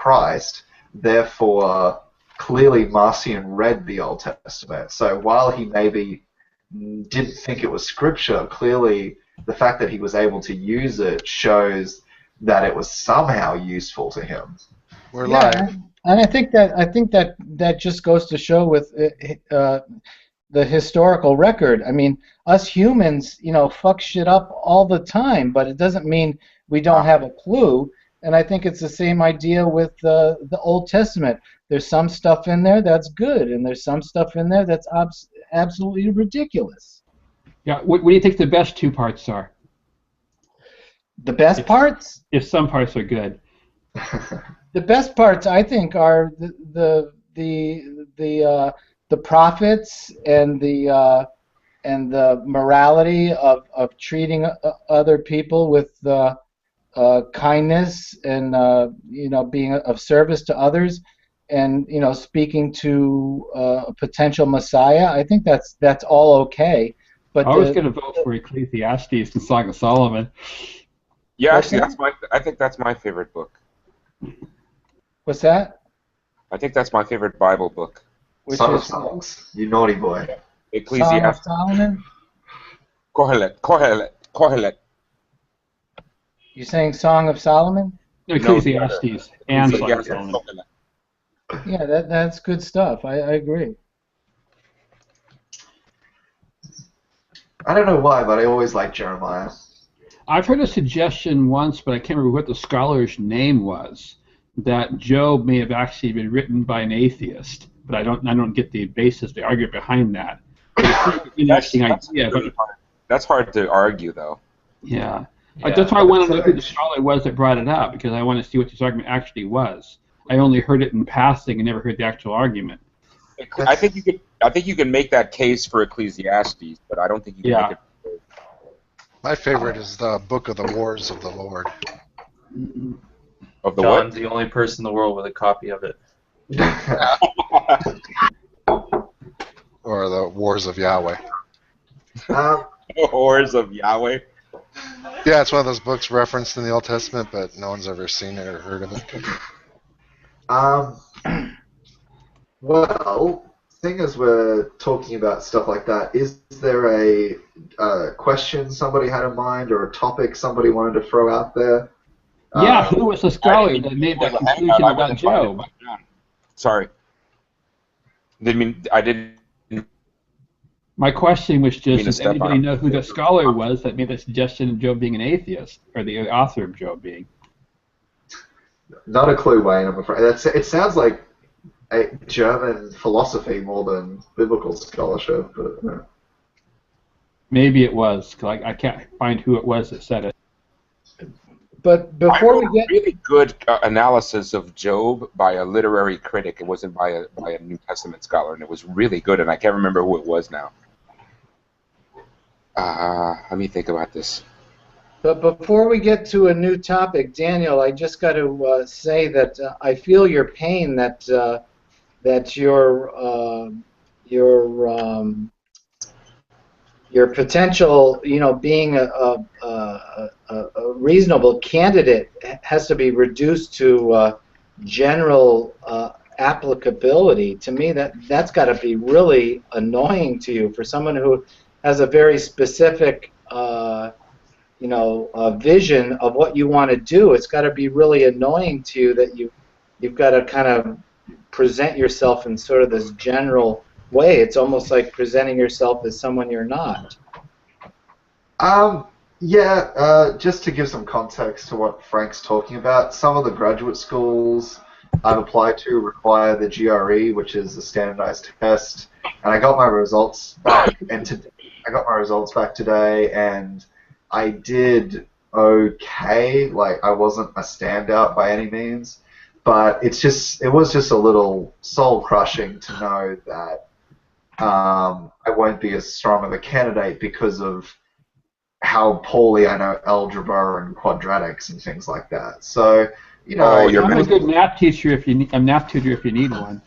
Christ. Therefore, clearly Marcion read the Old Testament. So while he maybe didn't think it was scripture, clearly the fact that he was able to use it shows that it was somehow useful to him. We're live. And I think that just goes to show with the historical record. I mean, us humans, fuck shit up all the time, but it doesn't mean we don't have a clue. And I think it's the same idea with the Old Testament. There's some stuff in there that's good, and there's some stuff in there that's absolutely ridiculous. Yeah, what do you think the best two parts are? The best parts? If some parts are good. The best parts, I think, are the prophets and the morality of treating other people with kindness and being of service to others, and speaking to a potential Messiah. I think that's all okay. But I was going to vote for Ecclesiastes and Song of Solomon. Yeah, actually, I think that's my favorite book. What's that? I think that's my favorite Bible book. Which Song is of Songs. You naughty boy. Ecclesiastes. Song of Solomon? Kohelet. You saying Song of Solomon? No, Ecclesiastes and Song of Solomon. Yeah, that's good stuff. I agree. I don't know why, but I always like Jeremiah. I've heard a suggestion once, but I can't remember what the scholar's name was, that Job may have actually been written by an atheist, but I don't get the basis, the argument behind that. It's an interesting idea, but that's hard to argue, though. Yeah. That's why I want to know who the scholar was that brought it up, because I want to see what this argument actually was. I only heard it in passing and never heard the actual argument. I think you can make that case for Ecclesiastes, but I don't think you can make it. My favorite is the Book of the Wars of the Lord. Of the John's what? the only person in the world with a copy of it. Or the Wars of Yahweh. Wars of Yahweh. Yeah, it's one of those books referenced in the Old Testament, but no one's ever seen it or heard of it. Well, seeing as we're talking about stuff like that, is there a question somebody had in mind or a topic somebody wanted to throw out there? Yeah, who was the scholar that made that conclusion about Job? Sorry. I didn't. My question was just, does step anybody on. know who the scholar was that made the suggestion of Job being an atheist, or the author of Job being? Not a clue, Wayne, I'm afraid. It sounds like a German philosophy more than biblical scholarship. But, Maybe it was, because I can't find who it was that said it. But before we get really good analysis of Job by a literary critic. It wasn't by a New Testament scholar, and it was really good. And I can't remember who it was now. Let me think about this. But before we get to a new topic, Daniel, I just got to say that I feel your pain that your potential, being a reasonable candidate has to be reduced to general applicability. To me, that's got to be really annoying to you for someone who has a very specific vision of what you want to do. It's got to be really annoying to you that you've got to kind of present yourself in sort of this general way. It's almost like presenting yourself as someone you're not. Just to give some context to what Frank's talking about, some of the graduate schools I've applied to require the GRE, which is a standardized test, and I got my results back, today, and I did okay. Like, I wasn't a standout by any means, but it was just a little soul crushing to know that I won't be as strong of a candidate because of how poorly I know algebra and quadratics and things like that. So, I'm a good math teacher if you need one.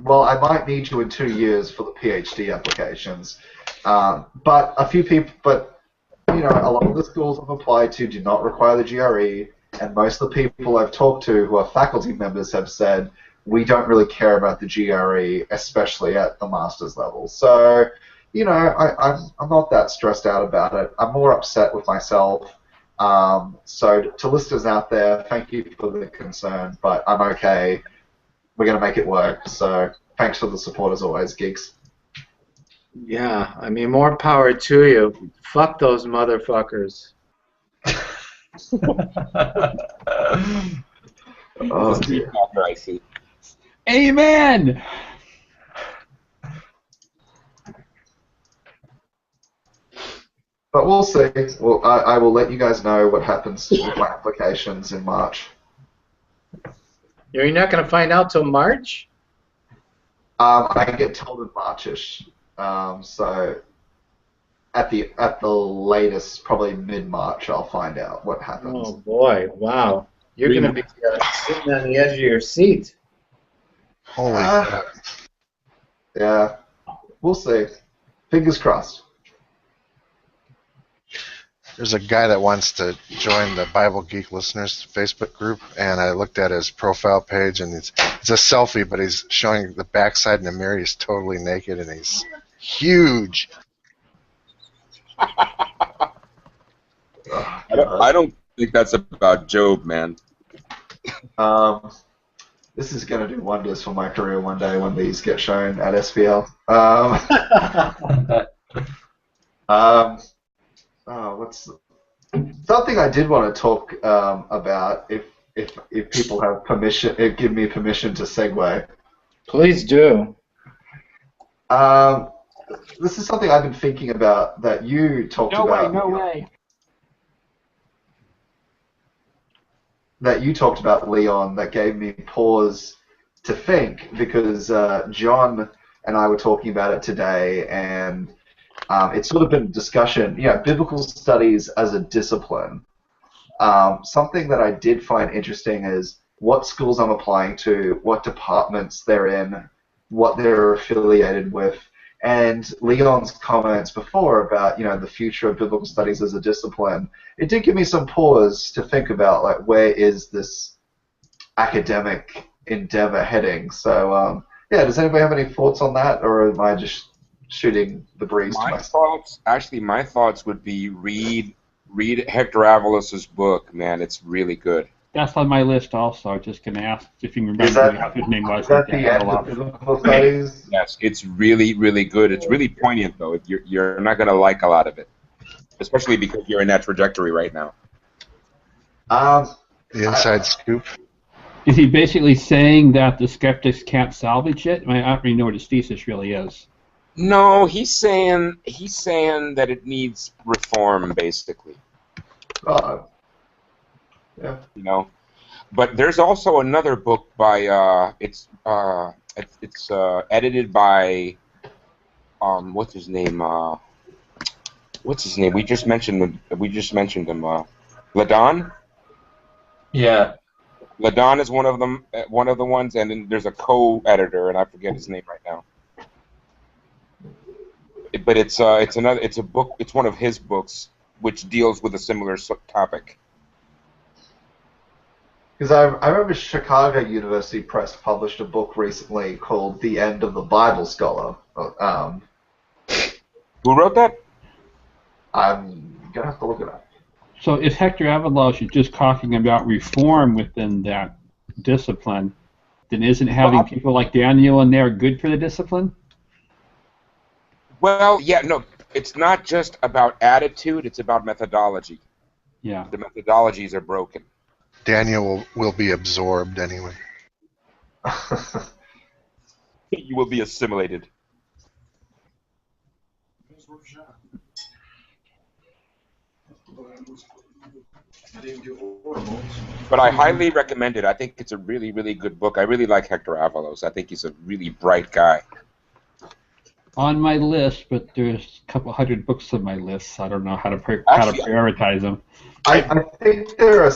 Well, I might need you in 2 years for the PhD applications. But a lot of the schools I've applied to do not require the GRE. And most of the people I've talked to who are faculty members have said, we don't really care about the GRE, especially at the master's level. So, you know, I'm not that stressed out about it. I'm more upset with myself. So to listeners out there, thank you for the concern, but I'm okay. We're going to make it work. So thanks for the support as always, geeks. Yeah, I mean, more power to you. Fuck those motherfuckers. Oh, dear. I see. Amen. But we'll see. Well, I will let you guys know what happens with my applications in March. You're not going to find out till March? I get told in Marchish. So at the latest, probably mid-March, I'll find out what happens. Oh, boy. Wow. You're going to be sitting on the edge of your seat. Holy crap. Yeah. We'll see. Fingers crossed. There's a guy that wants to join the Bible Geek listeners Facebook group, and I looked at his profile page, and it's a selfie, but he's showing the backside in the mirror. He's totally naked, and he's huge. I don't think that's about Job, man. This is going to do wonders for my career one day when these get shown at SPL. Something I did want to talk about, if people have permission, give me permission to segue. Please do. This is something I've been thinking about that you talked about. No way. That you talked about, Leon, that gave me pause to think, because John and I were talking about it today, and it's sort of been a discussion, biblical studies as a discipline. Something that I did find interesting is what schools I'm applying to, what departments they're in, what they're affiliated with, and Leon's comments before about, the future of biblical studies as a discipline. It did give me some pause to think about, like, where is this academic endeavor heading? So, does anybody have any thoughts on that, or am I just shooting the breeze to myself? My thoughts would be read Hector Avalos' book, man. It's really good. That's on my list also. I'm just going to ask if you can remember what his name was. Is that the end of biblical studies? Yes, it's really, really good. It's really poignant, though. You're not going to like a lot of it, especially because you're in that trajectory right now. The inside scoop. Is he basically saying that the skeptics can't salvage it? I mean, I don't really know what his thesis really is. No, he's saying that it needs reform, basically. Yeah. But there's also another book by it's edited by what's his name? We just mentioned him. Ladon. Yeah. Ladon is one of them. One of the ones, and then there's a co-editor, and I forget his name right now. But it's a book. It's one of his books which deals with a similar topic. Because I remember Chicago University Press published a book recently called The End of the Bible Scholar. Who wrote that? I'm going to have to look it up. So if Hector Avalos is just talking about reform within that discipline, then isn't having people like Daniel in there good for the discipline? Well, yeah, no, it's not just about attitude, it's about methodology. Yeah. The methodologies are broken. Daniel will be absorbed anyway. You will be assimilated. But I highly recommend it. I think it's a really, really good book. I really like Hector Avalos. I think he's a really bright guy. On my list, but there's a couple hundred books on my list. So I don't know how to prioritize them. I think there are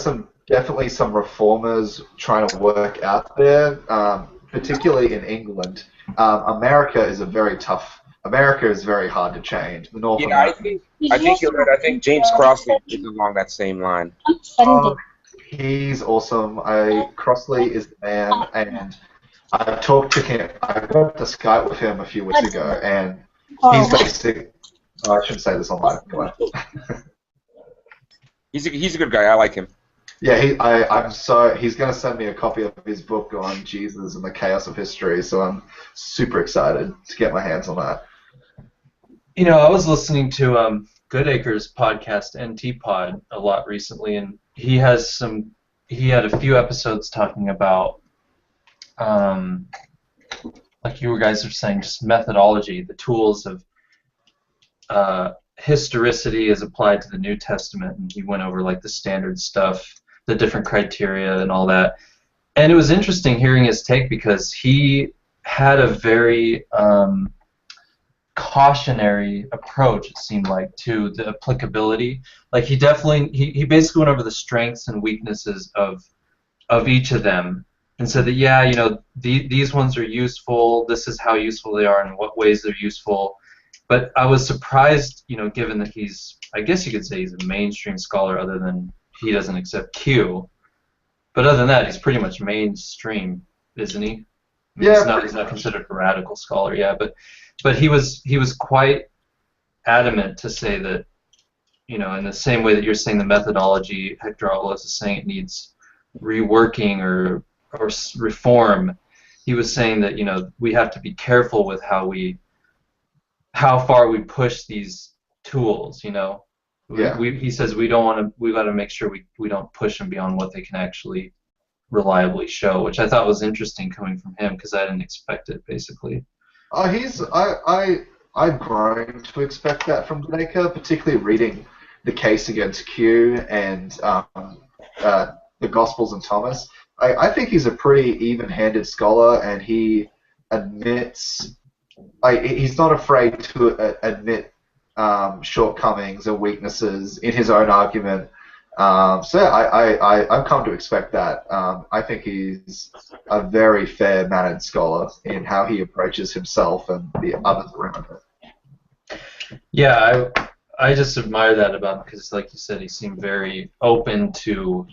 definitely some reformers trying to work out there, particularly in England. America is very hard to change. The North I think you're right. I think James Crossley is along that same line. He's awesome. Crossley is the man, and I talked to him. I got to Skype with him a few weeks ago, and he's basic. Oh, I shouldn't say this online. Come on. He's a good guy. I like him. Yeah, he's going to send me a copy of his book on Jesus and the chaos of history, so I'm super excited to get my hands on that. You know, I was listening to Goodacre's podcast, NT Pod, a lot recently, and he had a few episodes talking about, like you guys are saying, just methodology, the tools of historicity as applied to the New Testament, and he went over like the standard stuff, the different criteria and all that. And it was interesting hearing his take because he had a very cautionary approach, it seemed like, to the applicability. Like he basically went over the strengths and weaknesses of each of them and said that, yeah, you know, these ones are useful, this is how useful they are and what ways they're useful. But I was surprised, you know, given that I guess you could say he's a mainstream scholar other than he doesn't accept Q. But other than that, he's pretty much mainstream, isn't he? I mean, Yeah. he's not considered a radical scholar, yeah, but he was quite adamant to say that, you know, in the same way that you're saying the methodology, Hector Avalos is saying it needs reworking or reform, he was saying that, you know, we have to be careful with how far we push these tools, you know. Yeah. He says we got to make sure we don't push them beyond what they can actually reliably show, which I thought was interesting coming from him because I didn't expect it, basically. I've grown to expect that from Baker, particularly reading the case against Q and the Gospels and Thomas. I think he's a pretty even-handed scholar, and he admits, he's not afraid to admit shortcomings and weaknesses in his own argument. So yeah, I've come to expect that. I think he's a very fair-mannered scholar in how he approaches himself and the others around him. Yeah, I just admire that about him because, like you said, he seemed very open to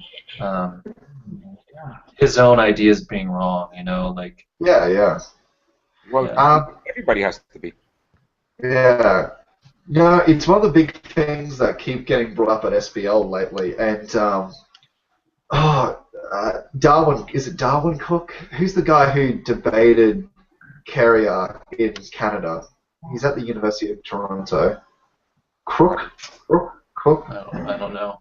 his own ideas being wrong. You know, like. Yeah. Well, everybody has to be. Yeah. No, it's one of the big things that keep getting brought up at SBL lately, and Darwin, is it Darwin Cook? Who's the guy who debated Carrier in Canada? He's at the University of Toronto. Cook? I don't know.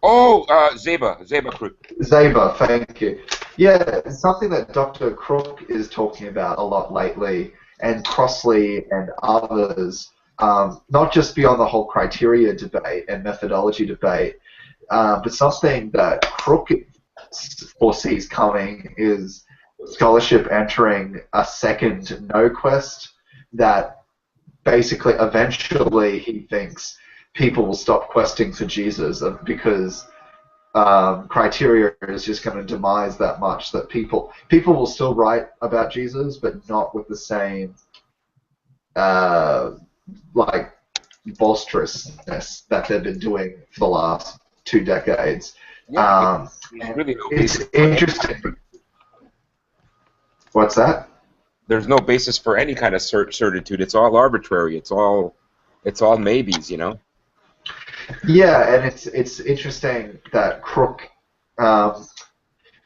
Oh, Zeba Crook. Zeba, thank you. Yeah, it's something that Dr. Crook is talking about a lot lately, and Crossley and others, not just beyond the whole criteria debate and methodology debate, but something that Crook foresees coming is scholarship entering a second no quest that basically eventually he thinks people will stop questing for Jesus because criteria is just going to demise that much that people will still write about Jesus, but not with the same like bolsterousness that they've been doing for the last 2 decades. Yeah, really it's interesting. What's that? There's no basis for any kind of certitude. It's all arbitrary. It's all maybes, you know. Yeah, and it's interesting that Crook,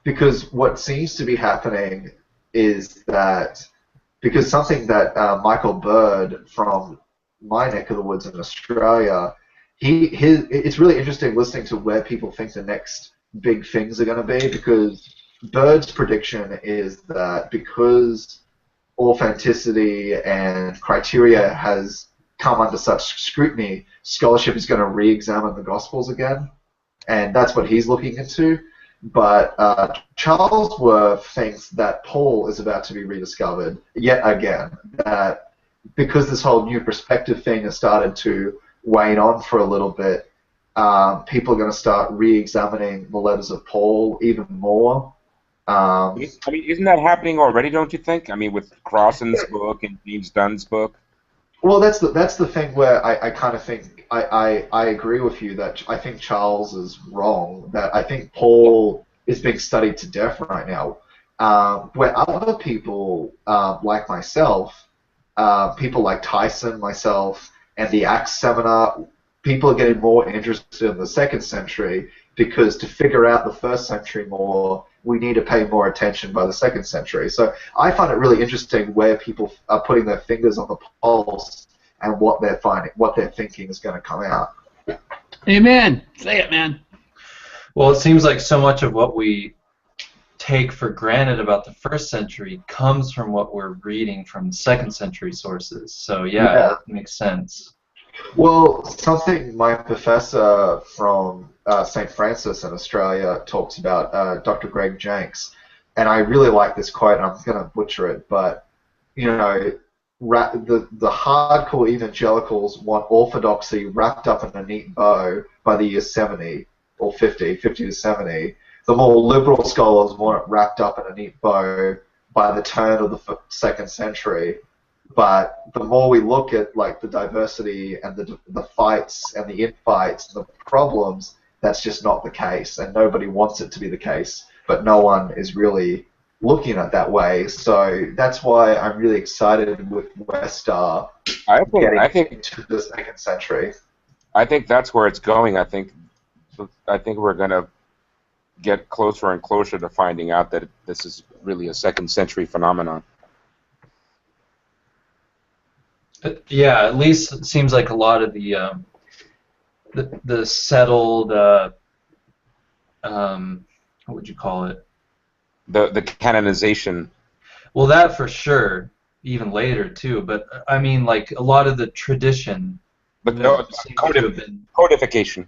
because what seems to be happening is that because something that Michael Bird from my neck of the woods in Australia, it's really interesting listening to where people think the next big things are going to be, because Bird's prediction is that because authenticity and criteria has come under such scrutiny, scholarship is going to re-examine the Gospels again, and that's what he's looking into. But Charles Worth thinks that Paul is about to be rediscovered yet again, that because this whole new perspective thing has started to wane on for a little bit, people are going to start re-examining the letters of Paul even more. I mean, isn't that happening already, don't you think? I mean, with Crossan's book and James Dunn's book. Well, that's the thing where I kind of think I agree with you that I think Charles is wrong. That I think Paul is being studied to death right now. Where other people like myself, people like Tyson, myself, and the Acts seminar, people are getting more interested in the second century because to figure out the first century more, we need to pay more attention by the second century. So I find it really interesting where people are putting their fingers on the pulse and what they're finding, what they're thinking is going to come out. Amen. Say it, man. Well, it seems like so much of what we take for granted about the first century comes from what we're reading from second century sources. So yeah, it makes sense. Well, something my professor from St. Francis in Australia talks about, Dr. Greg Jenks, and I really like this quote, and I'm going to butcher it, but, you know, the hardcore evangelicals want orthodoxy wrapped up in a neat bow by the year 70 or 50 to 70. The more liberal scholars want it wrapped up in a neat bow by the turn of the second century. But the more we look at like the diversity and the fights and the infights and the problems, that's just not the case, and nobody wants it to be the case. But no one is really looking at it that way. So that's why I'm really excited with Westar getting into the second century. I think that's where it's going. I think we're going to get closer and closer to finding out that this is really a second century phenomenon. Yeah, at least it seems like a lot of the settled what would you call it? The canonization. Well, that for sure. Even later too, but I mean, like a lot of the tradition. But codification.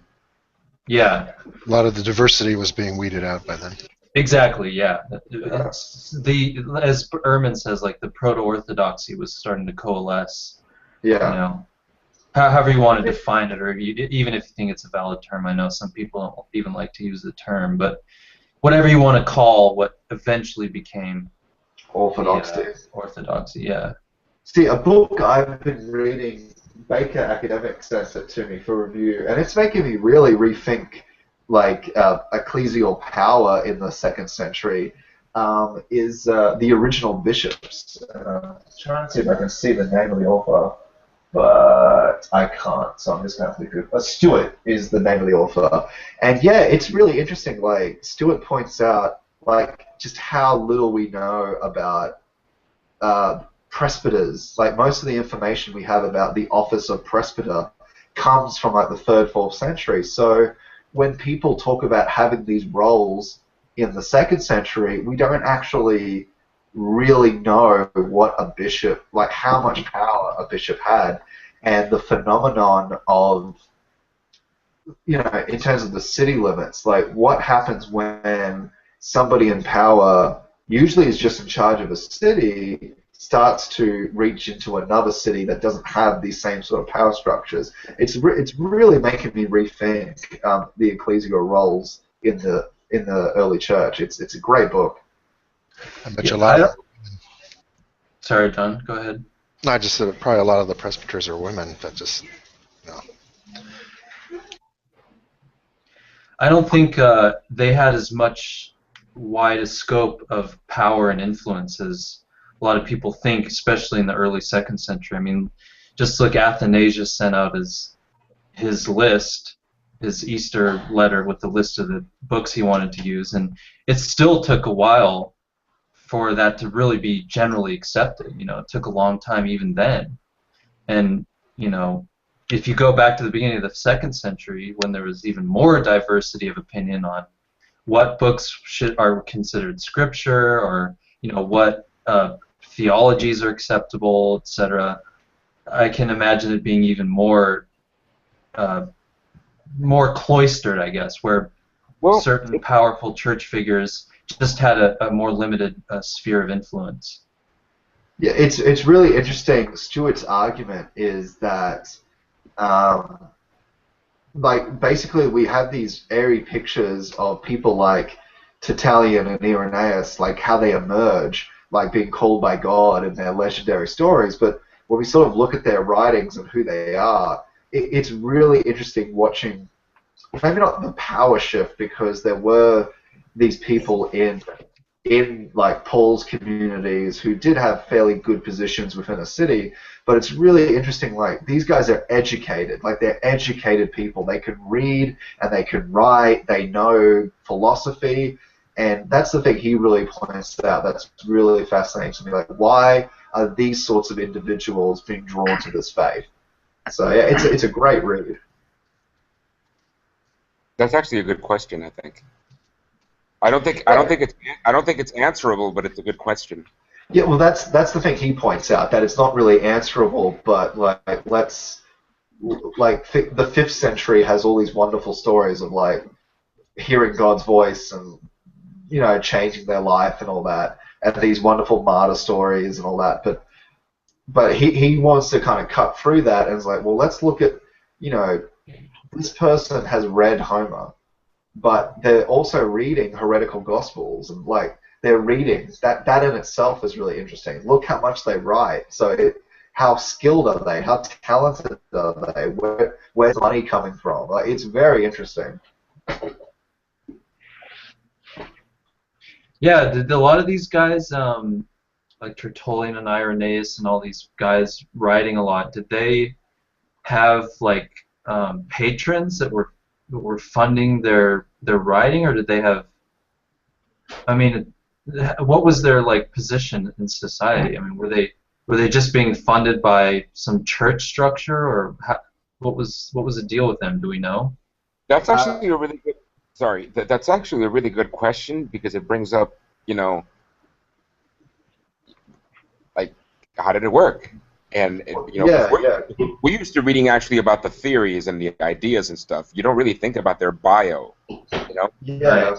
Yeah. A lot of the diversity was being weeded out by then. Exactly. Yeah. As Ehrman says, like the proto-orthodoxy was starting to coalesce. Yeah. You know, however you want to define it, or even if you think it's a valid term. I know some people don't even like to use the term, but whatever you want to call what eventually became Orthodoxy. Orthodoxy, yeah. See, a book I've been reading, Baker Academic sent it to me for review, and it's making me really rethink like ecclesial power in the second century. Is the original bishops. Trying to see if I can see the name of the author, but I can't, so I'm just going to have to Google. Stewart is the name of the author, and yeah, it's really interesting. Like Stewart points out, like just how little we know about presbyters. Like most of the information we have about the office of presbyter comes from like the 3rd, 4th century. So when people talk about having these roles in the 2nd century, we don't actually really know what a bishop, like how much power a bishop had, and the phenomenon of, you know, in terms of the city limits, like what happens when somebody in power, usually is just in charge of a city, starts to reach into another city that doesn't have these same sort of power structures. It's really making me rethink the ecclesial roles in the early church. It's a great book. I bet you a lot of... Sorry, John, go ahead. No, I just said probably a lot of the presbyters are women that just, you know. I don't think they had as much wide a scope of power and influence as a lot of people think, especially in the early 2nd century. I mean, just look, Athanasius sent out his list, his Easter letter with the list of the books he wanted to use, and it still took a while for that to really be generally accepted. You know, it took a long time even then. And, you know, if you go back to the beginning of the 2nd century, when there was even more diversity of opinion on what books are considered scripture, or, you know, what theologies are acceptable, etc., I can imagine it being even more cloistered, I guess, where certain powerful church figures just had a more limited sphere of influence. Yeah, it's really interesting. Stewart's argument is that, like, basically we have these airy pictures of people like Tertullian and Irenaeus, like how they emerge, like being called by God in their legendary stories. But when we sort of look at their writings and who they are, it's really interesting watching, maybe not the power shift, because there were these people in like Paul's communities who did have fairly good positions within a city, but it's really interesting, like these guys are educated, like they're educated people, they can read and they can write, they know philosophy, and that's the thing he really points out that's really fascinating to me, like why are these sorts of individuals being drawn to this faith? So yeah, it's a great read. That's actually a good question, I think. I don't think it's answerable, but it's a good question. Yeah, well, that's the thing he points out, that it's not really answerable, but like the 5th century has all these wonderful stories of like hearing God's voice and changing their life and all that, and these wonderful martyr stories and all that. But he wants to kind of cut through that and is like, well, let's look at this person has read Homer, but they're also reading heretical gospels, and like they're reading that in itself is really interesting. Look how much they write. So how skilled are they? How talented are they? Where's money coming from? Like, it's very interesting. Yeah, did a lot of these guys, like Tertullian and Irenaeus and all these guys writing a lot, did they have like patrons that were funding their writing, or did they have? I mean, what was their like position in society? I mean, were they just being funded by some church structure, or what was the deal with them? Do we know? That's actually a really good. Sorry, that's actually a really good question, because it brings up, like, how did it work? And we used to reading actually about the theories and the ideas and stuff. You don't really think about their bio, Yeah.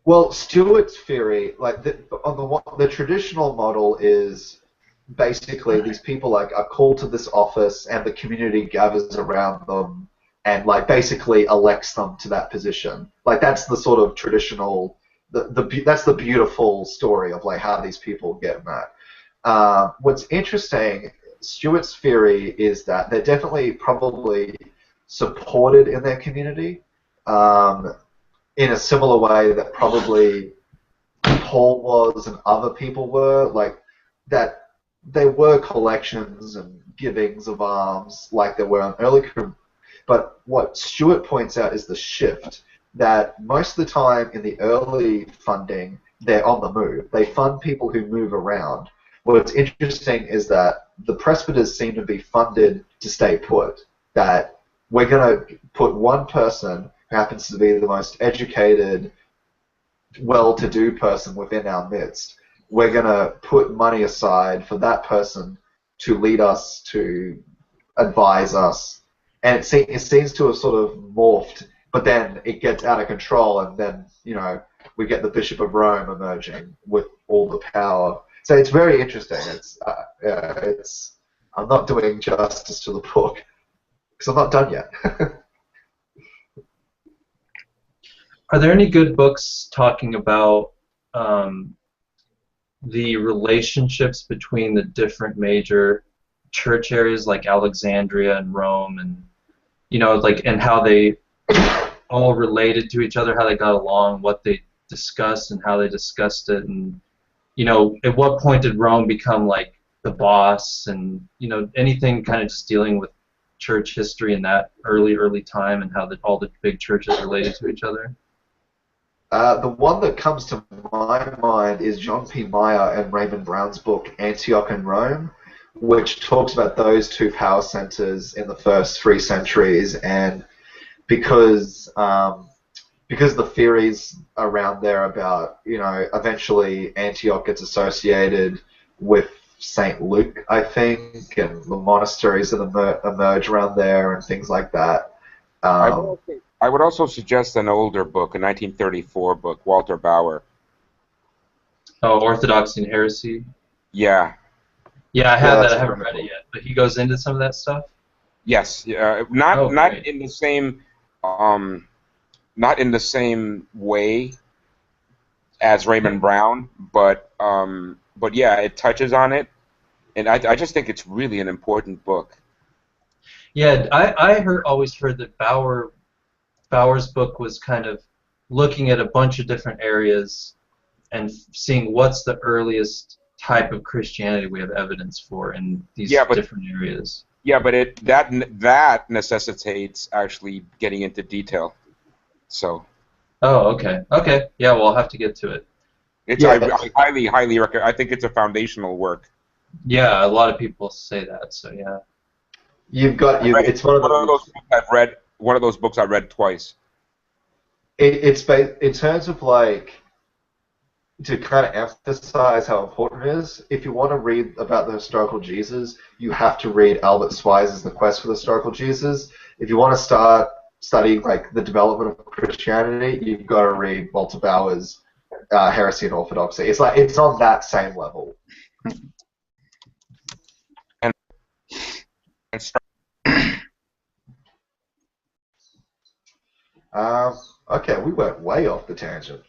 Well, Stewart's theory, like the traditional model is basically these people like are called to this office and the community gathers around them and like basically elects them to that position. Like that's the sort of traditional, that's the beautiful story of like how these people get that. What's interesting, Stewart's theory is that they're definitely probably supported in their community in a similar way that probably Paul was and other people were, like that there were collections and givings of alms like there were in early. But what Stewart points out is the shift, that most of the time in the early funding, they're on the move. They fund people who move around. What's interesting is that the presbyters seem to be funded to stay put, that we're going to put one person who happens to be the most educated, well-to-do person within our midst. We're going to put money aside for that person to lead us, to advise us. And it seems to have sort of morphed, but then it gets out of control, and then, we get the Bishop of Rome emerging with all the power. So it's very interesting. I'm not doing justice to the book because I'm not done yet. Are there any good books talking about the relationships between the different major church areas like Alexandria and Rome, and and how they all related to each other, how they got along, what they discussed and how they discussed it, and at what point did Rome become like the boss, and anything kind of just dealing with church history in that early time, and how all the big churches related to each other? The one that comes to my mind is John P. Meyer and Raymond Brown's book Antioch and Rome, which talks about those two power centers in the first 3 centuries, and because the theories around there about, eventually Antioch gets associated with St. Luke, I think, and the monasteries that emerge around there and things like that. I would also suggest an older book, a 1934 book, Walter Bauer. Oh, Orthodoxy and Heresy? Yeah. Yeah, I have that. I haven't read it yet. But he goes into some of that stuff? Yes. Not in the same... not in the same way as Raymond Brown, but yeah, it touches on it, and I just think it's really an important book. Yeah, I always heard that Bauer's book was kind of looking at a bunch of different areas and seeing what's the earliest type of Christianity we have evidence for in these Yeah, but different areas. yeah, but that necessitates actually getting into detail. So Oh, okay. Okay. Yeah, well, I'll have to get to it. it's Yeah, I highly recommend. I think it's a foundational work. Yeah, a lot of people say that, so yeah. it's one of One of those. those books I've read. One of those books I read twice. In terms of like to kind of emphasize how important it is. If you want to read about the historical Jesus, you have to read Albert Schweitzer's The Quest for the Historical Jesus. If you want to start studying like the development of Christianity, you've got to read Walter Bauer's Heresy and Orthodoxy. It's on that same level. And Okay, we went way off the tangent.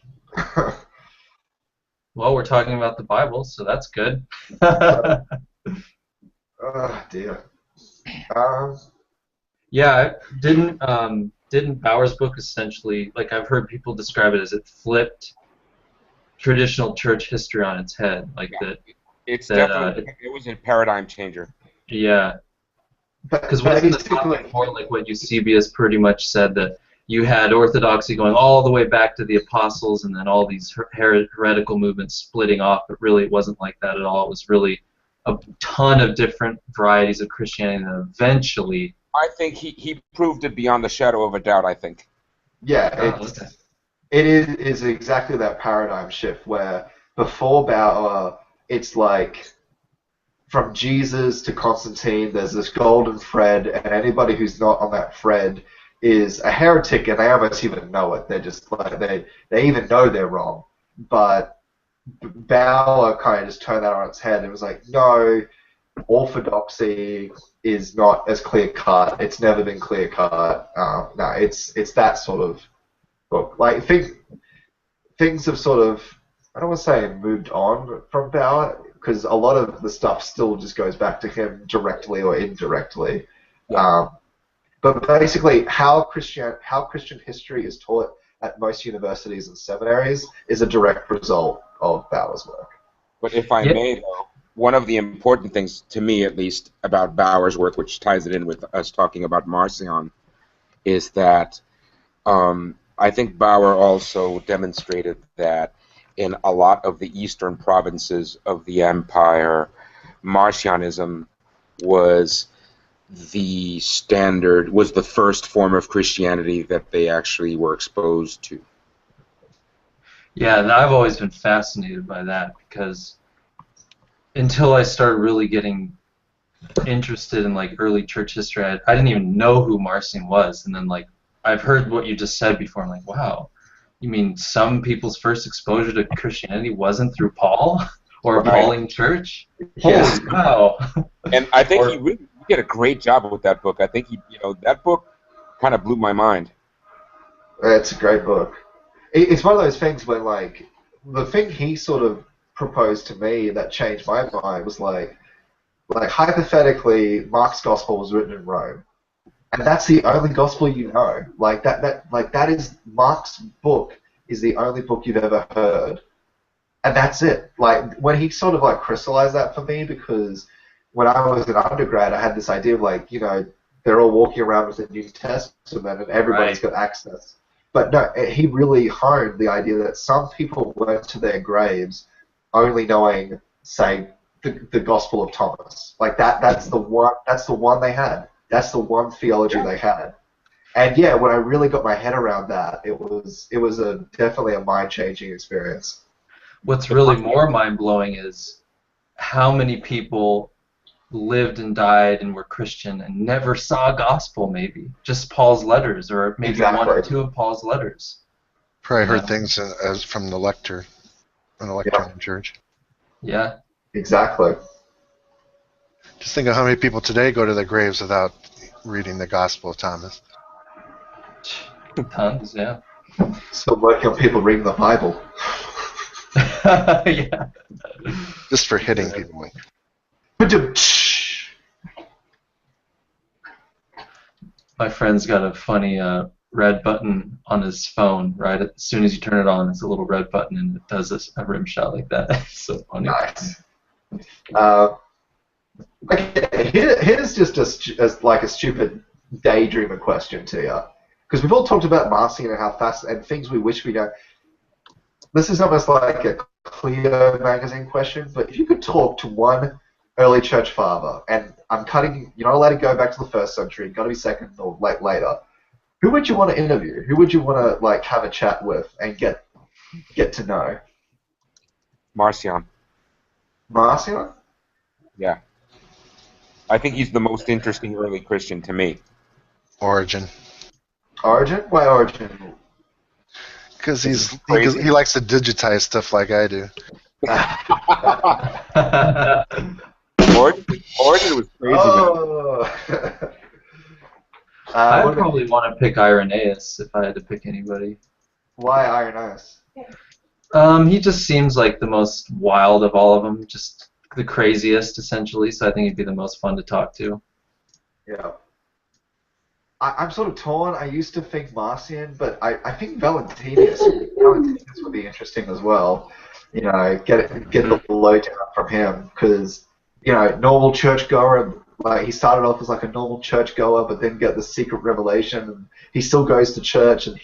Well, we're talking about the Bible, so that's good. Oh dear. Yeah, didn't Bauer's book essentially, like I've heard people describe it as it flipped traditional church history on its head, like that. it's that, definitely it was a paradigm changer. Yeah, because wasn't the topic more like what Eusebius pretty much said, that you had Orthodoxy going all the way back to the Apostles, and then all these heretical movements splitting off, but really it wasn't like that at all. It was really a ton of different varieties of Christianity that eventually... I think he proved it beyond the shadow of a doubt, I think. Yeah, it is exactly that paradigm shift where before Bauer, it's like from Jesus to Constantine, there's this golden thread, and anybody who's not on that thread is a heretic, and they almost even know it. They're just like they even know they're wrong. But Bauer kind of just turned that on its head and was like, no, orthodoxy is not as clear cut. It's never been clear cut. No, it's that sort of book. Like things have sort of, I don't want to say moved on from Bauer, because a lot of the stuff still just goes back to him directly or indirectly. Yeah. But basically, how Christian history is taught at most universities and seminaries is a direct result of Bauer's work. But if I may, though, one of the important things, to me at least, about Bauer's work, which ties it in with us talking about Marcion, is that I think Bauer also demonstrated that in a lot of the eastern provinces of the empire, Marcionism was the standard, was the first form of Christianity that they actually were exposed to. Yeah, and I've always been fascinated by that, because until I started really getting interested in like early church history, I didn't even know who Marcion was, and then like I've heard what you just said before. I'm like, wow, you mean some people's first exposure to Christianity wasn't through Paul or a Pauline church? Yes. Holy cow! And I think he really did a great job with that book. I think that book kind of blew my mind. It's a great book. It's one of those things where, like, the thing he sort of proposed to me that changed my mind was like hypothetically, Mark's gospel was written in Rome, and that's the only gospel you know. Like that is Mark's book is the only book you've ever heard, and that's it. Like when he sort of like crystallized that for me, because when I was an undergrad, I had this idea of like, they're all walking around with the New Testament and everybody's got access. But no, he really honed the idea that some people went to their graves only knowing, say, the Gospel of Thomas. Like that's the one they had. That's the one theology they had. And yeah, when I really got my head around that, it was definitely a mind-changing experience. What's really more mind-blowing is how many people lived and died and were Christian and never saw a gospel, maybe just Paul's letters, or maybe one or two of Paul's letters. Probably heard things as from the lector in the lectern church. Yeah. Exactly. Just think of how many people today go to their graves without reading the Gospel of Thomas. Tons, yeah. Still working on people reading the Bible. Yeah. Just for hitting people with. my friend's got a funny red button on his phone. Right, as soon as you turn it on, it's a little red button, and it does a rim shot like that. It's so funny. Nice. Okay, here's just like a stupid daydreaming question to you, because we've all talked about Marcion and how fast and things we wish we know. This is almost like a Clio magazine question, but if you could talk to one early church father, and I'm cutting, you're not allowed to go back to the first century, got to be second or later. Who would you want to interview? Who would you want to like have a chat with and get to know? Marcion. Marcion? Yeah. I think he's the most interesting early Christian to me. Origin. Origin? Why Origin? Because he likes to digitize stuff like I do. Origin was crazy. Oh. I'd probably want to pick Irenaeus if I had to pick anybody. Why Irenaeus? He just seems like the most wild of all of them, just the craziest, essentially, so I think he'd be the most fun to talk to. Yeah. I'm sort of torn. I used to think Marcion, but I think Valentinus would be interesting as well. You know, get the lowdown from him, because, you know, normal churchgoer, like he started off as like a normal churchgoer, but then get the secret revelation, and he still goes to church, and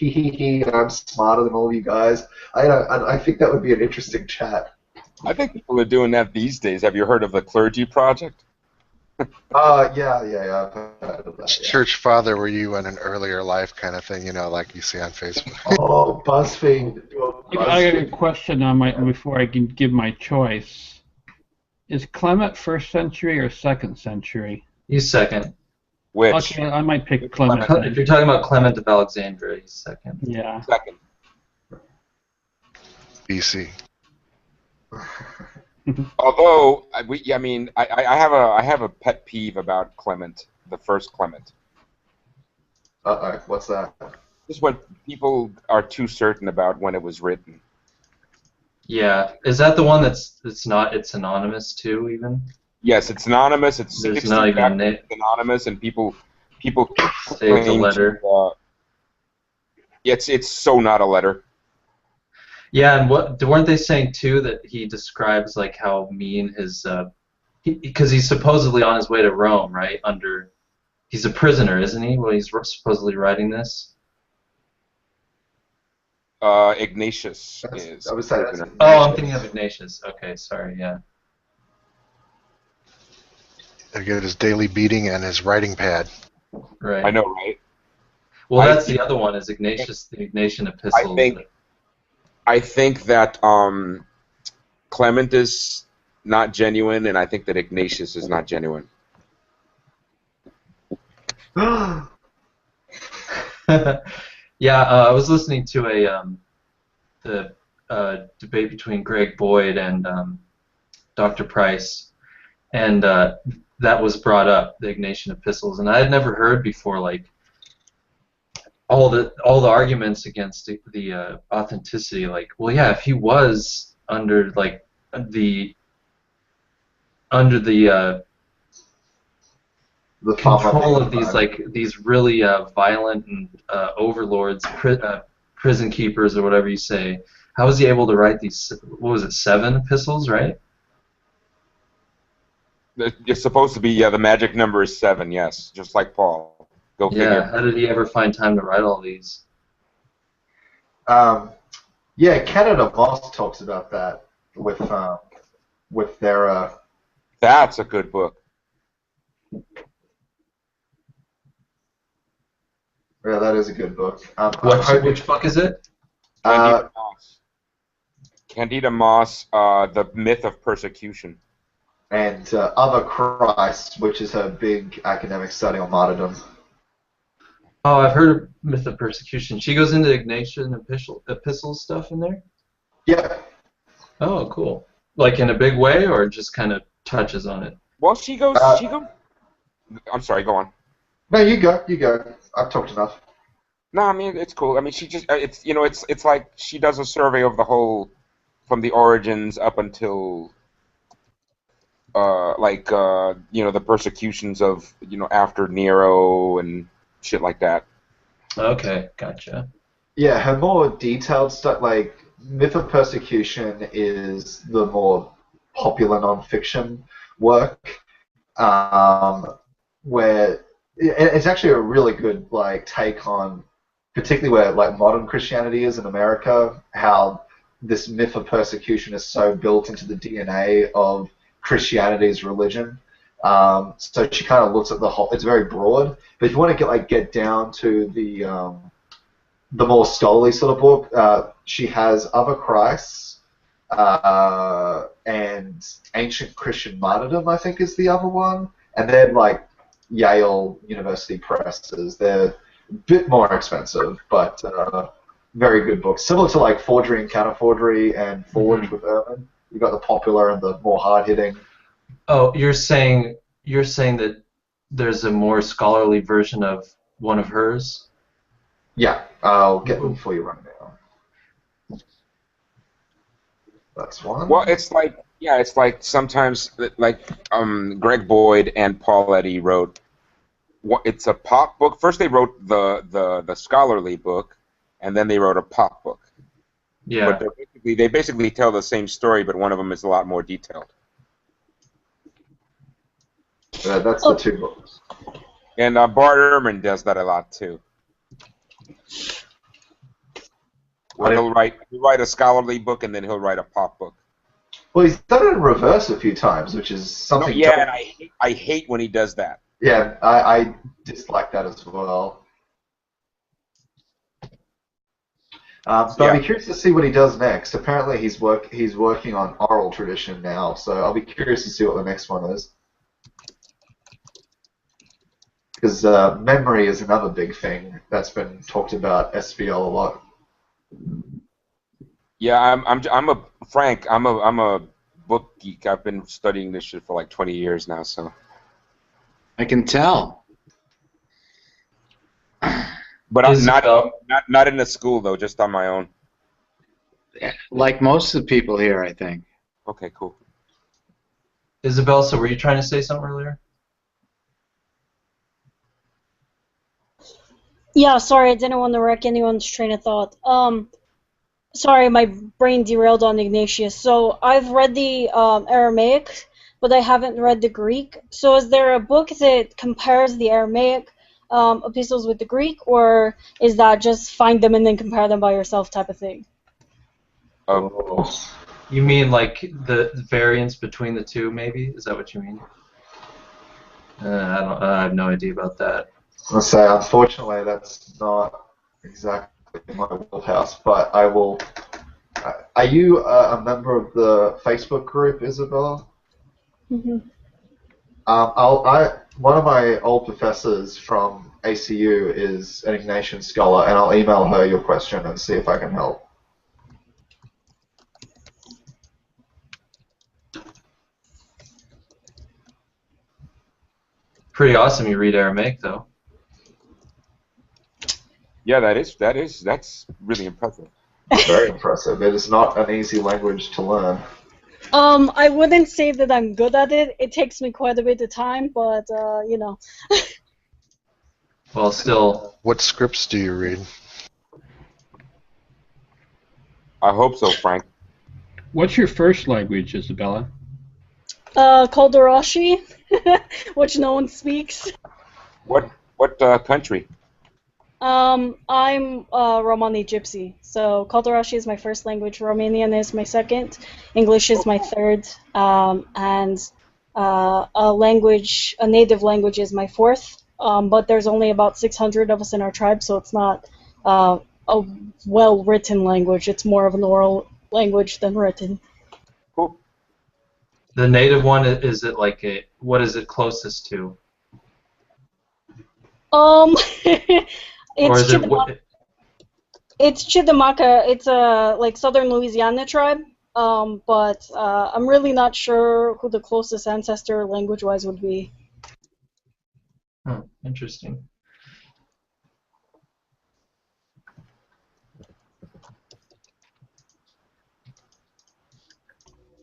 I'm smarter than all of you guys. I think that would be an interesting chat. I think people are doing that these days. Have you heard of the Clergy Project? Yeah, I've heard of that. Yeah. Church father were you in an earlier life kind of thing, you know, like you see on Facebook. Oh, BuzzFeed. I got a question on before I can give my choice. Is Clement first century or second century? He's second. Which? Okay, I might pick Clement. If you're talking about Clement of Alexandria, he's second. Yeah. Second. BC. Although I have a pet peeve about Clement, the first Clement. What's that? Just when people are too certain about when it was written. Yeah, is that the one it's anonymous too, even? Yes, it's anonymous. It's There's not even anonymous, and people save the letter. It's so not a letter. Yeah, and weren't they saying too that he describes like how mean his because he's supposedly on his way to Rome, right? He's a prisoner, isn't he? Well, he's supposedly writing this. Ignatius is. I was saying. Oh, I'm thinking of Ignatius. Okay, sorry. Yeah. They get his daily beating and his writing pad. Right. I know, right? Well, that's the other one. Is Ignatius the Ignatian epistles? I think that Clement is not genuine, and I think that Ignatius is not genuine. Yeah, I was listening to the debate between Greg Boyd and Dr. Price, and that was brought up, the Ignatian epistles, and I had never heard before like all the arguments against the authenticity. Like, well, yeah, if he was under like the control of these really violent and overlords, prison keepers, or whatever you say, how was he able to write these? What was it, 7 epistles, right? It's supposed to be, the magic number is 7. Yes, just like Paul. Go figure. Yeah. How did he ever find time to write all these? Yeah, Canada Moss talks about that with their. That's a good book. Yeah, that is a good book. Which book is it? Candida Moss, The Myth of Persecution. And Other Christ, which is her big academic study on martyrdom. Oh, I've heard of Myth of Persecution. She goes into Ignatian epistle stuff in there? Yeah. Oh, cool. Like in a big way, or just kind of touches on it? Well, she goes. I'm sorry. Go on. No, you go. I've talked enough. No, I mean it's cool. I mean she just it's like she does a survey of the whole, from the origins up until the persecutions of after Nero and shit like that. Okay, gotcha. Yeah, her more detailed stuff, like Myth of Persecution, is the more popular nonfiction work, where it's actually a really good like take on, particularly where like modern Christianity is in America, how this myth of persecution is so built into the DNA of Christianity's religion. So she kind of looks at the whole. It's very broad, but if you want to get down to the more scholarly sort of book, she has Other Christs and Ancient Christian Martyrdom, I think, is the other one. And they're like Yale University presses. They're a bit more expensive, but very good books. Similar to like Forgery and Counterforgery and Forge with Erwin. You got the popular and the more hard-hitting. Oh, you're saying that there's a more scholarly version of one of hers? Yeah, I'll get them for you right now. That's one. Well, it's like sometimes like Greg Boyd and Paul Eddy wrote. It's a pop book. First they wrote the scholarly book, and then they wrote a pop book. Yeah. But they basically tell the same story, but one of them is a lot more detailed. That's the two books. And Bart Ehrman does that a lot too. Where he'll write a scholarly book and then he'll write a pop book. Well, he's done it in reverse a few times, which is something. No, yeah, and I hate when he does that. Yeah, I dislike that as well. But I'll be curious to see what he does next. Apparently, he's working on oral tradition now, so I'll be curious to see what the next one is. Because memory is another big thing that's been talked about SVL a lot. Yeah, I'm a book geek. I've been studying this shit for like 20 years now, so. I can tell. But I'm not in a school though, just on my own. Like most of the people here, I think. Okay, cool. Isabel, so were you trying to say something earlier? Yeah, sorry, I didn't want to wreck anyone's train of thought. Sorry, my brain derailed on Ignatius. So I've read the Aramaic, but I haven't read the Greek. So is there a book that compares the Aramaic epistles with the Greek, or is that just find them and then compare them by yourself type of thing? You mean like the variance between the two, maybe? Is that what you mean? I have no idea about that. I'll say, unfortunately, that's not exactly my wheelhouse, but I will. Are you a member of the Facebook group, Isabel? Mm-hmm. One of my old professors from ACU is an Ignatian scholar, and I'll email her your question and see if I can help. Pretty awesome you read Aramaic, though. Yeah, that's really impressive. Very impressive. It is not an easy language to learn. I wouldn't say that I'm good at it. It takes me quite a bit of time, but you know. Well, still. What scripts do you read? I hope so, Frank. What's your first language, Isabella? Koldarashi, which no one speaks. What country? I'm Romani Gypsy, so Koldarashi is my first language, Romanian is my second, English is my third, and a native language is my fourth, but there's only about 600 of us in our tribe, so it's not a well-written language. It's more of an oral language than written. Cool. The native one, is it like what is it closest to? It's Chidamaka. It's Chidamaka. It's a like Southern Louisiana tribe, but I'm really not sure who the closest ancestor language-wise would be. Interesting.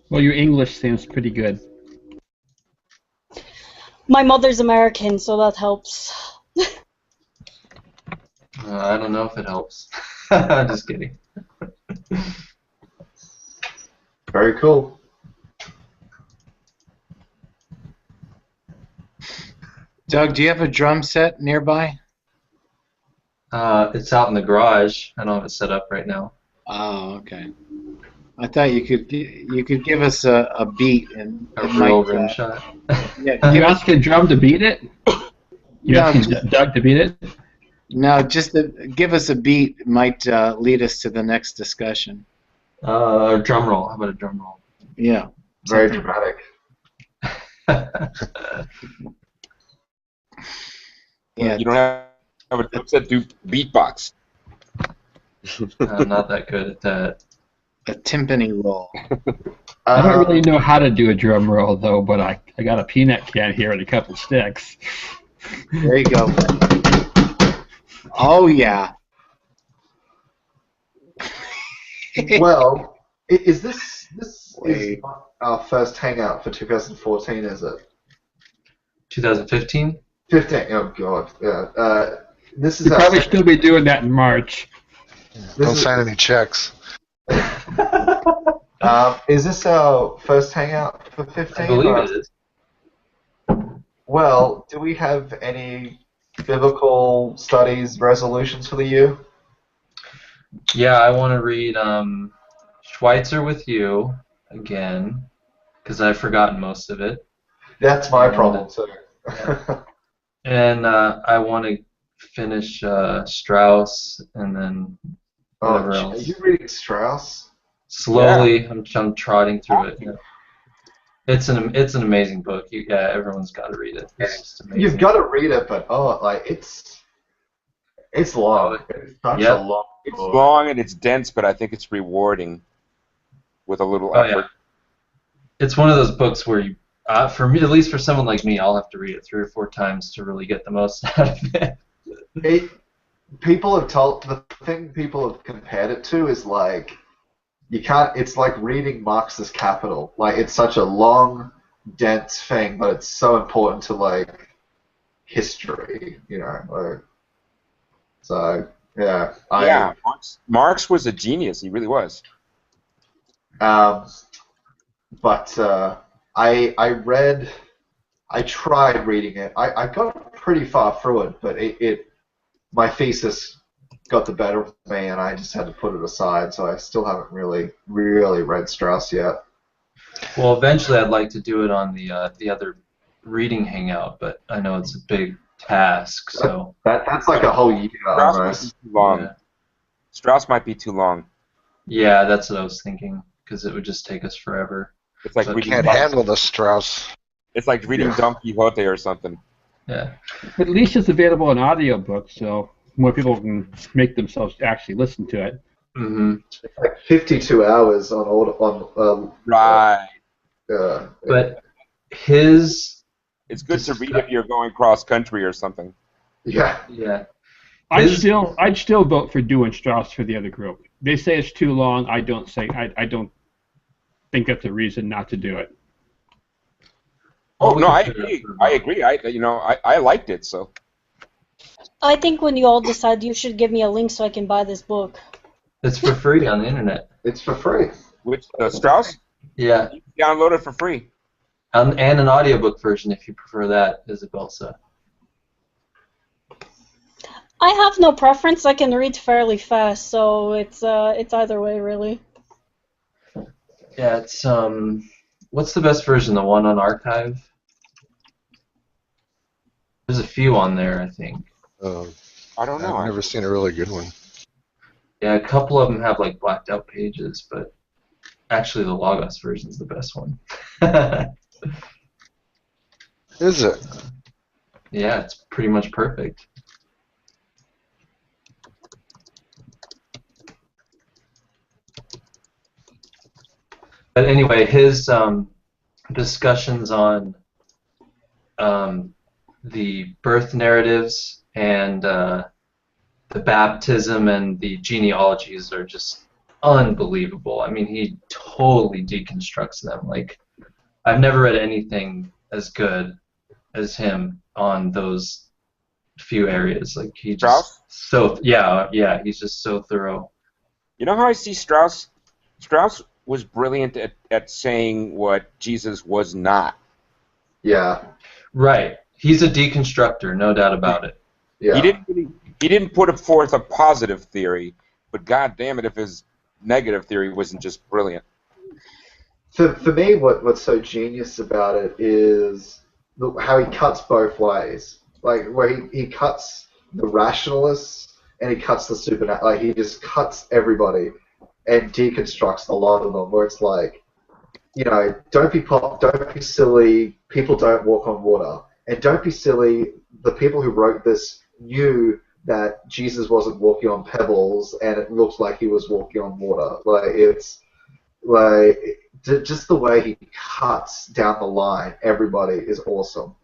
Well, your English seems pretty good. My mother's American, so that helps. I don't know if it helps. I'm just kidding. Very cool. Doug, do you have a drum set nearby? It's out in the garage. I don't have it set up right now. Oh, okay. I thought you could give us a beat and A it real might, rim shot. yeah, You asking Drum to beat it? You No, asking Doug to beat it? no, just give us a beat might lead us to the next discussion. A drum roll. How about a drum roll? Yeah. Very something. dramatic. Yeah. You don't have a drum set, do beatbox. I'm not that good at that. A timpani roll. I don't really know how to do a drum roll though, but I got a peanut can here and a couple sticks. There you go. Oh yeah. Well, is this is Wait. our first hangout for 2014? Is it 2015? 15? Oh God, yeah. This is We'll our probably second- still be doing that in March. Don't sign any checks. Is this our first hangout for 15? I believe or- it is. Well, do we have any biblical studies resolutions for the year? Yeah, I want to read Schweitzer with you again, because I've forgotten most of it. That's my problem too. And I want to finish Strauss and then whatever Are else. you reading Strauss? Slowly, I'm trotting through it. Yeah. It's an amazing book. Everyone's got to read it. It's just amazing. You've got to read it, but it's long. It's such Yep. a long It's book. long and it's dense, but I think it's rewarding with a little Oh, effort. yeah. It's one of those books where you, for me, at least for someone like me, I'll have to read it 3 or 4 times to really get the most out of it. The thing people have compared it to is like you can't. It's like reading Marx's Capital. Like it's such a long, dense thing, but it's so important to like history. So yeah. Yeah, Marx was a genius. He really was. But I tried reading it. I got pretty far through it, but my thesis got the better of me, and I just had to put it aside. So I still haven't really read Strauss yet. Well, eventually I'd like to do it on the other reading hangout, but I know it's a big task. So That's like a whole year Strauss might almost. be too long. Yeah. Strauss might be too long. Yeah, that's what I was thinking, because it would just take us forever. It's like So reading. Can't handle the Strauss. It's like reading Yeah. Don Quixote or something. Yeah. But at least it's available in audiobook, so more people can make themselves actually listen to it. Hmm. It's like 52 hours on Right. But his, It's good to read if you're going cross country or something. yeah. yeah. I'd His- still vote for doing Strauss for the other group. They say it's too long. I don't think that's a reason not to do it. Oh we no, can I put it up agree. for a I vote. agree. I liked it so. I think when you all decide, you should give me a link so I can buy this book. It's for free on the internet. It's for free. Which Strauss? Yeah. You can download it for free. And an audiobook version if you prefer that, Isabel said. I have no preference. I can read fairly fast, so it's either way really. Yeah, it's what's the best version? The one on archive? There's a few on there, I think. I don't know. I've never seen a really good one. Yeah, a couple of them have like blacked out pages, but actually the Logos version's the best one. Is it? Yeah, it's pretty much perfect. But anyway, his discussions on the birth narratives and the baptism and the genealogies are just unbelievable. I mean, he totally deconstructs them. Like, I've never read anything as good as him on those few areas. Like he Strauss? just he's just so thorough. You know how I see Strauss? Strauss was brilliant at saying what Jesus was not. Yeah. Right. He's a deconstructor, no doubt about it. Yeah. He didn't put forth a positive theory, but god damn it if his negative theory wasn't just brilliant. For me, what's so genius about it is how he cuts both ways. Like where he cuts the rationalists and he cuts the supernatural. Like he just cuts everybody and deconstructs a lot of them. Where it's like, don't be silly. People don't walk on water, and don't be silly. The people who wrote this knew that Jesus wasn't walking on pebbles, and it looks like he was walking on water. Like it's like just the way he cuts down the line. Everybody is awesome.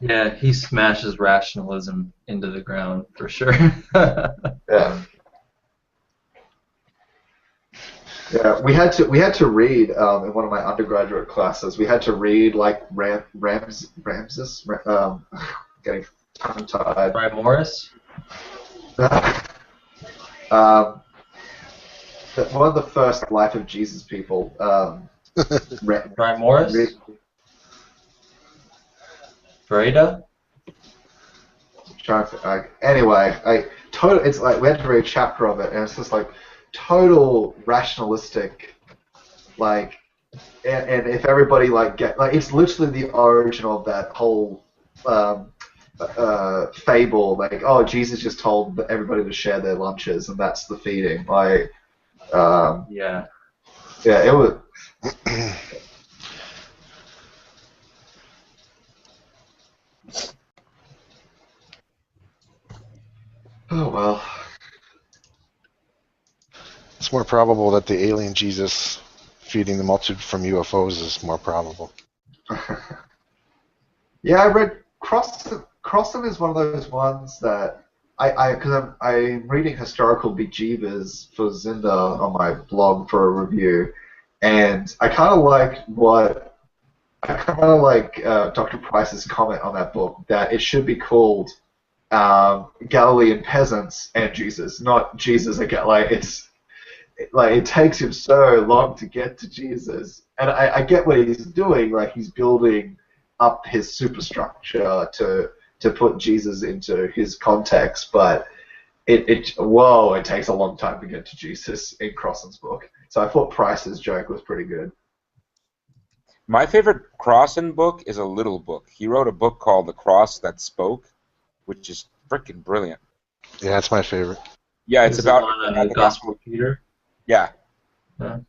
Yeah, he smashes rationalism into the ground for sure. Yeah. Yeah, we had to read in one of my undergraduate classes. We had to read like Ramses, getting tongue-tied. Brian Morris. One of the first Life of Jesus people. Brian Morris. Breda. Anyway, it's like we had to read a chapter of it, and it's just like total rationalistic, like, and if everybody it's literally the origin of that whole fable, like, oh, Jesus just told everybody to share their lunches, and that's the feeding. Like, yeah, it was. Oh well. It's more probable that the alien Jesus feeding the multitude from UFOs is more probable. Yeah, I read Crossan is one of those ones that because I'm reading historical bejeebers for Zinda on my blog for a review, and I kind of like Dr. Price's comment on that book that it should be called Galilean peasants and Jesus, not Jesus again. Like it takes him so long to get to Jesus, and I get what he's doing. Like he's building up his superstructure to put Jesus into his context, but it takes a long time to get to Jesus in Crossan's book. So I thought Price's joke was pretty good. My favorite Crossan book is a little book. He wrote a book called The Cross That Spoke, which is freaking brilliant. Yeah, that's my favorite. Yeah, it's about the Gospel of Peter. Yeah. Go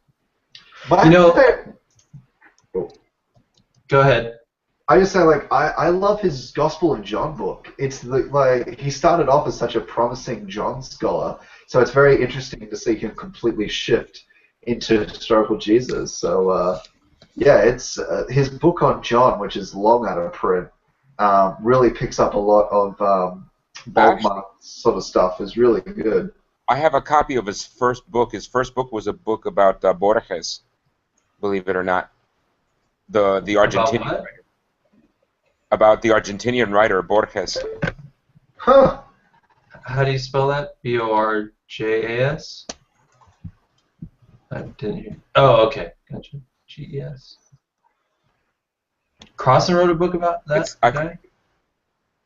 ahead. I just say, like, I love his Gospel of John book. It's like he started off as such a promising John scholar, so it's very interesting to see him completely shift into historical Jesus. So it's his book on John, which is long out of print, really picks up a lot of Bogma sort of stuff. Is really good. I have a copy of his first book. His first book was a book about Borges, believe it or not, the Argentinian writer. About the Argentinian writer Borges. Huh. How do you spell that? Borjas? I didn't hear. Oh, okay. Gotcha. GES. Crossan wrote a book about that guy?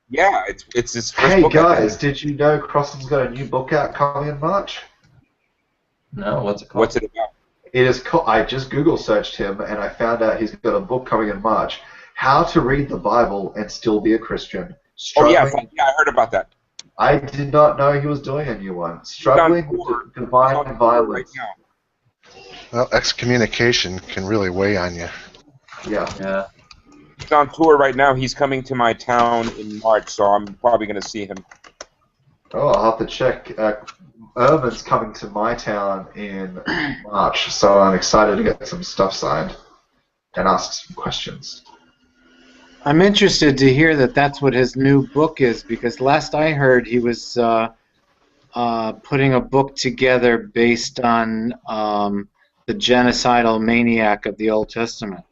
Yeah, it's his first Hey book. Hey guys, did you know Crossan's got a new book out coming in March? No, what's it called? What's it about? It is. I just Google searched him and I found out he's got a book coming in March. How to read the Bible and still be a Christian. Oh yeah, I heard about that. I did not know he was doing a new one. Struggling with divine violence. Right now. Well, excommunication can really weigh on you. Yeah. He's on tour right now. He's coming to my town in March, so I'm probably going to see him. Oh, I'll have to check. Irvin's coming to my town in March, so I'm excited to get some stuff signed and ask some questions. I'm interested to hear that that's what his new book is, because last I heard he was putting a book together based on the genocidal maniac of the Old Testament.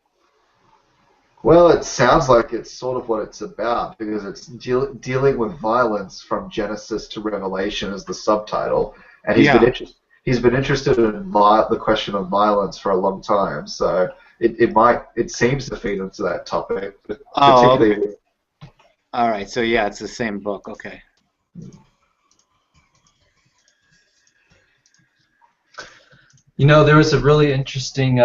Well, it sounds like it's sort of what it's about because it's dealing with violence from Genesis to Revelation as the subtitle, and Yeah. He's been interested in the question of violence for a long time. So it seems to feed into that topic, but Oh, okay. particularly. All right. So yeah, it's the same book. Okay. You know, there was a really interesting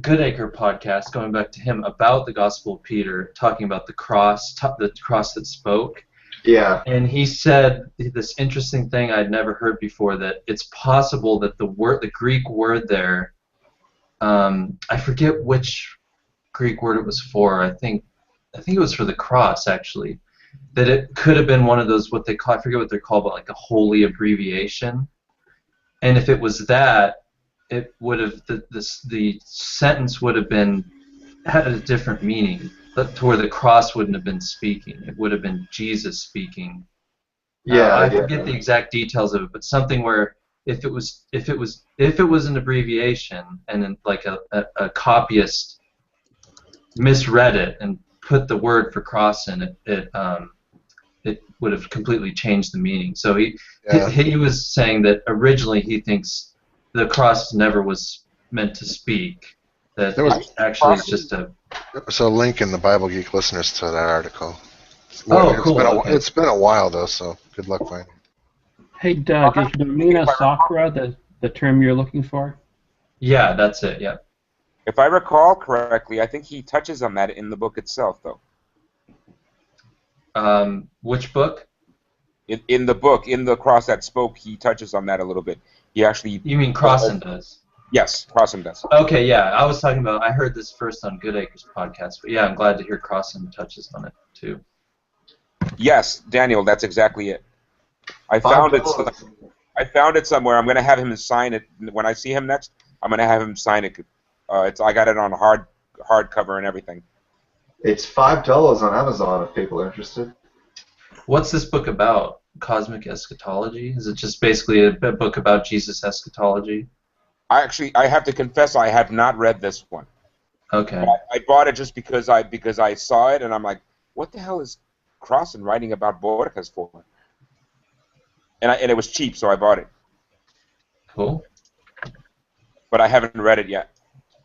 Goodacre podcast, going back to him, about the Gospel of Peter, talking about the cross that spoke. Yeah. And he said this interesting thing I'd never heard before, that it's possible that the Greek word there, I forget which Greek word it was for. I think it was for the cross, actually. That it could have been one of those, what they call, I forget what they're called, but like a holy abbreviation. And if it was that, it would have the sentence would have had a different meaning, to where the cross wouldn't have been speaking. It would have been Jesus speaking. I forget the exact details of it, but something where if it was an abbreviation and then like a copyist misread it and put the word for cross in it, it would have completely changed the meaning. So he was saying that originally he thinks the cross never was meant to speak. That There was it actually is just a. There's a link in the Bible Geek listeners to that article. Cool. It's been a while though, so good luck finding it. Hey Doug, is Domina Sakura the term you're looking for? Yeah, that's it. Yeah. If I recall correctly, I think he touches on that in the book itself, though. Which book? In the book, in the Cross That Spoke, he touches on that a little bit. He actually. You mean Crossan does? Yes, Crossan does. Okay, yeah. I was talking about. I heard this first on Goodacre's podcast, but yeah, I'm glad to hear Crossan touches on it too. Yes, Daniel, that's exactly it. I found it somewhere. I'm going to have him sign it when I see him next. I'm going to have him sign it. I got it on hardcover and everything. It's $5 on Amazon if people are interested. What's this book about? Cosmic eschatology? Is it just basically a book about Jesus' eschatology? I have to confess, I have not read this one. Okay. I bought it just because I saw it and I'm like, what the hell is Crossan writing about Bordicas for? And it was cheap, so I bought it. Cool. But I haven't read it yet.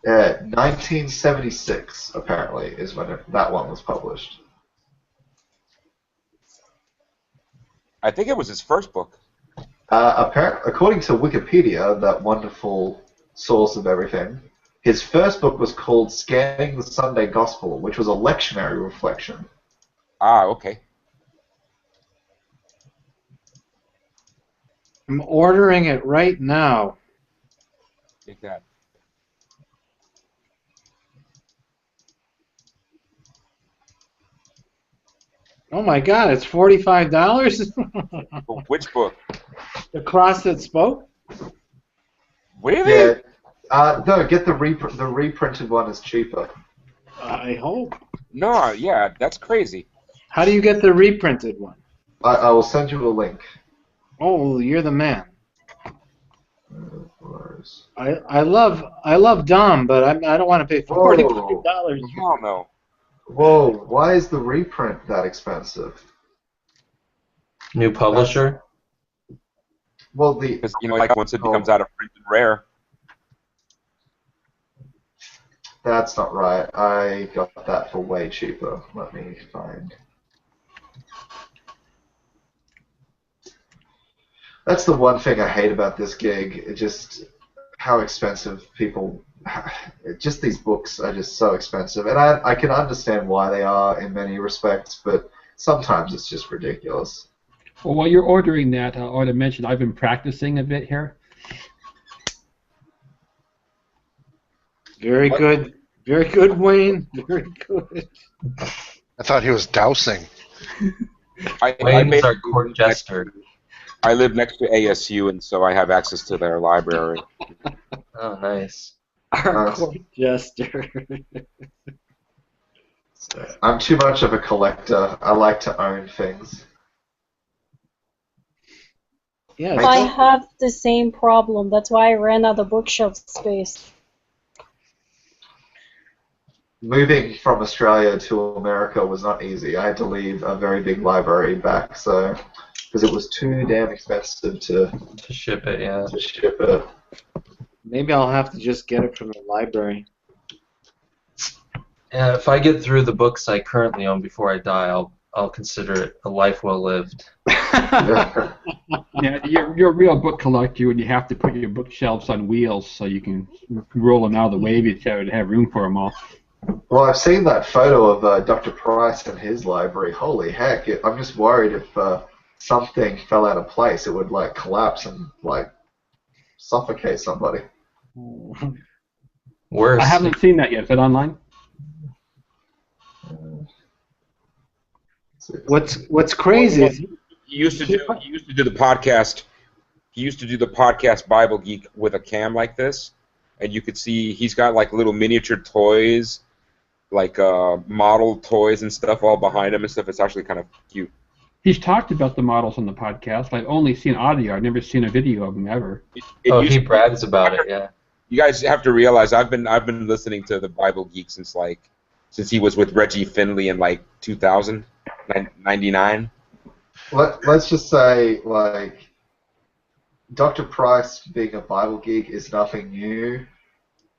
1976 apparently is when that one was published. I think it was his first book. According to Wikipedia, that wonderful source of everything, his first book was called Scanning the Sunday Gospel, which was a lectionary reflection. Ah, okay. I'm ordering it right now. Take that. Oh my God! It's $45. Which book? The Cross That Spoke. Really? Yeah. No, get the reprinted one is cheaper. I hope. No, yeah, that's crazy. How do you get the reprinted one? I will send you a link. Oh, you're the man. I love Dom, but I don't want to pay $45. Hell no. Whoa, why is the reprint that expensive? New publisher? Well, Because, like once it becomes out of print and rare. That's not right. I got that for way cheaper. Let me find. That's the one thing I hate about this gig. It just how expensive people. Just these books are just so expensive, and I can understand why they are in many respects, but sometimes it's just ridiculous. Well, while you're ordering that, I ought to mention I've been practicing a bit here. Very good. Very good, Wayne. Very good. I thought he was dousing. Wayne's our court jester. I live next to ASU, and so I have access to their library. Oh, nice. Our court jester. I'm too much of a collector. I like to own things. Yes. I have the same problem. That's why I ran out of bookshelf space. moving from Australia to America was not easy. I had to leave a very big library back, so because it was too damn expensive to ship it, yeah. to ship it. Maybe I'll have to just get it from the library. If I get through the books I currently own before I die, I'll consider it a life well lived. Yeah, you're a real book collector, and you have to put your bookshelves on wheels so you can roll them out of the way if you have room for them all. Well, I've seen that photo of Dr. Price and his library. Holy heck! I'm just worried if something fell out of place, it would like collapse and like suffocate somebody. Worse. I haven't seen that yet. Is that online? What's crazy is He used to do the podcast. He used to do the podcast Bible Geek with a cam like this, and you could see he's got like little miniature toys, like model toys and stuff all behind him and stuff. It's actually kind of cute. He's talked about the models on the podcast. I've only seen audio. I've never seen a video of him ever. He brags about it, yeah. You guys have to realize I've been listening to the Bible Geek since he was with Reggie Finley in like 2000, 99. Let's just say, like, Dr. Price being a Bible geek is nothing new.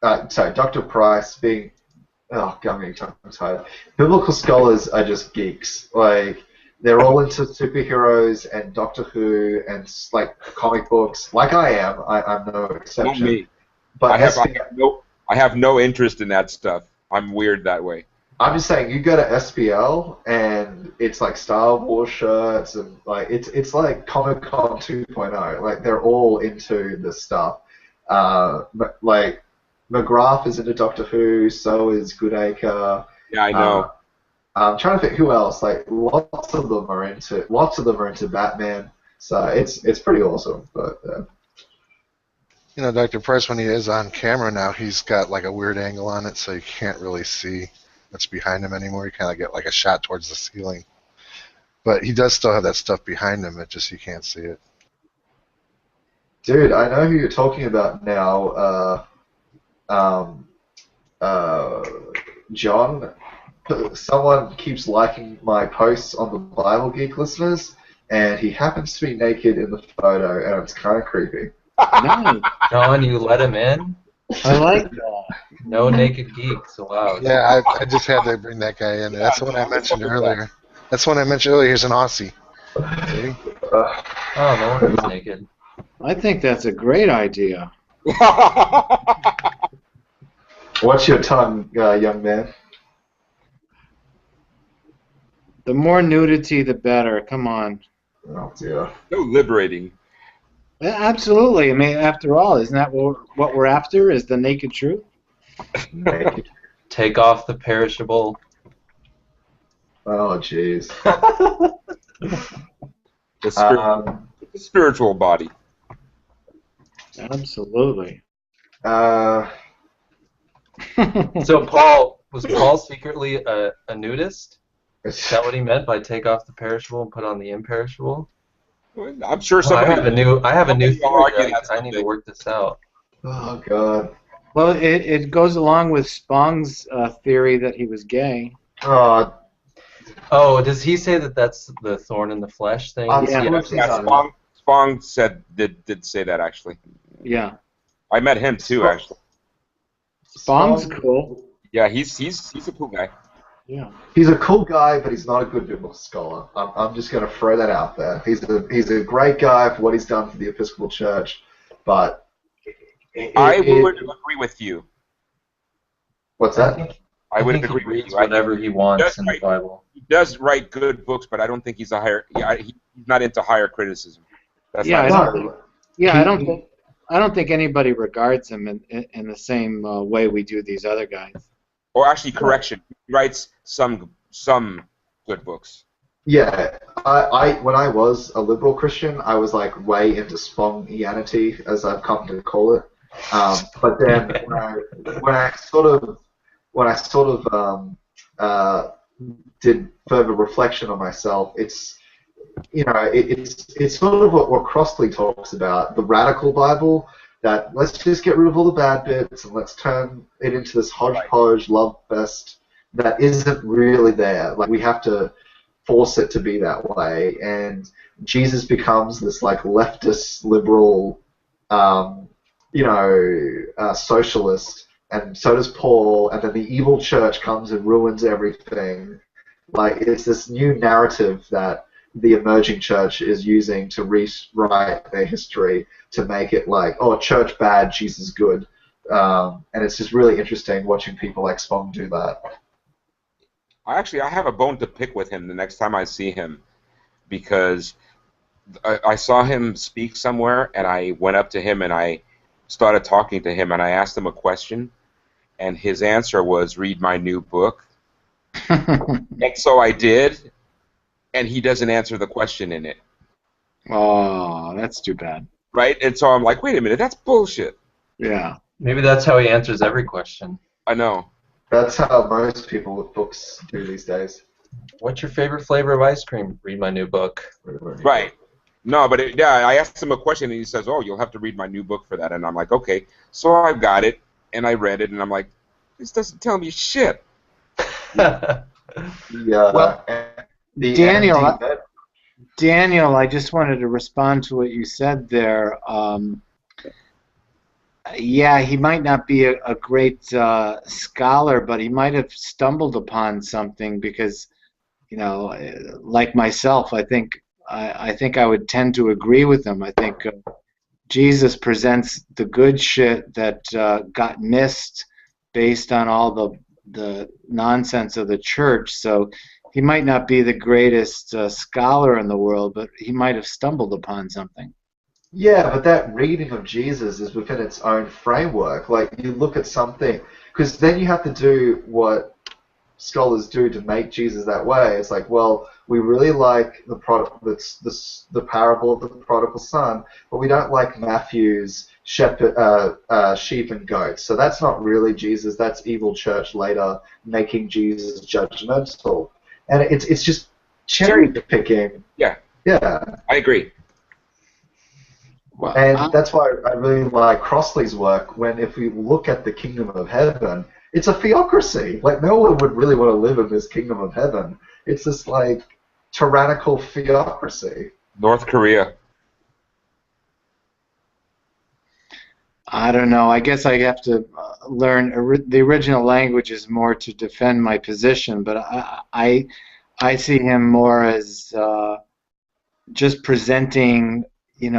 Dr. Price being... Oh, God, I'm getting tongue-tied. Biblical scholars are just geeks. Like, they're all into superheroes and Doctor Who and, like, comic books. Like I am. I'm no exception. Not me. But I have no interest in that stuff. I'm weird that way. I'm just saying, you go to SPL and it's like Star Wars shirts and like it's like Comic-Con 2.0. Like they're all into this stuff. Like McGrath is into Doctor Who, so is Goodacre. Yeah, I know. I'm trying to think who else. Like lots of them are into Batman. So it's pretty awesome. But You know, Dr. Price, when he is on camera now, he's got like a weird angle on it, so you can't really see what's behind him anymore. You kind of get like a shot towards the ceiling. But he does still have that stuff behind him, it just you can't see it. dude, I know who you're talking about now. John. Someone keeps liking my posts on the Bible Geek listeners, and he happens to be naked in the photo, and it's kind of creepy. no, John, you let him in? I like that. No naked geeks allowed. Yeah, I just had to bring that guy in. That's the one I mentioned earlier. That's the one I mentioned earlier. He's an Aussie. See? Oh, no one is naked. I think that's a great idea. Watch your tongue, young man. The more nudity, the better. Come on. Oh dear. So liberating. Yeah, absolutely. I mean, after all, isn't that what we're after? Is the naked truth? Naked. Take off the perishable. Oh jeez. The spiritual body. Absolutely. So was Paul secretly a nudist? Is that what he meant by take off the perishable and put on the imperishable? I'm sure somebody. I have a new theory. argue that I need to work this out. Oh god. Well, it goes along with Spong's theory that he was gay. Oh, does he say that that's the thorn in the flesh thing? Yeah. Spong did say that actually. Yeah. I met him too actually. Spong's cool. Yeah, he's a cool guy. Yeah. He's a cool guy, but he's not a good biblical scholar. I'm just going to throw that out there. He's a great guy for what he's done for the Episcopal Church, but I would agree with you. What's that? I would think agree he with reads you. whatever he wants in the Bible. He does write good books, but I don't think he's a higher. Yeah, he's not into higher criticism. That's Yeah, not I don't think anybody regards him in the same way we do these other guys. Or actually, correction. He writes some good books. Yeah, when I was a liberal Christian, I was like way into Spongianity, as I've come to call it. But then when I sort of did further reflection on myself, it's sort of what Crossley talks about, the radical Bible, that let's just get rid of all the bad bits and let's turn it into this hodgepodge love fest that isn't really there. Like we have to force it to be that way, and Jesus becomes this like leftist liberal, socialist, and so does Paul, and then the evil church comes and ruins everything. Like it's this new narrative that the emerging church is using to rewrite their history to make it like, oh, church bad, Jesus good. And it's just really interesting watching people like Spong do that. I have a bone to pick with him the next time I see him, because I saw him speak somewhere, and I went up to him and I started talking to him, and I asked him a question, and his answer was, read my new book. And so I did, and he doesn't answer the question in it. Oh, that's too bad. Right? And so I'm like, wait a minute, that's bullshit. Yeah. Maybe that's how he answers every question. I know. That's how most people with books do these days. What's your favorite flavor of ice cream? Read my new book. Right. No, but I asked him a question, and he says, oh, you'll have to read my new book for that. And I'm like, okay. So I got it, and I read it, and I'm like, this doesn't tell me shit. Daniel, I just wanted to respond to what you said there. Yeah, he might not be a great scholar, but he might have stumbled upon something because, like myself, I think I would tend to agree with him. I think Jesus presents the good shit that got missed based on all the nonsense of the church. So he might not be the greatest scholar in the world, but he might have stumbled upon something. Yeah, but that reading of Jesus is within its own framework. Like, you look at something, because then you have to do what scholars do to make Jesus that way. It's like, well, we really like the parable of the prodigal son, but we don't like Matthew's sheep and goats. So that's not really Jesus. That's evil church later making Jesus judgmental, and it's just cherry picking. Yeah. Yeah. I agree. And that's why I really like Crossley's work, when if we look at the kingdom of heaven, it's a theocracy. Like, no one would really want to live in this kingdom of heaven. It's this, like, tyrannical theocracy. North Korea. I don't know. I guess I have to learn the original languages more to defend my position, but I see him more as just presenting, the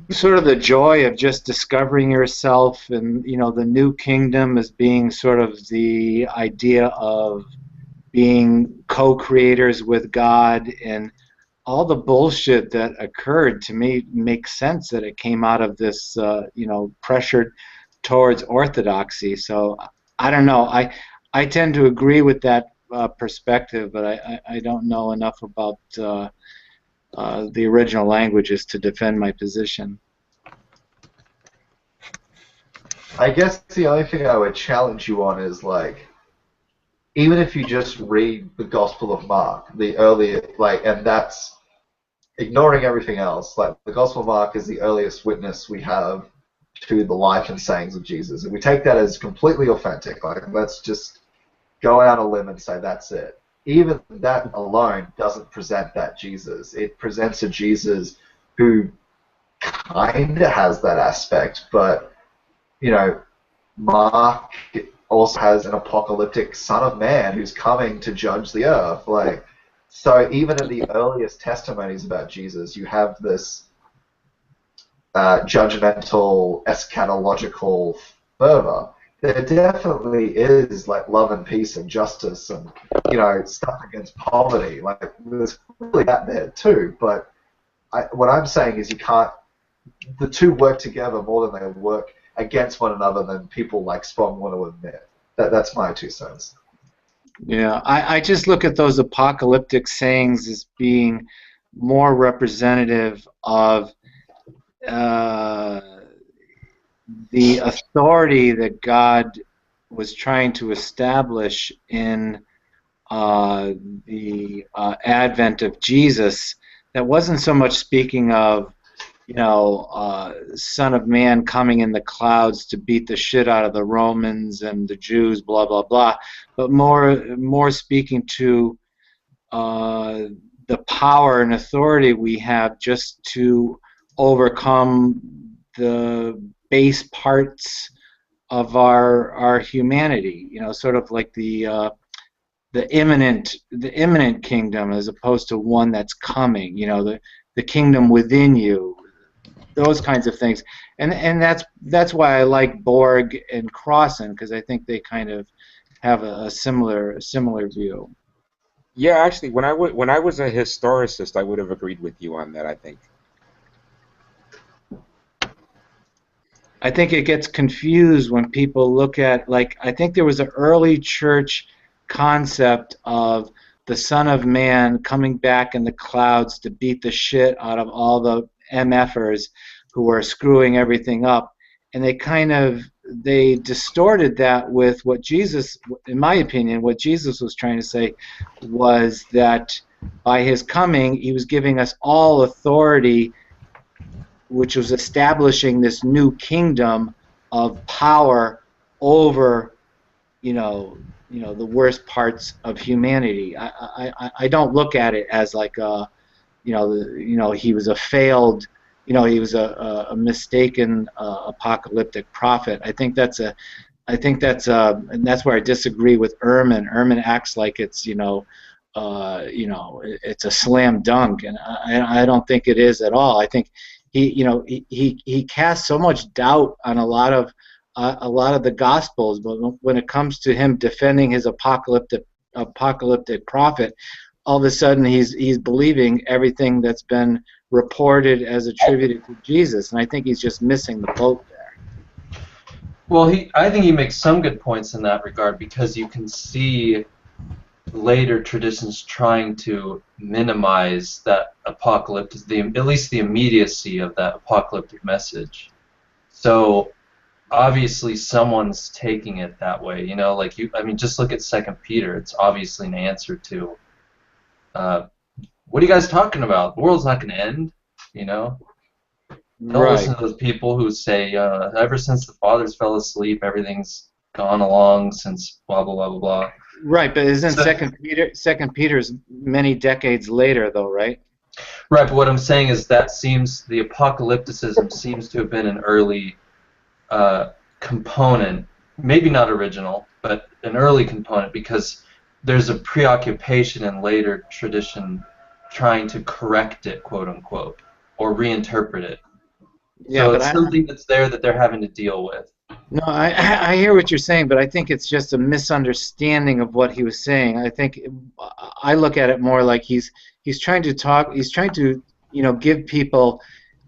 sort of the joy of just discovering yourself, and the new kingdom as being sort of the idea of being co-creators with God, and all the bullshit that occurred to me makes sense that it came out of this pressure towards orthodoxy. So I don't know. I tend to agree with that perspective, but I don't know enough about the original languages to defend my position. I guess the only thing I would challenge you on is, like, even if you just read the Gospel of Mark, the earlier, and that's ignoring everything else, like, the Gospel of Mark is the earliest witness we have to the life and sayings of Jesus. And we take that as completely authentic. Like, let's just go out on a limb and say that's it. Even that alone doesn't present that Jesus. It presents a Jesus who kind of has that aspect, but, Mark also has an apocalyptic Son of Man who's coming to judge the earth. Like, so even in the earliest testimonies about Jesus, you have this judgmental, eschatological fervor. There definitely is, like, love and peace and justice and, stuff against poverty. Like, there's really that there too. But what I'm saying is the two work together more than they work against one another than people like Spong want to admit. That's my 2 cents. Yeah, I just look at those apocalyptic sayings as being more representative of the authority that God was trying to establish in the advent of Jesus. That wasn't so much speaking of Son of Man coming in the clouds to beat the shit out of the Romans and the Jews, blah blah blah, but more speaking to uh, the power and authority we have just to overcome the base parts of our humanity. Sort of like the imminent kingdom as opposed to one that's coming. The kingdom within you, those kinds of things, and that's why I like Borg and Crossan, because I think they kind of have a similar view. Yeah, actually, when I was a historicist, I would have agreed with you on that, I think. I think it gets confused when people look at, like, I think there was an early church concept of the Son of Man coming back in the clouds to beat the shit out of all the MFers who were screwing everything up. And they distorted that with what Jesus, in my opinion, what Jesus was trying to say was that by his coming, he was giving us all authority, which was establishing this new kingdom of power over, the worst parts of humanity. I don't look at it as like he was a failed, he was a mistaken apocalyptic prophet. And that's where I disagree with Ehrman. Ehrman acts like it's it's a slam dunk, and I don't think it is at all. I think he casts so much doubt on a lot of the Gospels, but when it comes to him defending his apocalyptic prophet, all of a sudden he's believing everything that's been reported as attributed to Jesus, and I think he's just missing the boat there. Well, I think he makes some good points in that regard, because you can see later traditions trying to minimize that apocalyptic, at least the immediacy of that apocalyptic message. So obviously someone's taking it that way, just look at 2 Peter. It's obviously an answer to, what are you guys talking about? The world's not going to end, Don't listen to those people who say, ever since the fathers fell asleep, everything's gone along since blah, blah, blah, blah, blah. Right, but isn't Second Peter's many decades later, though, right? Right, but what I'm saying is that the apocalypticism seems to have been an early component, maybe not original, but an early component, because there's a preoccupation in later tradition trying to correct it, quote unquote, or reinterpret it. Yeah, so it's something that's there that they're having to deal with. No, I hear what you're saying, but I think it's just a misunderstanding of what he was saying. I look at it more like he's trying to give people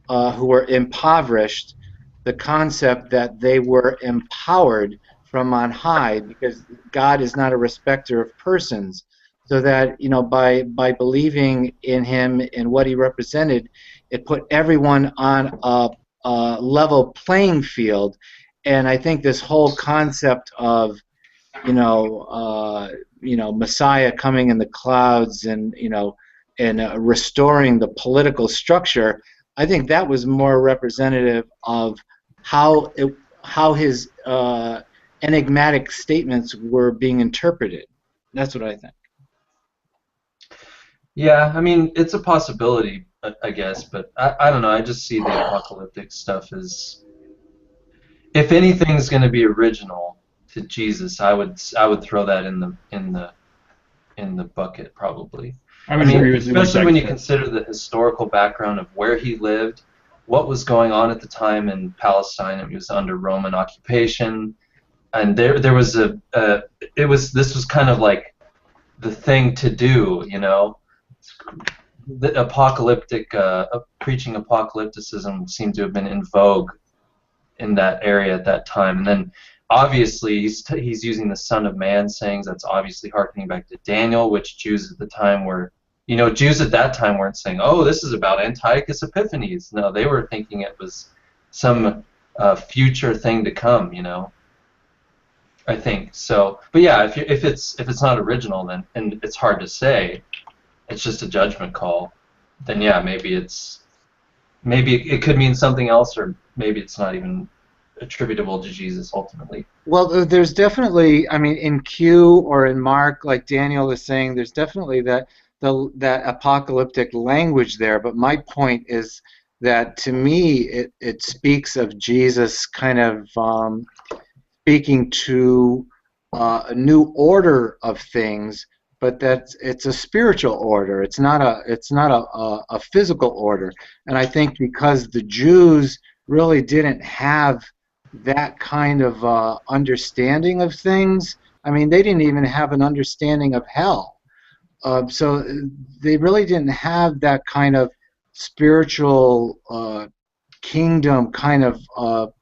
who are impoverished the concept that they were empowered from on high, because God is not a respecter of persons. So that by believing in him and what he represented, it put everyone on a level playing field. And I think this whole concept of Messiah coming in the clouds and restoring the political structure, I think that was more representative of how his enigmatic statements were being interpreted. That's what I think. Yeah, I mean, it's a possibility, I guess, but I don't know. I just see the apocalyptic stuff as, if anything's going to be original to Jesus, I would throw that in the bucket probably. I mean, especially when you consider the historical background of where he lived, what was going on at the time in Palestine. It was under Roman occupation, and there was this was kind of like the thing to do, The apocalyptic preaching apocalypticism seemed to have been in vogue in that area at that time, and then obviously he's using the Son of Man sayings. That's obviously harkening back to Daniel, which Jews at the time Jews at that time weren't saying, "Oh, this is about Antiochus Epiphanes." No, they were thinking it was some future thing to come. I think so. But yeah, if it's not original, then, and it's hard to say, it's just a judgment call, then yeah, maybe it's maybe it could mean something else, or maybe it's not even attributable to Jesus ultimately. Well, there's definitely, I mean, in Q or in Mark, like Daniel is saying, there's definitely that apocalyptic language there. But my point is that to me, it speaks of Jesus kind of speaking to a new order of things, but that it's a spiritual order. It's not a physical order. And I think because the Jews really didn't have that kind of understanding of things. I mean, they didn't even have an understanding of hell. So they really didn't have that kind of spiritual kingdom kind of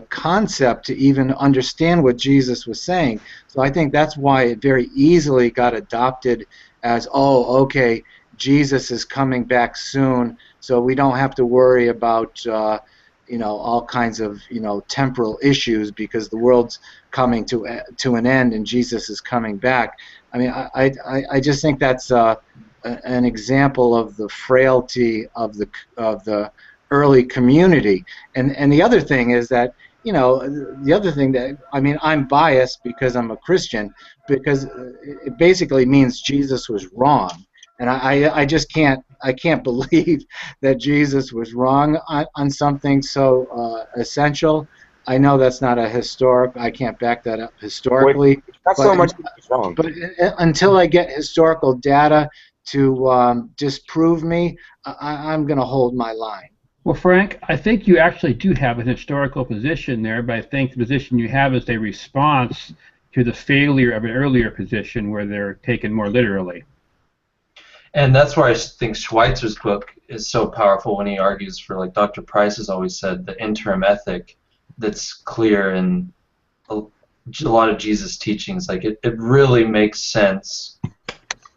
concept to even understand what Jesus was saying. So I think that's why it very easily got adopted as, oh, okay, Jesus is coming back soon, so we don't have to worry about all kinds of temporal issues because the world's coming to an end and Jesus is coming back. I mean, I just think that's an example of the frailty of the early community. And the other thing is that I mean, I'm biased because I'm a Christian, because it basically means Jesus was wrong. And I just can't believe that Jesus was wrong on something so essential. I know that's not I can't back that up historically. Not so much wrong. But until I get historical data to disprove me, I'm going to hold my line. Well, Frank, I think you actually do have an historical position there, but I think the position you have is a response to the failure of an earlier position where they're taken more literally. And that's where I think Schweitzer's book is so powerful when he argues for, like Dr. Price has always said, the interim ethic that's clear in a lot of Jesus' teachings. Like it really makes sense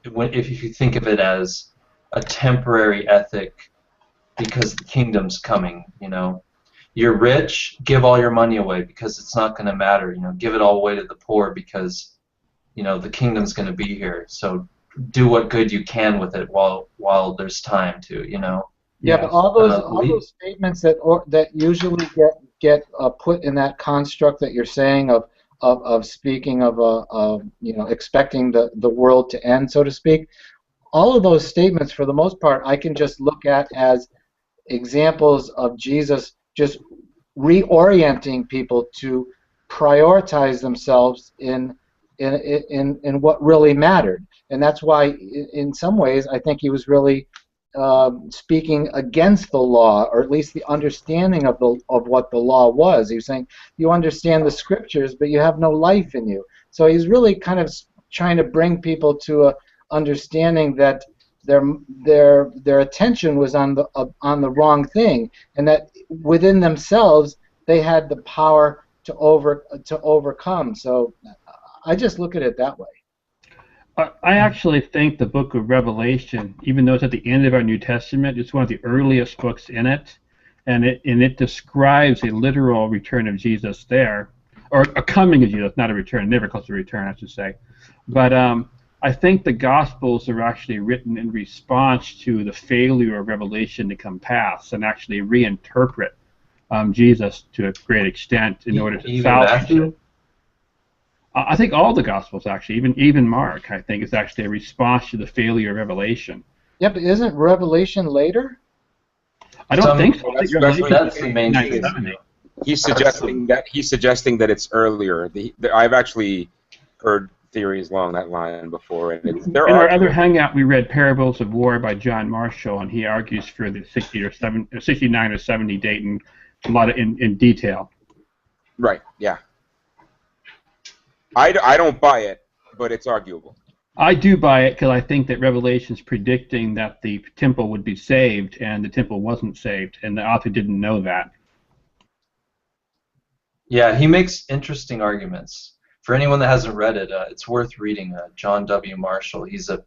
if you think of it as a temporary ethic because the kingdom's coming. You're rich, give all your money away because it's not going to matter. Give it all away to the poor because the kingdom's going to be here. So do what good you can with it while there's time to. Yeah, but all those statements that usually get put in that construct that you're saying of speaking of expecting the world to end, so to speak. All of those statements, for the most part, I can just look at as examples of Jesus just reorienting people to prioritize themselves in what really mattered. And that's why, in some ways, I think he was really speaking against the law, or at least the understanding of what the law was. He was saying, you understand the scriptures, but you have no life in you. So he's really kind of trying to bring people to a understanding that their attention was on the wrong thing, and that within themselves they had the power to overcome. So I just look at it that way. I actually think the book of Revelation, even though it's at the end of our New Testament, it's one of the earliest books in it, and it describes a literal return of Jesus there, or a coming of Jesus, not a return, never close to a return, I should say. But I think the Gospels are actually written in response to the failure of Revelation to come past and actually reinterpret Jesus to a great extent in order to salvage him. I think all the Gospels, actually, even Mark, I think, is actually a response to the failure of Revelation. Yeah, but isn't Revelation later? I don't think so. That's the main thing. He's suggesting that it's earlier. I've actually heard theories along that line before. And in our other Hangout, we read Parables of War by John Marshall, and he argues for the 69 or 70 date and a lot of in detail. Right. Yeah. I don't buy it, but it's arguable. I do buy it because I think that Revelation's predicting that the temple would be saved, and the temple wasn't saved, and the author didn't know that. Yeah, he makes interesting arguments. For anyone that hasn't read it, it's worth reading. John W. Marshall. He's a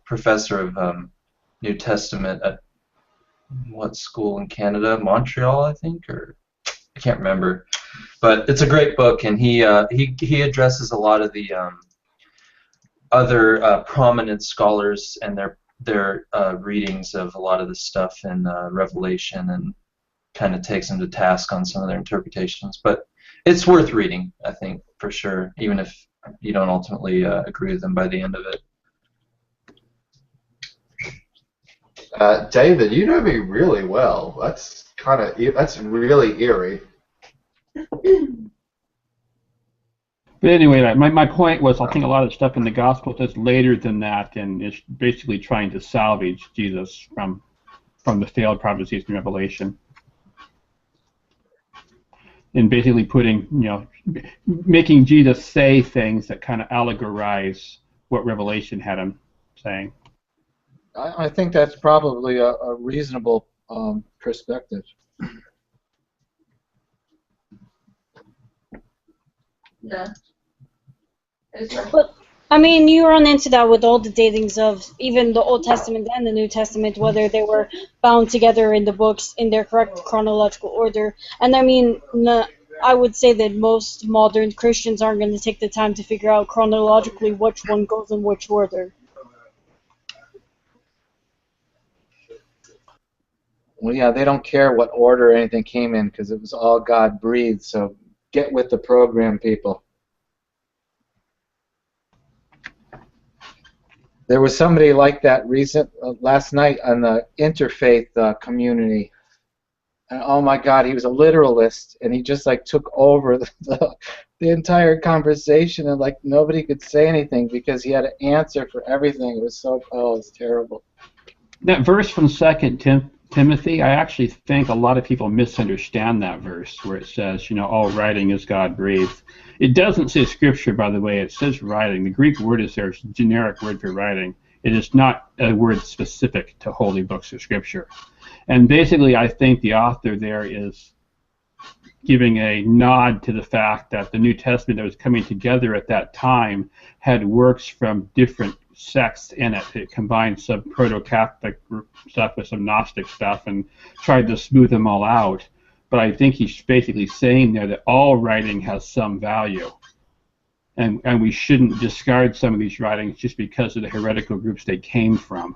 professor of New Testament at what school in Canada? Montreal, I think, or I can't remember. But it's a great book, and he addresses a lot of the other prominent scholars and their readings of a lot of this stuff in Revelation and kind of takes them to task on some of their interpretations. But it's worth reading, I think, for sure, even if you don't ultimately agree with them by the end of it. David, you know me really well. That's really eerie. But anyway, my point was I think a lot of stuff in the Gospels is later than that, and it's basically trying to salvage Jesus from the failed prophecies in Revelation. And basically making Jesus say things that kind of allegorize what Revelation had him saying. I think that's probably a reasonable perspective. Yeah. But I mean, you run into that with all the datings of even the Old Testament and the New Testament, whether they were bound together in the books in their correct chronological order. And I mean, I would say that most modern Christians aren't going to take the time to figure out chronologically which one goes in which order. Well, yeah, they don't care what order anything came in because it was all God breathed. So get with the program, people. There was somebody like that last night on the interfaith community. And oh my God, he was a literalist, and he just like took over the entire conversation, and like nobody could say anything because he had an answer for everything. It was it was terrible. That verse from 2 Timothy, I actually think a lot of people misunderstand that verse where it says, all writing is God-breathed. It doesn't say scripture, by the way. It says writing. The Greek word is there. It's a generic word for writing. It is not a word specific to holy books of scripture. And basically, I think the author there is giving a nod to the fact that the New Testament that was coming together at that time had works from different sects in it. It combined some proto-Catholic stuff with some Gnostic stuff and tried to smooth them all out. But I think he's basically saying there that all writing has some value. And we shouldn't discard some of these writings just because of the heretical groups they came from.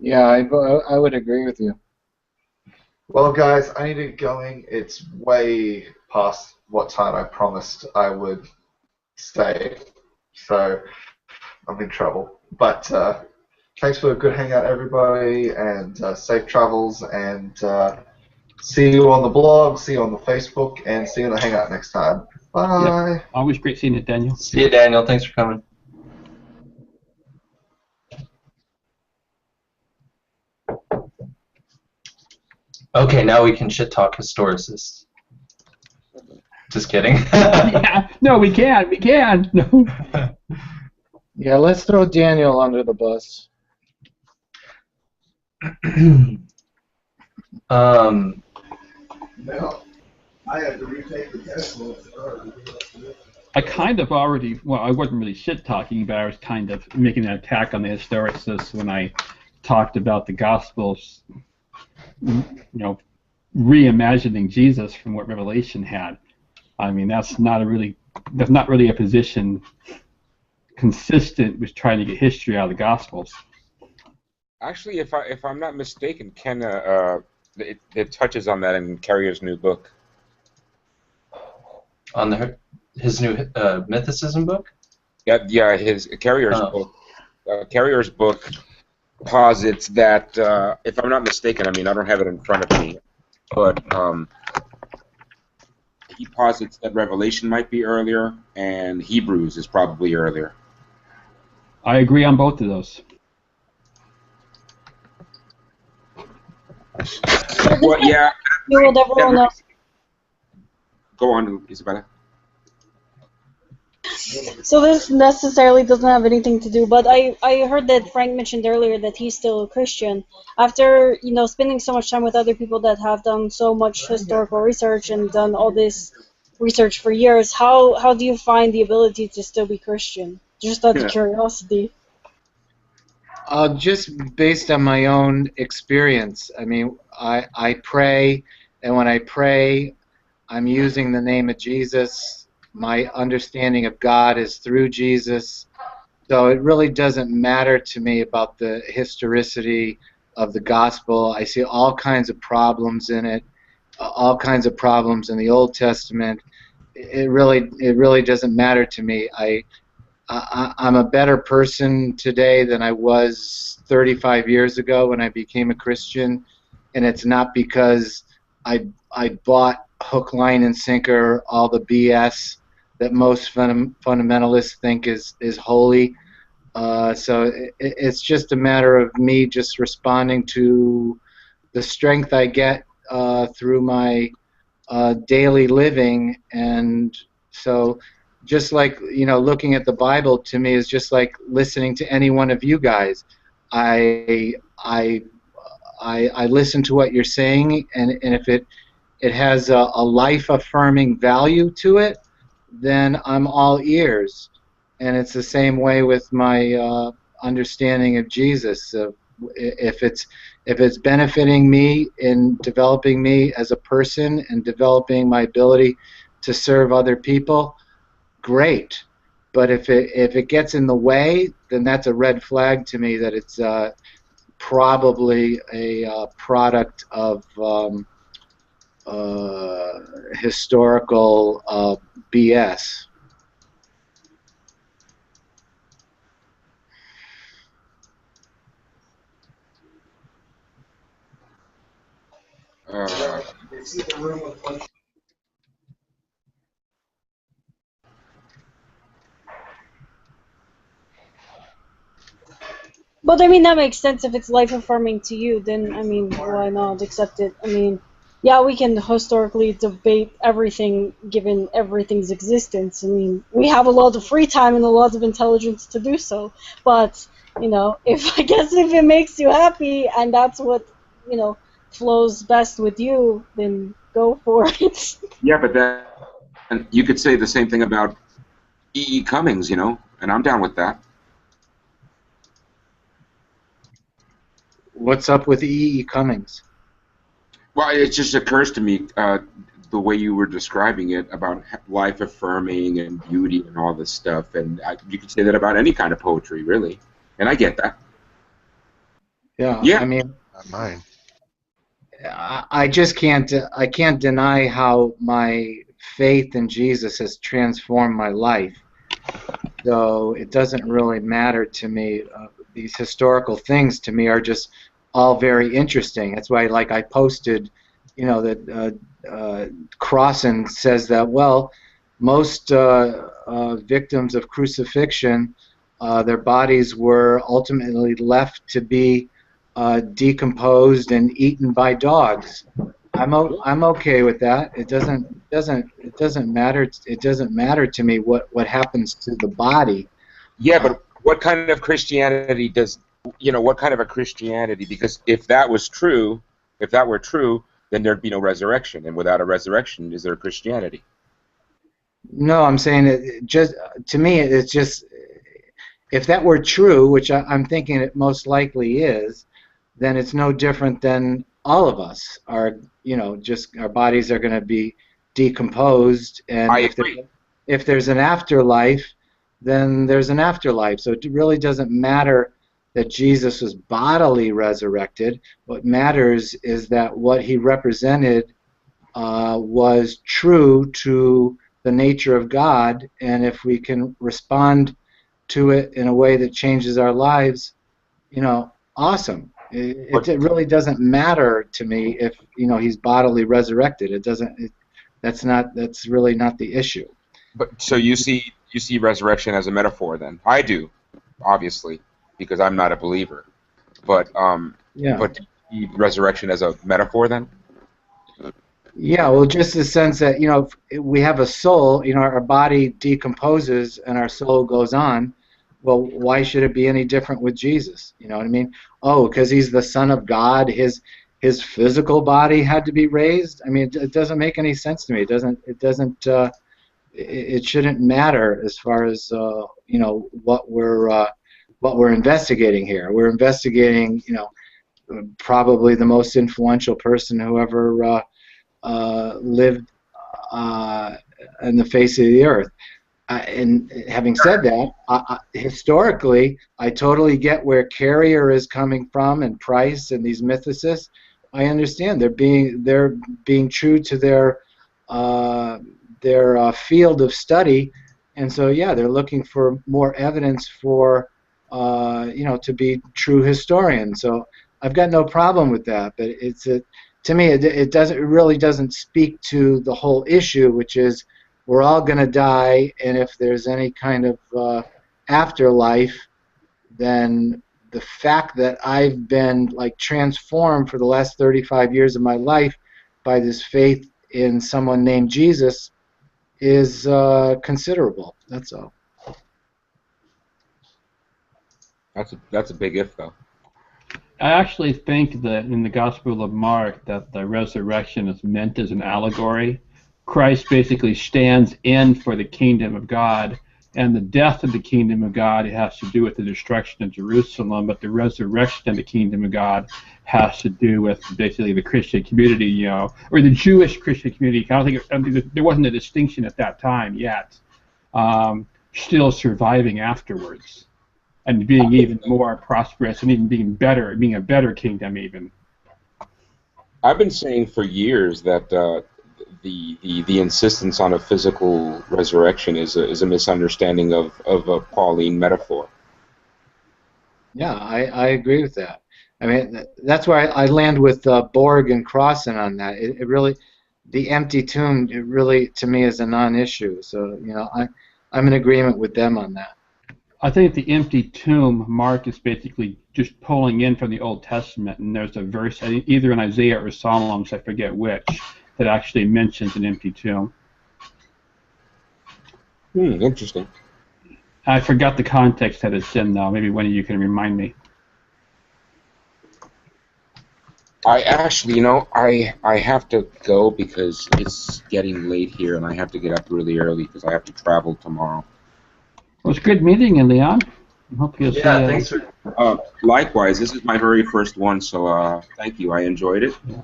Yeah, I would agree with you. Well, guys, I need to get going. It's way past what time I promised I would stay, so I'm in trouble. But thanks for a good hangout, everybody, and safe travels, and see you on the blog, see you on the Facebook, and see you in the hangout next time. Bye. Yep. Always great seeing you, Daniel. See you, Daniel. Thanks for coming. Okay, now we can shit talk historicists. Just kidding. Yeah, no, we can. We can. No. Yeah, let's throw Daniel under the bus. No, I had to retake the test. I kind of already, well, I wasn't really shit talking, but I was kind of making an attack on the historicists when I talked about the Gospels, reimagining Jesus from what Revelation had. I mean, that's not really a position consistent with trying to get history out of the Gospels. Actually, if I'm not mistaken, Ken, it touches on that in Carrier's new book. On his new mythicism book? Yeah, his Carrier's book. Carrier's book posits that, if I'm not mistaken, I mean, I don't have it in front of me, but he posits that Revelation might be earlier, and Hebrews is probably earlier. I agree on both of those. Well, yeah. Go on, Isabella. So this necessarily doesn't have anything to do, but I heard that Frank mentioned earlier that he's still a Christian. After, spending so much time with other people that have done so much historical research and done all this research for years, how do you find the ability to still be Christian? Just out of curiosity. Just based on my own experience. I mean, I pray, and when I pray, I'm using the name of Jesus. My understanding of God is through Jesus, So it really doesn't matter to me about the historicity of the gospel. I see all kinds of problems in it, all kinds of problems in the Old Testament. It really doesn't matter to me. I'm a better person today than I was 35 years ago when I became a Christian, and it's not because I bought hook, line, and sinker all the BS that most fundamentalists think is holy. So it's just a matter of me just responding to the strength I get through my daily living. And so just like, looking at the Bible to me is just like listening to any one of you guys. I I I listen to what you're saying, and if it has a life affirming value to it, then I'm all ears. And it's the same way with my understanding of Jesus. If it's benefiting me in developing me as a person and developing my ability to serve other people, great. But if it gets in the way, then that's a red flag to me that it's probably a product of historical BS. Uh, But I mean, that makes sense. If it's life affirming to you, then I mean, why not accept it? I mean, yeah, we can historically debate everything given everything's existence. I mean, we have a lot of free time and a lot of intelligence to do so. But, if I guess if it makes you happy and that's what, flows best with you, then go for it. yeah, but then you could say the same thing about E. E. Cummings, and I'm down with that. What's up with E. E. Cummings? Well, it just occurs to me the way you were describing it about life affirming and beauty and all this stuff, and you could say that about any kind of poetry, really. And I get that. Yeah, Yeah. I mean, Not mine. I just can't deny how my faith in Jesus has transformed my life. So it doesn't really matter to me. These historical things to me are just all very interesting. That's why, like, I posted, that Crossan says that, well, most victims of crucifixion, their bodies were ultimately left to be decomposed and eaten by dogs. I'm okay with that. It doesn't matter. It doesn't matter to me what happens to the body. Yeah, but what kind of Christianity does, what kind of a Christianity? Because if that were true, then there'd be no resurrection. And without a resurrection, is there Christianity? No, I'm saying it just to me it's just if that were true, which I'm thinking it most likely is, then it's no different than all of us are. Just our bodies are going to be decomposed, and I agree. if there's an afterlife, then there's an afterlife. So it really doesn't matter that Jesus was bodily resurrected. What matters is that what he represented was true to the nature of God, and if we can respond to it in a way that changes our lives, awesome. It really doesn't matter to me if he's bodily resurrected. It doesn't. That's really not the issue. But so you see resurrection as a metaphor, then? I do, obviously, because I'm not a believer. But Yeah. But do you see resurrection as a metaphor, then? Yeah, well, just the sense that if we have a soul, our body decomposes and our soul goes on. Well, why should it be any different with Jesus? You know what I mean? Oh, because he's the Son of God, his physical body had to be raised. I mean, it doesn't make any sense to me. It shouldn't matter as far as what we're investigating here. We're investigating probably the most influential person who ever lived on the face of the earth. And having said that, historically, I totally get where Carrier is coming from, and Price and these mythicists. I understand they're being true to their field of study, and so yeah, they're looking for more evidence for to be true historians. So I've got no problem with that, but to me it really doesn't speak to the whole issue, which is we're all going to die, and if there's any kind of afterlife, then the fact that I've been like transformed for the last 35 years of my life by this faith in someone named Jesus is considerable. That's all. That's a big if, though. I actually think that in the Gospel of Mark that the resurrection is meant as an allegory. Christ basically stands in for the kingdom of God, and the death of the kingdom of God has to do with the destruction of Jerusalem, but the resurrection of the kingdom of God has to do with basically the Christian community, or the Jewish Christian community. I don't think there wasn't a distinction at that time yet. Still surviving afterwards, and being even more prosperous, and even being a better kingdom even. I've been saying for years that the insistence on a physical resurrection is a misunderstanding of a Pauline metaphor. Yeah, I agree with that. I mean, that's where I land with Borg and Crossan on that. It really, the empty tomb, it really, to me, is a non-issue. So, I'm in agreement with them on that. I think the empty tomb, Mark is basically just pulling in from the Old Testament, and there's a verse, either in Isaiah or Psalms, I forget which, that actually mentions an empty tomb. Interesting. I forgot the context that it's in, though. Maybe one of you can remind me. I actually, I have to go because it's getting late here, and I have to get up really early because I have to travel tomorrow. Well, it's good meeting you, Leon. I hope you'll see. Thanks for. Likewise, this is my very first one, so thank you. I enjoyed it. Yeah.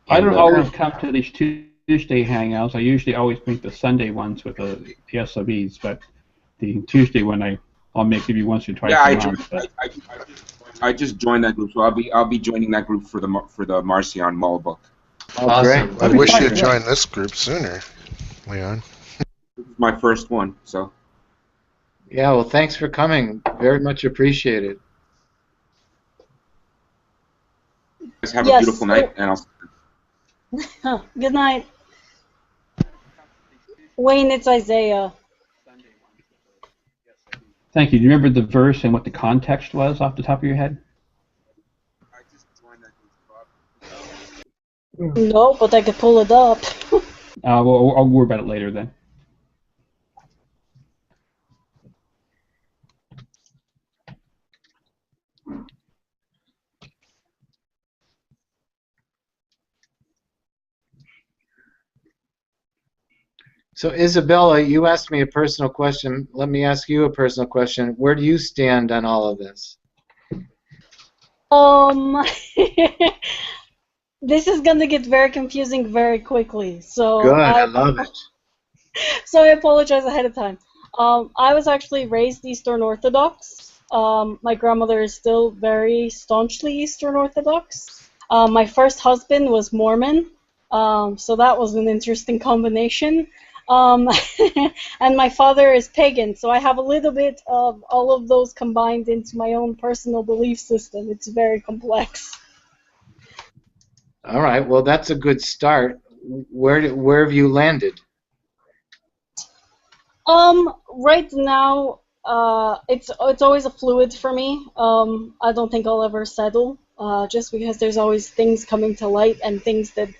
I don't always come to these Tuesday hangouts. I usually always make the Sunday ones with the SOBs, but the Tuesday one I'll make maybe once or twice a month. I just joined that group, so I'll be joining that group for the Marcion Mull book. Oh, great. I wish you'd joined this group sooner, Leon. This is my first one, so. Yeah, well, thanks for coming. Very much appreciated. Guys, have a beautiful night, and I'll. Good night. Wayne, it's Isaiah. Thank you. Do you remember the verse and what the context was off the top of your head? I just joined that group. No, but I could pull it up. Well, I'll worry about it later then. So, Isabella, you asked me a personal question. Let me ask you a personal question. Where do you stand on all of this? This is going to get very confusing very quickly. So Good, I love it. So I apologize ahead of time. I was actually raised Eastern Orthodox. My grandmother is still very staunchly Eastern Orthodox. My first husband was Mormon, so that was an interesting combination. And my father is pagan, so I have a little bit of all of those combined into my own personal belief system. It's very complex. All right, well, that's a good start. Where have you landed? Right now, it's always a fluid for me. I don't think I'll ever settle, just because there's always things coming to light and things that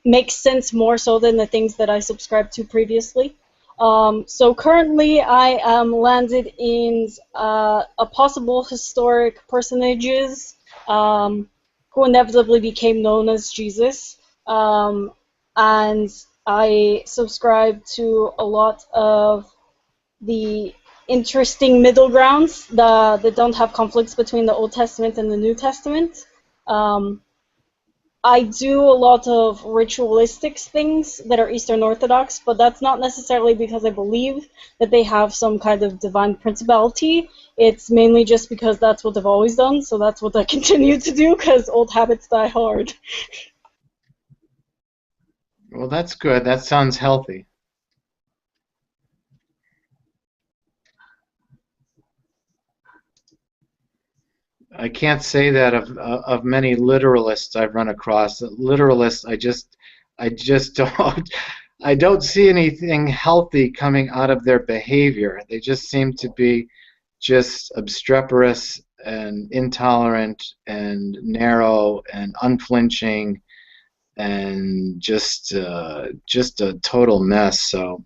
make sense more so than the things that I subscribed to previously. So currently, I am landed in a possible historic personages who inevitably became known as Jesus, and I subscribe to a lot of the interesting middle grounds that don't have conflicts between the Old Testament and the New Testament. I do a lot of ritualistic things that are Eastern Orthodox, but that's not necessarily because I believe that they have some kind of divine principality. It's mainly just because that's what I've always done, so that's what I continue to do, because old habits die hard. Well, that's good. That sounds healthy. I can't say that of many literalists I've run across. Literalists, I just don't I don't see anything healthy coming out of their behavior. They just seem to be just obstreperous and intolerant and narrow and unflinching and just a total mess. So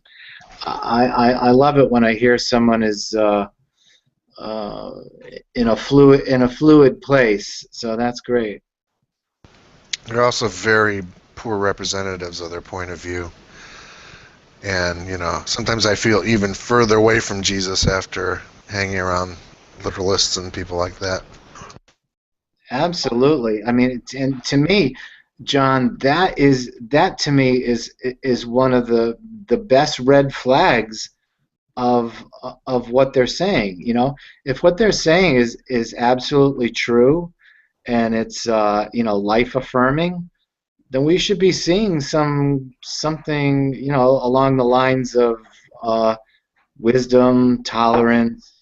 I love it when I hear someone is uh, in a fluid place. So that's great. They're also very poor representatives of their point of view. And, you know, sometimes I feel even further away from Jesus after hanging around literalists and people like that. Absolutely. I mean, and to me, John, that to me is one of the best red flags of what they're saying. You know, if what they're saying is absolutely true and it's life affirming, then we should be seeing something along the lines of wisdom, tolerance,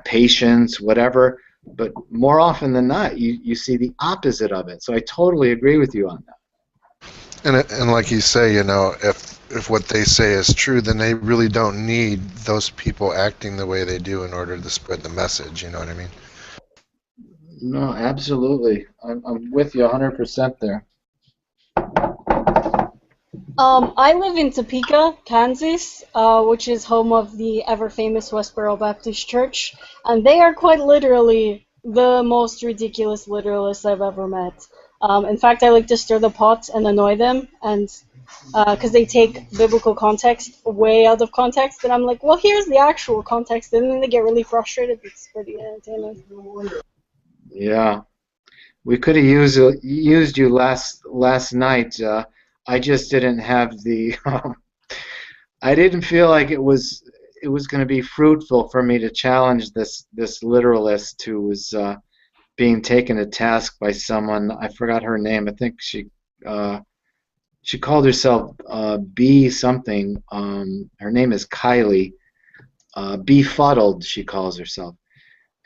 patience, whatever. But more often than not, you see the opposite of it. So I totally agree with you on that. And like you say, you know, if what they say is true, then they really don't need those people acting the way they do in order to spread the message. You know what I mean? No, absolutely. I'm with you 100% there. I live in Topeka, Kansas, which is home of the ever-famous Westboro Baptist Church, and they are quite literally the most ridiculous literalists I've ever met. In fact, I like to stir the pot and annoy them, and because they take biblical context way out of context, and I'm like, well, here's the actual context, and then they get really frustrated. It's pretty entertaining. Yeah, we could have used you last night. I just didn't have the. I didn't feel like it was going to be fruitful for me to challenge this literalist who was being taken to task by someone. I forgot her name. I think she called herself B something. Her name is Kylie. Befuddled, she calls herself.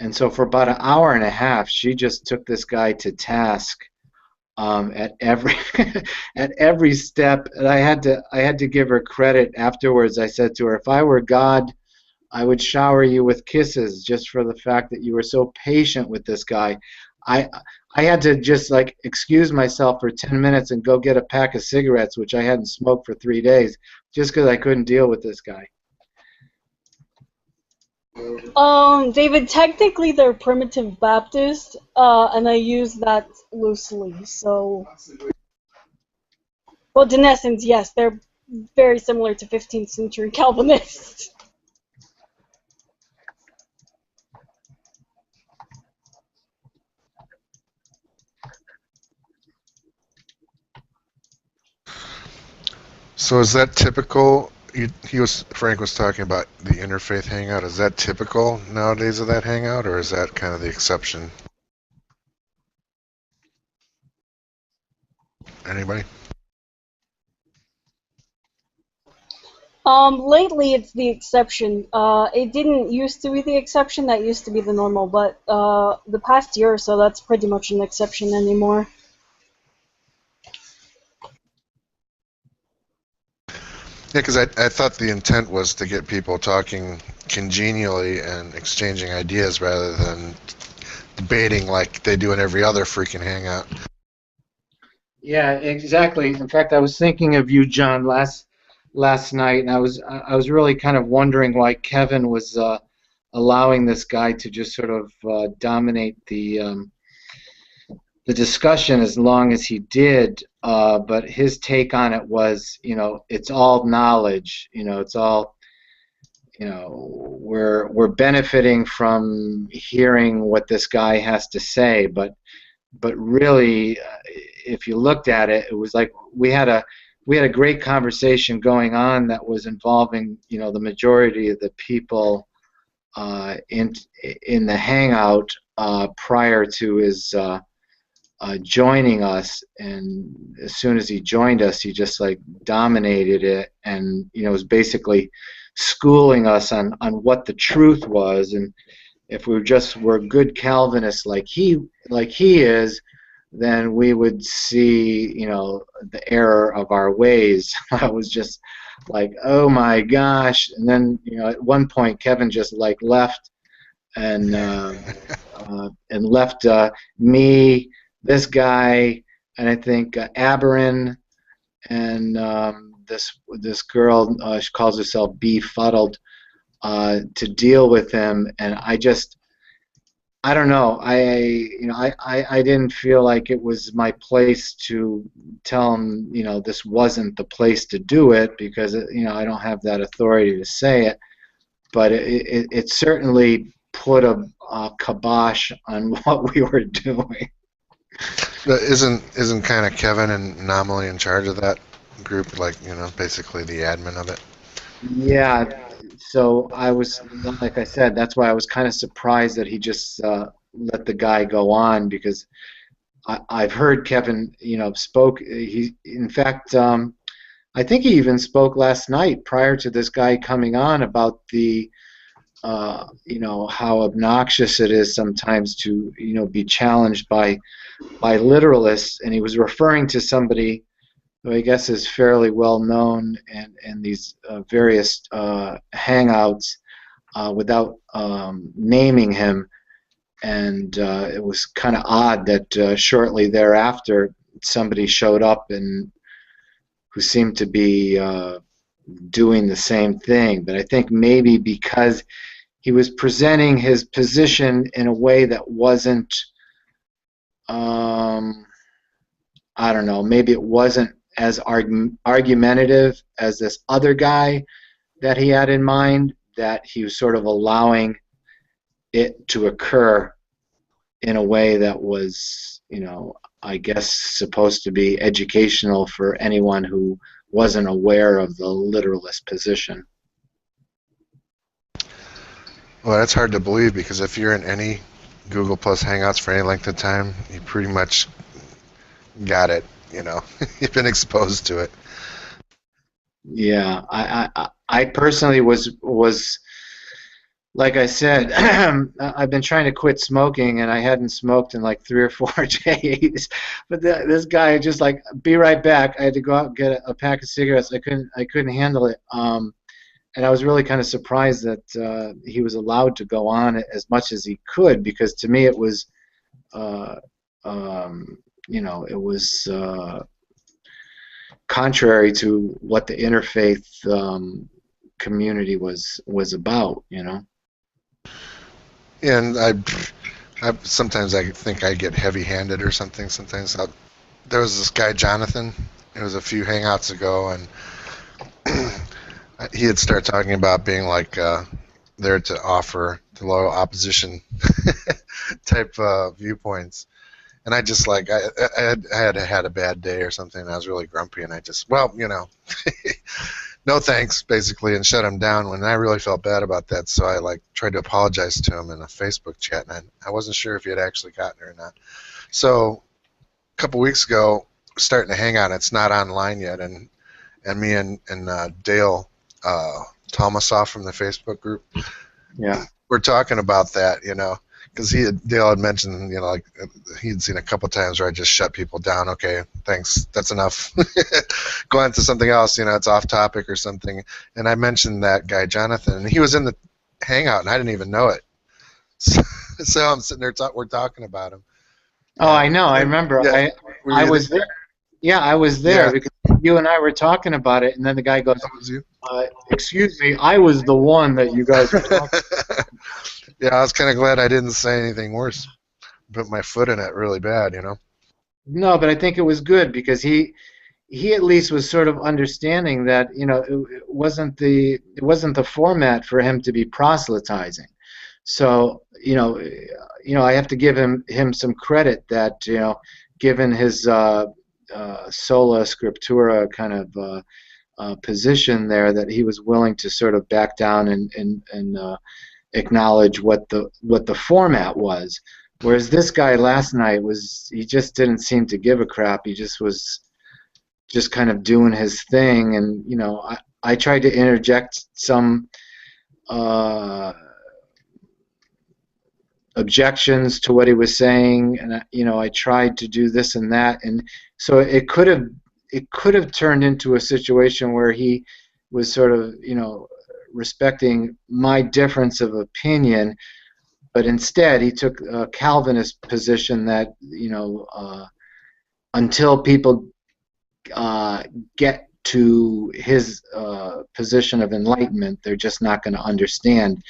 And so for about an hour and a half, she just took this guy to task at every at every step. And I had to give her credit afterwards. I said to her, if I were God, I would shower you with kisses just for the fact that you were so patient with this guy. I I had to just like excuse myself for 10 minutes and go get a pack of cigarettes, which I hadn't smoked for 3 days, just because I couldn't deal with this guy. David, technically they're primitive Baptist, and I use that loosely. So, well, in essence, yes, they're very similar to 15th century Calvinists. So is that typical? Frank was talking about the interfaith hangout. Is that typical nowadays of that hangout, or is that kind of the exception? Anybody? Lately it's the exception. It didn't used to be the exception, that used to be the normal, but the past year or so, that's pretty much an exception anymore. Yeah, because I thought the intent was to get people talking congenially and exchanging ideas rather than debating like they do in every other freaking hangout. Yeah, exactly. In fact, I was thinking of you, John, last night, and I was really kind of wondering why Kevin was allowing this guy to just sort of dominate the discussion as long as he did. But his take on it was, it's all knowledge. It's all, we're benefiting from hearing what this guy has to say, but but really, if you looked at it, it was like we had a great conversation going on that was involving, the majority of the people in the Hangout prior to his joining us, and as soon as he joined us, he just like dominated it, and was basically schooling us on what the truth was, and if we were good Calvinists like he is, then we would see the error of our ways. I was just like, oh my gosh, and then at one point Kevin just like left and left me, this guy, and I think Aberin, and this girl, she calls herself Befuddled, to deal with him, and I don't know. I didn't feel like it was my place to tell him, this wasn't the place to do it, because I don't have that authority to say it. But it certainly put a kibosh on what we were doing. But isn't kind of Kevin and Anomaly in charge of that group, like basically the admin of it? Yeah. So I was, like I said, that's why I was kind of surprised that he just let the guy go on, because I've heard Kevin, spoke. In fact, I think he even spoke last night prior to this guy coming on about the, how obnoxious it is sometimes to, be challenged by literalists, and he was referring to somebody who I guess is fairly well known in these various hangouts, without naming him, and it was kind of odd that shortly thereafter somebody showed up and who seemed to be doing the same thing. But I think maybe because he was presenting his position in a way that wasn't, I don't know, maybe it wasn't as argumentative as this other guy that he had in mind, that he was sort of allowing it to occur in a way that was, I guess supposed to be educational for anyone who wasn't aware of the literalist position. Well, that's hard to believe, because if you're in any Google Plus Hangouts for any length of time, you pretty much got it. You've been exposed to it. Yeah, I personally was like I said, I've been trying to quit smoking, and I hadn't smoked in like 3 or 4 days. But this guy just like, be right back. I had to go out and get a pack of cigarettes. I couldn't handle it. And I was really kind of surprised that he was allowed to go on as much as he could, because to me it was, it was contrary to what the interfaith community was about. And I sometimes I think I get heavy-handed or something. Sometimes there was this guy Jonathan. It was a few hangouts ago, and he had started talking about being like there to offer the loyal opposition type viewpoints. And I just like I had a bad day or something, and I was really grumpy, and I just, no thanks, basically, and shut him down. When I really felt bad about that, so I like tried to apologize to him in a Facebook chat, and I wasn't sure if he had actually gotten it or not. So a couple weeks ago, starting to hang out. It's not online yet, and me and Dale Thomasoff from the Facebook group, Yeah. we're talking about that, because Dale had mentioned, like he'd seen a couple times where I just shut people down. Okay, thanks, that's enough. Go on to something else, it's off topic or something. And I mentioned that guy Jonathan, and he was in the hangout, and I didn't even know it. So I'm sitting there, we're talking about him. Oh, I know. I remember. Yeah, I was there. Yeah, I was there, Yeah. because you and I were talking about it, and then the guy goes, That was you? "Excuse me, I was the one that you guys were talking." Yeah, I was kind of glad I didn't say anything worse. Put my foot in it really bad, No, but I think it was good, because he at least was sort of understanding that it wasn't the format for him to be proselytizing. So I have to give him some credit that given his sola scriptura kind of position there, that he was willing to sort of back down and acknowledge what the format was. Whereas this guy last night he just didn't seem to give a crap. He just was just kind of doing his thing, and I tried to interject some objections to what he was saying, and I tried to do this and that, and so it could have turned into a situation where he was sort of respecting my difference of opinion, but instead he took a Calvinist position that until people get to his position of enlightenment, they're just not going to understand.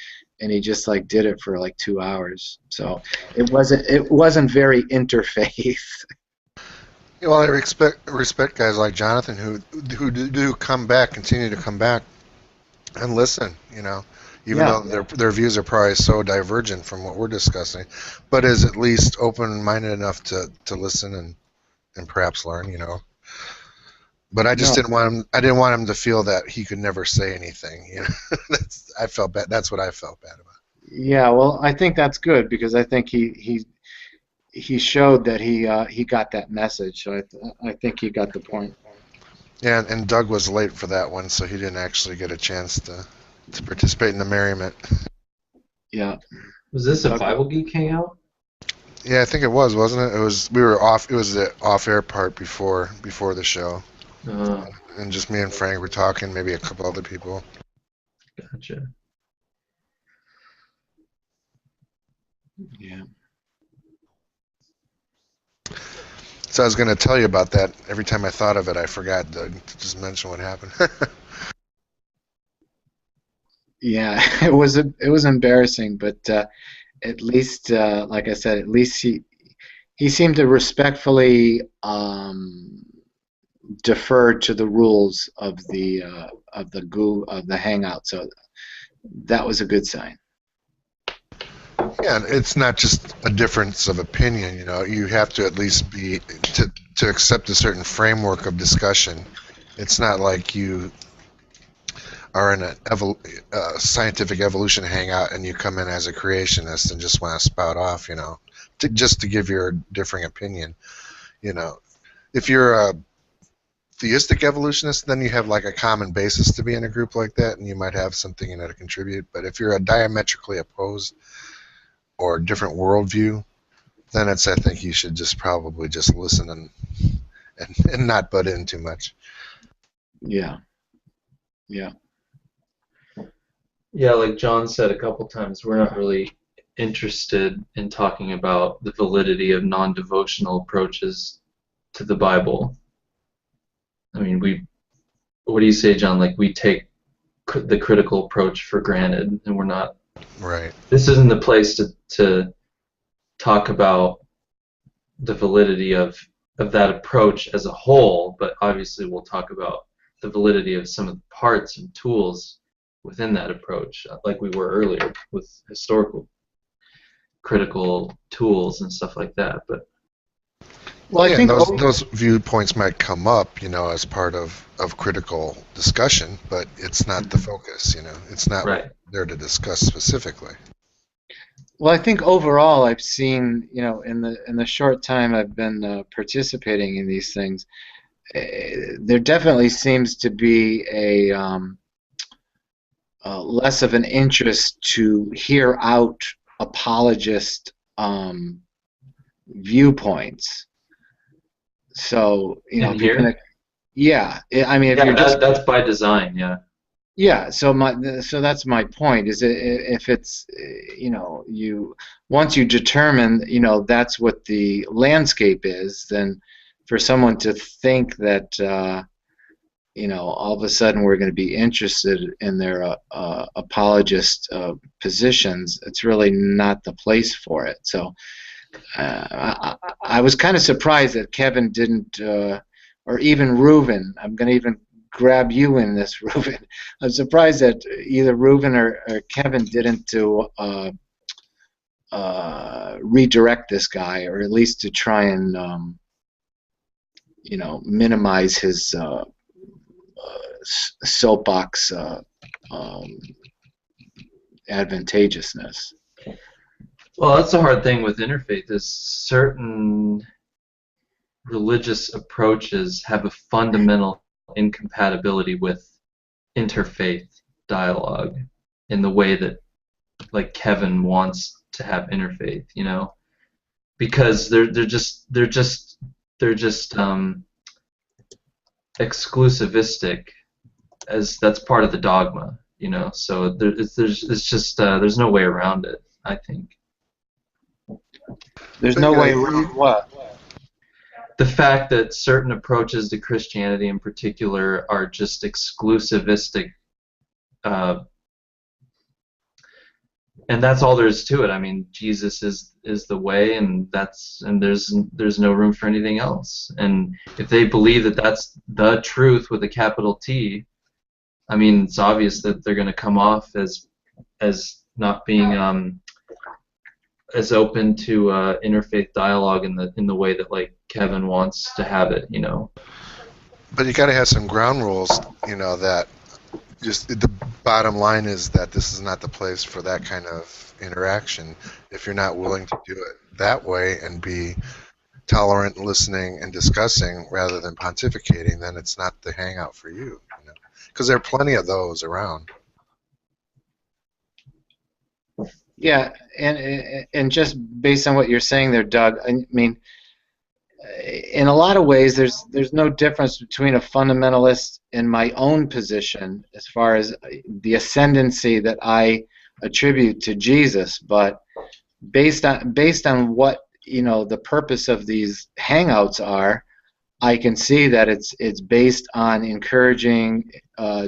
And he just did it for 2 hours. So it wasn't very interfaith. Well, I respect guys like Jonathan who do come back, continue to come back and listen. Even though their views are probably so divergent from what we're discussing, but is at least open-minded enough to listen and perhaps learn. But I just didn't want him. I didn't want him to feel that he could never say anything. I felt bad. That's what I felt bad about. Yeah, well, I think that's good because I think he showed that he got that message. So I think he got the point. Yeah, and Doug was late for that one, so he didn't actually get a chance to participate in the merriment. Yeah. Was this a Bible Geek Hangout? Yeah, I think it was, wasn't it? We were off. It was the off-air part before the show. And just me and Frank were talking, maybe a couple other people. Gotcha. Yeah. So I was going to tell you about that. Every time I thought of it, I forgot to just mention what happened. Yeah, it was embarrassing, but at least, like I said, at least he seemed to respectfully defer to the rules of the Hangout. So that was a good sign. Yeah, it's not just a difference of opinion. You have to at least be to accept a certain framework of discussion. It's not like you are in a scientific evolution hangout and you come in as a creationist and just want to spout off, just to give your differing opinion. If you're a theistic evolutionist, then you have a common basis to be in a group like that, and you might have something to contribute. But if you're a diametrically opposed or different worldview, then I think you should probably just listen and not butt in too much. Yeah. Yeah. Yeah, like John said a couple times, we're not really interested in talking about the validity of non-devotional approaches to the Bible. I mean, what do you say, John? We take the critical approach for granted, and we're not. Right. This isn't the place to talk about the validity of that approach as a whole, but obviously we'll talk about the validity of some of the parts and tools within that approach, like we were earlier with historical critical tools and stuff like that. But well, I think those viewpoints might come up, as part of critical discussion, but it's not the focus. It's not there to discuss specifically. Well, I think overall, I've seen, in the short time I've been participating in these things, there definitely seems to be a less of an interest to hear out apologist viewpoints. So yeah, I mean, that's by design, yeah. Yeah, so that's my point. Is if it's once you determine that's what the landscape is, then for someone to think that all of a sudden we're going to be interested in their apologist positions, it's really not the place for it. So I was kind of surprised that Kevin didn't, or even Reuven. I'm going to even grab you in this, Reuven. I'm surprised that either Reuven or Kevin didn't redirect this guy, or at least to try and minimize his soapbox advantageousness. Well, that's the hard thing with interfaith is certain religious approaches have a fundamental incompatibility with interfaith dialogue in the way that, like, Kevin wants to have interfaith, because they're just exclusivistic, as that's part of the dogma, So there's no way around it, I think. There's no way around what? The fact that certain approaches to Christianity in particular are just exclusivistic, and that's all there is to it. I mean, Jesus is the way, and there's no room for anything else. And if they believe that that's the truth with a capital T, I mean, it's obvious that they're going to come off as not being as open to interfaith dialogue in the way that, like, Kevin wants to have it, But you got to have some ground rules, that just the bottom line is that this is not the place for that kind of interaction. If you're not willing to do it that way and be tolerant, listening, and discussing rather than pontificating, then it's not the hangout for you. Because there are plenty of those around. Yeah, and just based on what you're saying there, Doug, I mean, in a lot of ways, there's no difference between a fundamentalist and my own position as far as the ascendancy that I attribute to Jesus. But based on what the purpose of these hangouts are, I can see that it's based on encouraging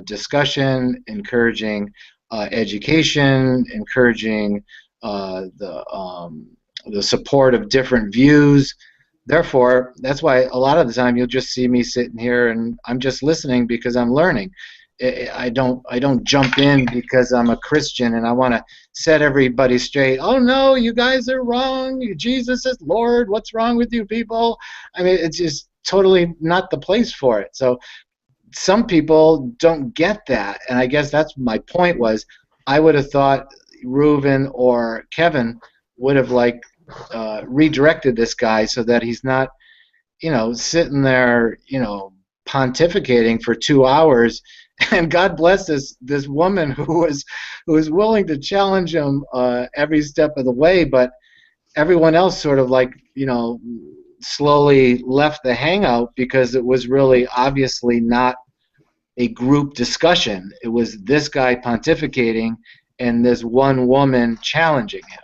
discussion, encouraging education, encouraging the support of different views. Therefore, that's why a lot of the time you'll just see me sitting here and I'm just listening because I'm learning. I don't jump in because I'm a Christian and I want to set everybody straight. Oh no, you guys are wrong. Jesus is Lord. What's wrong with you people? I mean, it's just totally not the place for it. So some people don't get that, and I guess that's my point. Was I would have thought Reuven or Kevin would have redirected this guy so that he's not sitting there pontificating for 2 hours. And God bless this woman who was willing to challenge him every step of the way, but everyone else sort of slowly left the hangout because it was really obviously not a group discussion. It was this guy pontificating and this one woman challenging him.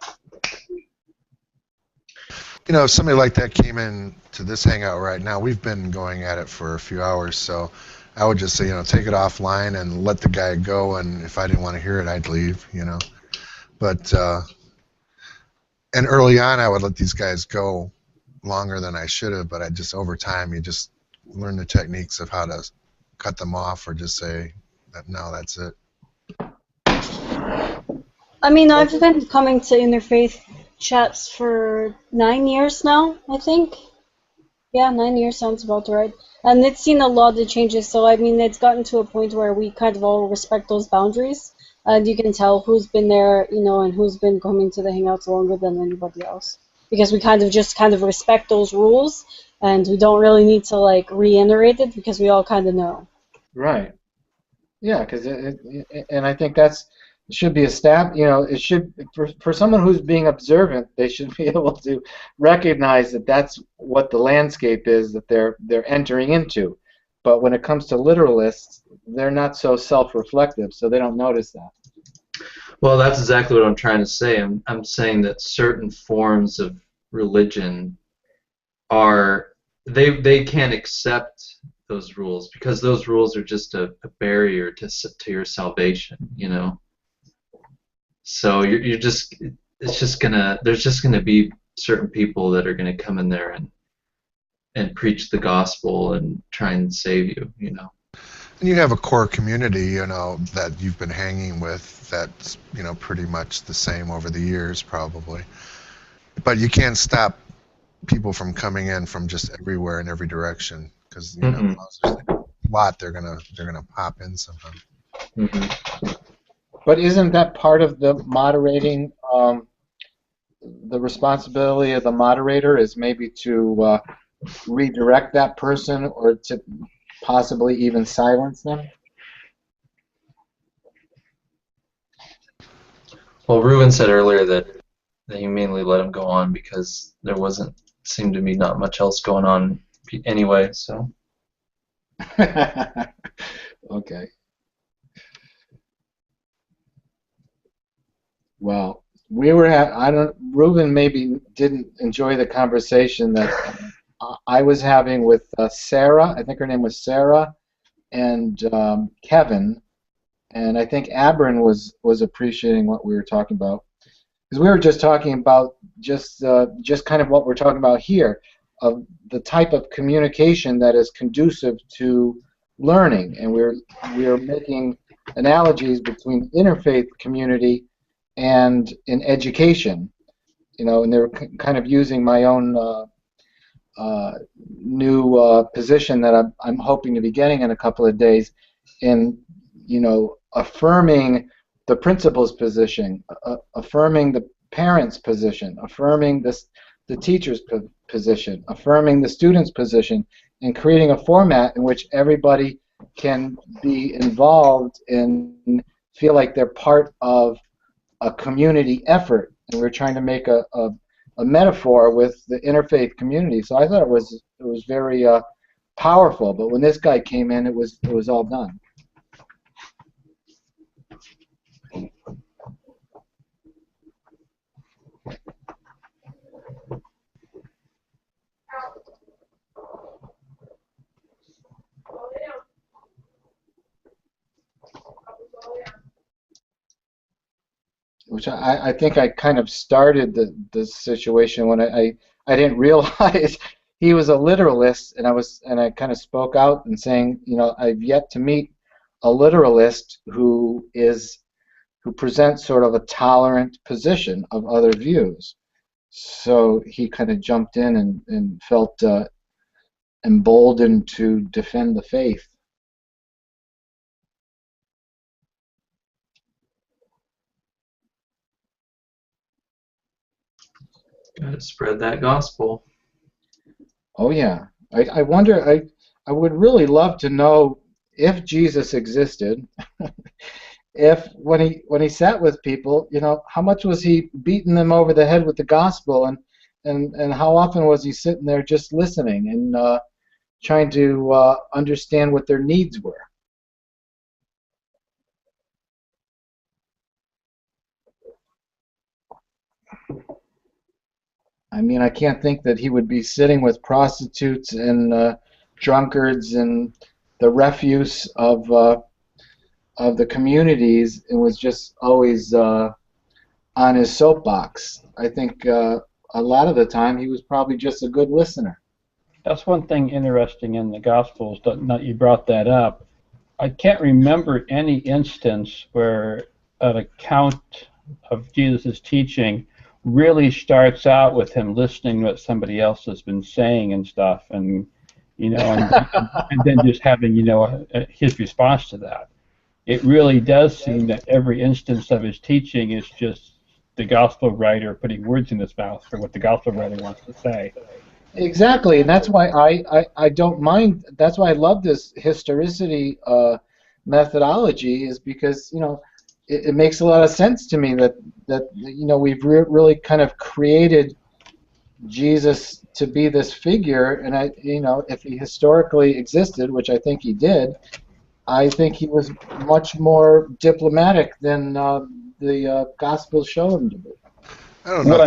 If somebody like that came in to this hangout right now, we've been going at it for a few hours, so I would just say, take it offline and let the guy go, and if I didn't want to hear it, I'd leave, But, and early on, I would let these guys go longer than I should have, but over time, you just learn the techniques of how to cut them off or just say, no, that's it. I mean, I've been coming to interfaith chats for 9 years now, I think. Yeah, 9 years sounds about right. And it's seen a lot of changes, so I mean, it's gotten to a point where we kind of all respect those boundaries, and you can tell who's been there, and who's been coming to the hangouts longer than anybody else. Because we kind of respect those rules, and we don't really need to reiterate it because we all kind of know. Right. Yeah, because and I think it should be established. It should for someone who's being observant, they should be able to recognize that that's what the landscape is that they're entering into. But when it comes to literalists, they're not so self-reflective, so they don't notice that. Well, that's exactly what I'm trying to say. I'm saying that certain forms of religion they can't accept those rules because those rules are just a barrier to your salvation, So there's just gonna be certain people that are gonna come in there and preach the gospel and try and save you, And you have a core community, that you've been hanging with that's, pretty much the same over the years, probably. But you can't stop people from coming in from just everywhere in every direction, because as long as there's a lot, they're gonna pop in somehow. But isn't that part of the moderating? The responsibility of the moderator is maybe to redirect that person or to possibly even silence them? Well, Ruben said earlier that he mainly let him go on because there seemed to be not much else going on anyway. So. Okay. Well, Ruben maybe didn't enjoy the conversation that I was having with Sarah. I think her name was Sarah, and Kevin, and I think Abram was appreciating what we were talking about, because we were just talking about just kind of what we're talking about here, of the type of communication that is conducive to learning, and we're making analogies between interfaith community and in education, and they're kind of using my own new position that I'm hoping to be getting in a couple of days, in affirming the principal's position, affirming the parent's position, affirming the teacher's position, affirming the student's position, and creating a format in which everybody can be involved and feel like they're part of a community effort. And we're trying to make a metaphor with the interfaith community. So I thought it was very powerful. But when this guy came in, it was all done. Which I think I kind of started the situation when I didn't realize he was a literalist, and I kind of spoke out and saying, I've yet to meet a literalist who presents sort of a tolerant position of other views. So he kind of jumped in and felt emboldened to defend the faith. Gotta spread that gospel. Oh yeah. I wonder, I would really love to know if Jesus existed, if when he sat with people, how much was he beating them over the head with the gospel, and how often was he sitting there just listening and trying to understand what their needs were. I mean, I can't think that he would be sitting with prostitutes and drunkards and the refuse of the communities, and was just always on his soapbox. I think a lot of the time he was probably just a good listener. That's one thing interesting in the Gospels that you brought that up. I can't remember any instance where an account of Jesus' teaching really starts out with him listening to what somebody else has been saying and stuff, and and then just having his response to that. It really does seem that every instance of his teaching is just the gospel writer putting words in his mouth for what the gospel writer wants to say. Exactly, and that's why I don't mind. That's why I love this historicity methodology, is because it makes a lot of sense to me that we've really kind of created Jesus to be this figure, and if he historically existed, which I think he did, I think he was much more diplomatic than the Gospels show him to be. I don't know What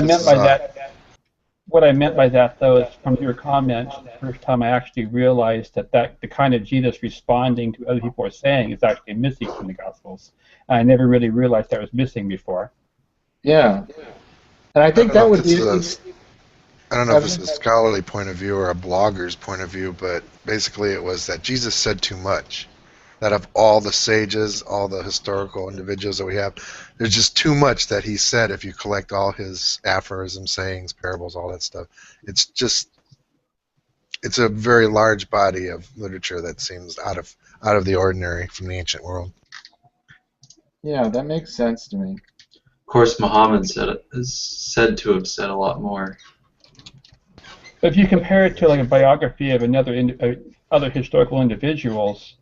I meant by that, though, is from your comments, the first time I actually realized that the kind of Jesus responding to what other people are saying is actually missing from the Gospels. I never really realized that was missing before. Yeah, and I think that would be. I don't know if it's a scholarly point of view or a blogger's point of view, but basically it was that Jesus said too much. that of all the sages, all the historical individuals that we have, there's just too much that he said if you collect all his aphorisms, sayings, parables, all that stuff. It's a very large body of literature that seems out of the ordinary from the ancient world. Yeah, that makes sense to me. Of course, Muhammad is said to have said a lot more. But if you compare it to like a biography of other historical individuals,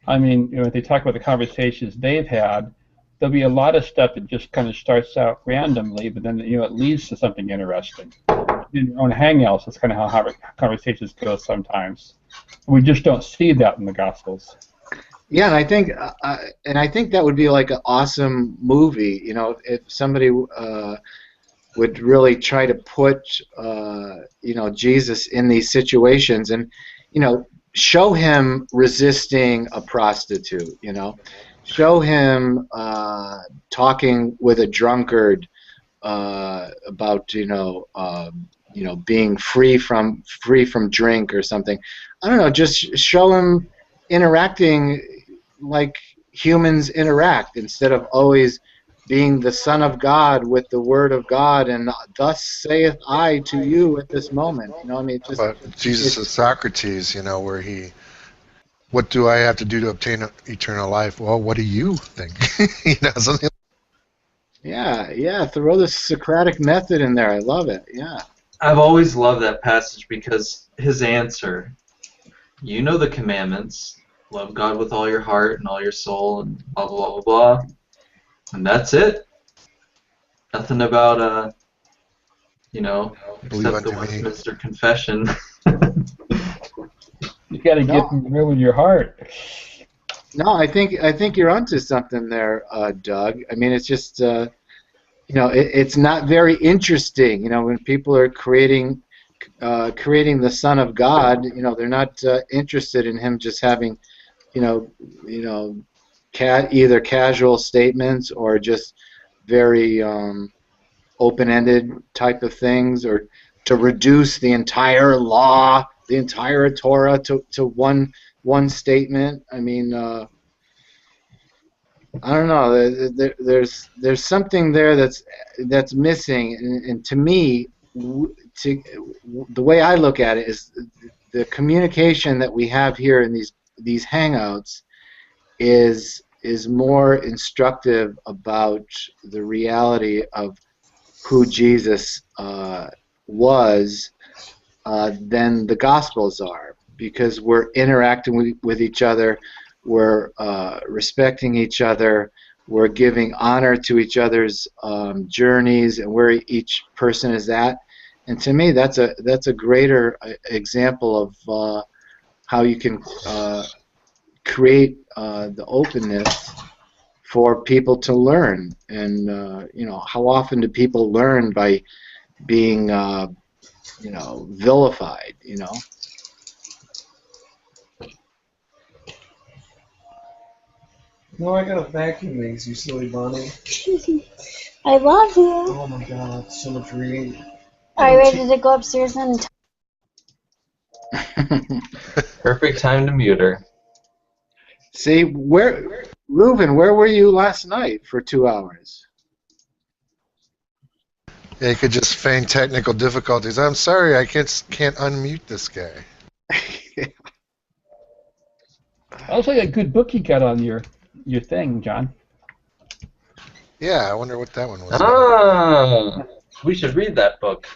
I mean, if they talk about the conversations they've had, there'll be a lot of stuff that just kind of starts out randomly, but then it leads to something interesting. In your own hangouts, that's kind of how conversations go sometimes. We just don't see that in the Gospels. Yeah, and I think that would be like an awesome movie. If somebody would really try to put Jesus in these situations, and show him resisting a prostitute. Show him talking with a drunkard about being free from drink or something. I don't know. Just show him interacting like humans interact, instead of always being the Son of God with the Word of God, and thus saith I to you at this moment. But Jesus is Socrates, where what do I have to do to obtain eternal life? Well, what do you think? Something. Yeah. Throw the Socratic method in there. I love it. Yeah. I've always loved that passage because his answer, you know the commandments, love God with all your heart and all your soul and blah, blah, blah, blah, and that's it. Nothing about, except the Westminster Confession. You got to get real with your heart. No, I think you're onto something there, Doug. I mean, it's just, it's not very interesting. When people are creating the Son of God, they're not interested in him just having, either casual statements or just very open-ended type of things, or to reduce the entire law, the entire Torah to one statement. I mean, I don't know. There's something there that's missing, and to me, the way I look at it is the communication that we have here in these hangouts is more instructive about the reality of who Jesus was than the Gospels are, because we're interacting with each other, we're respecting each other, we're giving honor to each other's journeys and where each person is at, and to me that's a greater example of how you can create the openness for people to learn. And how often do people learn by being vilified? No, I gotta vacuum these, you silly bunny. I love you. Oh my god, so much reading. Are you ready to go upstairs then? Perfect time to mute her. See, Reuven, where were you last night for 2 hours? Yeah, you could just feign technical difficulties. I'm sorry, I can't unmute this guy. Also, a good book you got on your thing, John. Yeah, I wonder what that one was. Ah, we should read that book.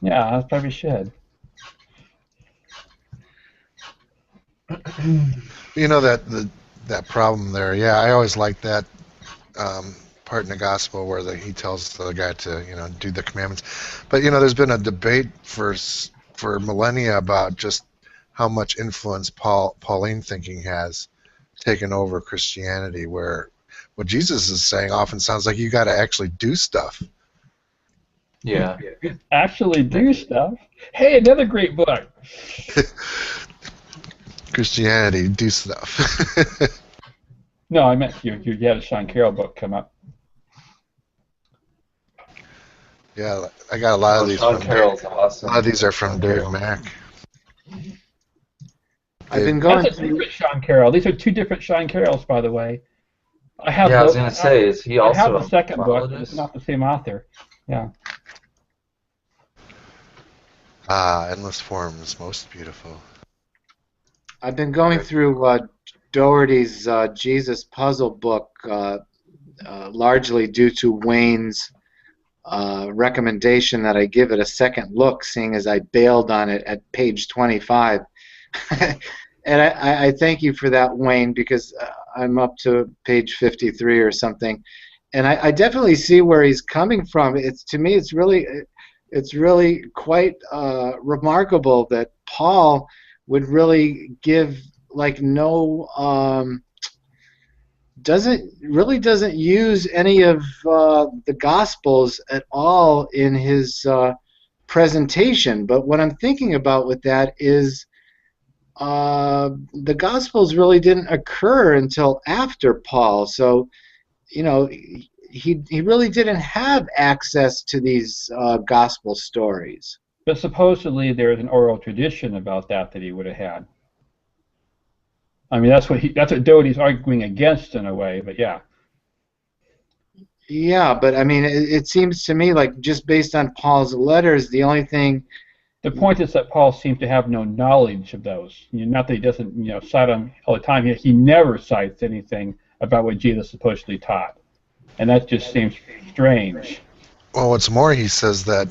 Yeah, I probably should. That problem there. Yeah, I always like that part in the gospel where he tells the guy to do the commandments. But there's been a debate for millennia about just how much influence Pauline thinking has taken over Christianity, where what Jesus is saying often sounds like you got to actually do stuff. Yeah. Actually do stuff. Hey, another great book. Christianity, do stuff. No, I meant you had a Sean Carroll book come up. Yeah, I got a lot of these. Sean Carroll's awesome. A lot of these are from Dave Mack. I've been That's going a through. different Sean Carroll. These are two different Sean Carrolls, by the way. I have Yeah, I was both. gonna say, is he I have also the a second book, but it's mythologist? not the same author. Yeah. Endless forms, most beautiful. I've been going through Doherty's Jesus puzzle book, largely due to Wayne's recommendation that I give it a second look, seeing as I bailed on it at page 25. And I thank you for that, Wayne, because I'm up to page 53 or something, and I definitely see where he's coming from. It's to me, it's really quite remarkable that Paul would really give like no doesn't use any of the Gospels at all in his presentation. But what I'm thinking about with that is the Gospels really didn't occur until after Paul. So, you know, he really didn't have access to these Gospel stories. But supposedly there's an oral tradition about that he would have had. I mean, that's what Doty's arguing against in a way, but yeah. Yeah, but I mean, it seems to me like just based on Paul's letters, the only thing. The point is that Paul seems to have no knowledge of those. Not that he doesn't, cite them all the time. He never cites anything about what Jesus supposedly taught, and that just seems strange. Well, what's more, he says that,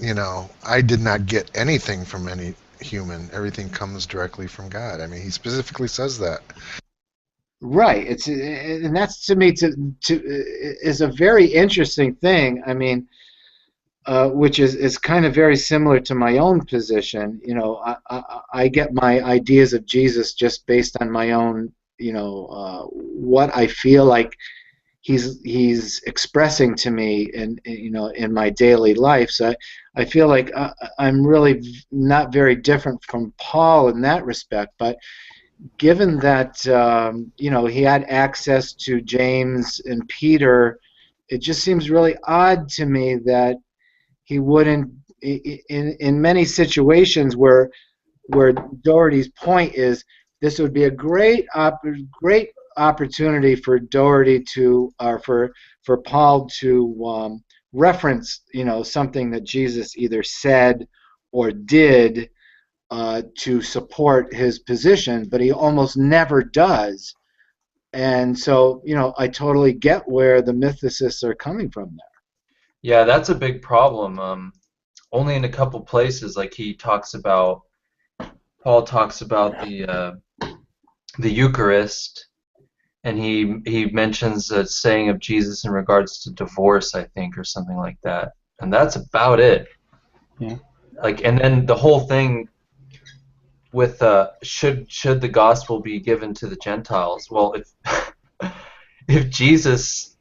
I did not get anything from any human. Everything comes directly from God. I mean, he specifically says that. Right. And that's to me is a very interesting thing. I mean, which is kind of very similar to my own position. I get my ideas of Jesus just based on my own, what I feel like he's expressing to me in my daily life. So I feel like I'm really not very different from Paul in that respect. But given that he had access to James and Peter, it just seems really odd to me that he wouldn't, in many situations where Doherty's point is, this would be a great opportunity for Doherty to, or for Paul to reference, something that Jesus either said or did to support his position, but he almost never does. And so, I totally get where the mythicists are coming from there. Yeah, that's a big problem. Only in a couple places, like Paul talks about the Eucharist, and he mentions a saying of Jesus in regards to divorce, I think, or something like that, and that's about it. Yeah. And then the whole thing with should the gospel be given to the Gentiles? Well, if Jesus,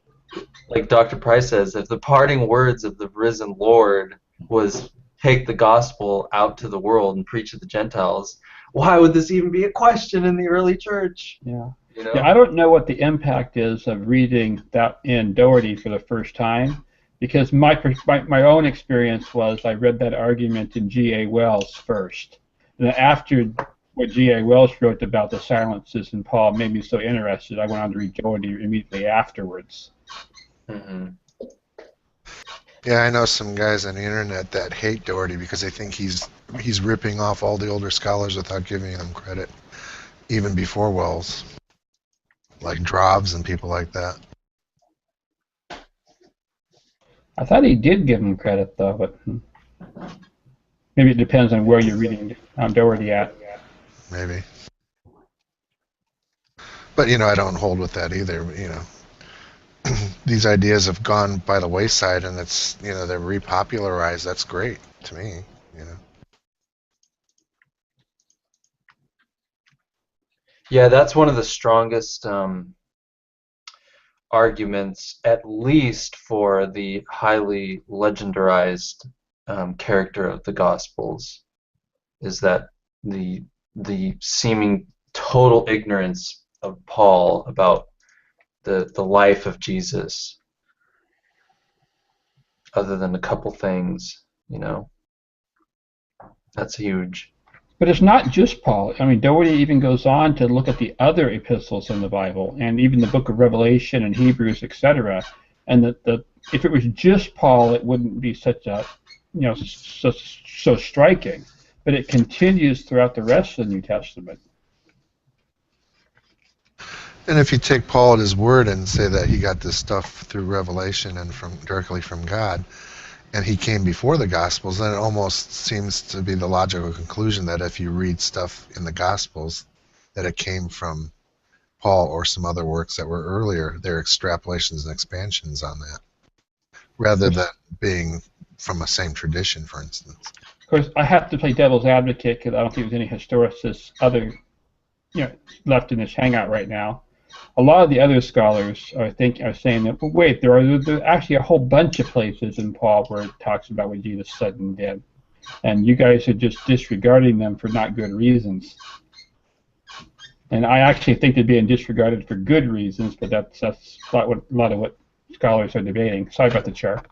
like Dr. Price says, if the parting words of the risen Lord was take the gospel out to the world and preach to the Gentiles, why would this even be a question in the early church? Yeah. Yeah, I don't know what the impact is of reading that in Doherty for the first time, because my own experience was I read that argument in G.A. Wells first. And then after what G.A. Wells wrote about the silences in Paul made me so interested, I went on to read Doherty immediately afterwards. Mm-hmm. Yeah, I know some guys on the internet that hate Doherty because they think he's ripping off all the older scholars without giving them credit, even before Wells, like Drobs and people like that. I thought he did give him credit, though, but maybe it depends on where you're reading Doherty at. Maybe. But, I don't hold with that either, These ideas have gone by the wayside, and it's, they're repopularized. That's great to me, Yeah, that's one of the strongest arguments, at least for the highly legendarized character of the Gospels, is that the seeming total ignorance of Paul about the life of Jesus, other than a couple things, that's huge. But it's not just Paul. I mean, Doherty even goes on to look at the other epistles in the Bible, and even the book of Revelation and Hebrews, etc. And if it was just Paul, it wouldn't be such a, so striking. But it continues throughout the rest of the New Testament. And if you take Paul at his word and say that he got this stuff through revelation and directly from God, and he came before the Gospels, then it almost seems to be the logical conclusion that if you read stuff in the Gospels, that it came from Paul or some other works that were earlier. They're extrapolations and expansions on that, rather than being from a same tradition, for instance. Of course, I have to play devil's advocate because I don't think there's any historicists left in this hangout right now. A lot of the other scholars are saying that, well, wait, there's actually a whole bunch of places in Paul where it talks about what Jesus said and did, and you guys are just disregarding them for not good reasons. And I actually think they're being disregarded for good reasons, but that's a lot of what scholars are debating. Sorry about the chart.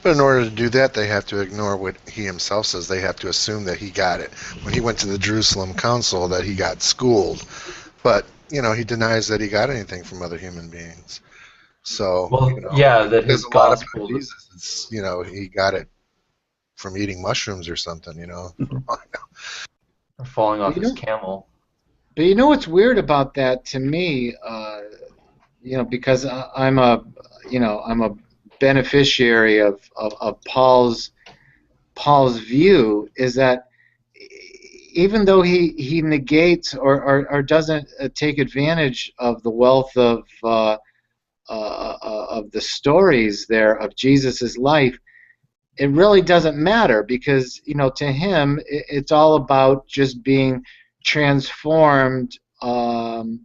But in order to do that, they have to ignore what he himself says. They have to assume that he got it. When he went to the Jerusalem Council, that he got schooled. But, he denies that he got anything from other human beings. So, that his gospel... Jesus, he got it from eating mushrooms or something, Or falling off his camel. But you know what's weird about that to me, because I'm a beneficiary of Paul's view, is that even though he negates or doesn't take advantage of the wealth of the stories there of Jesus's life, it really doesn't matter, because to him it's all about just being transformed, and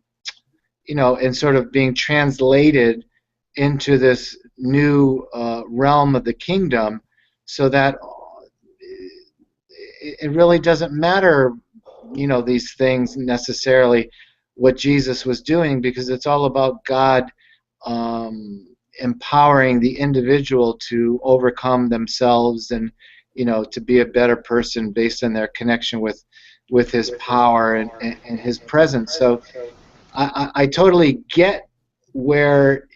sort of being translated into this new realm of the kingdom, so that it really doesn't matter, these things necessarily, what Jesus was doing, because it's all about God empowering the individual to overcome themselves and to be a better person based on their connection with his power and his presence. So I totally get where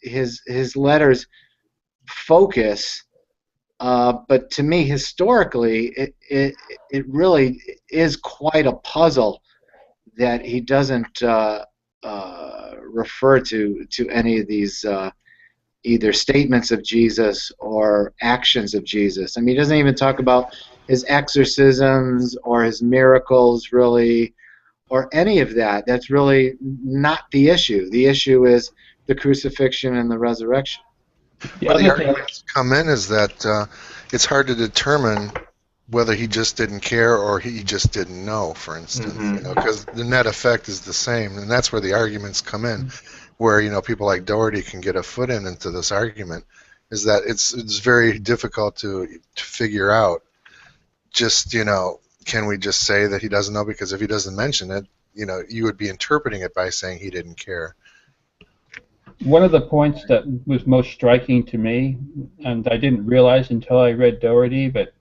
his letters focus, but to me historically it really is quite a puzzle that he doesn't refer to any of these either statements of Jesus or actions of Jesus. I mean, he doesn't even talk about his exorcisms or his miracles, really, or any of that. That's really not the issue. The issue is the crucifixion and the resurrection. Where the arguments come in is that it's hard to determine whether he just didn't care or he just didn't know, for instance, because the net effect is the same, and that's where the arguments come in, where people like Doherty can get a foot into this argument, is that it's very difficult to figure out. Just can we just say that he doesn't know? Because if he doesn't mention it, you would be interpreting it by saying he didn't care. One of the points that was most striking to me, and I didn't realize until I read Doherty, but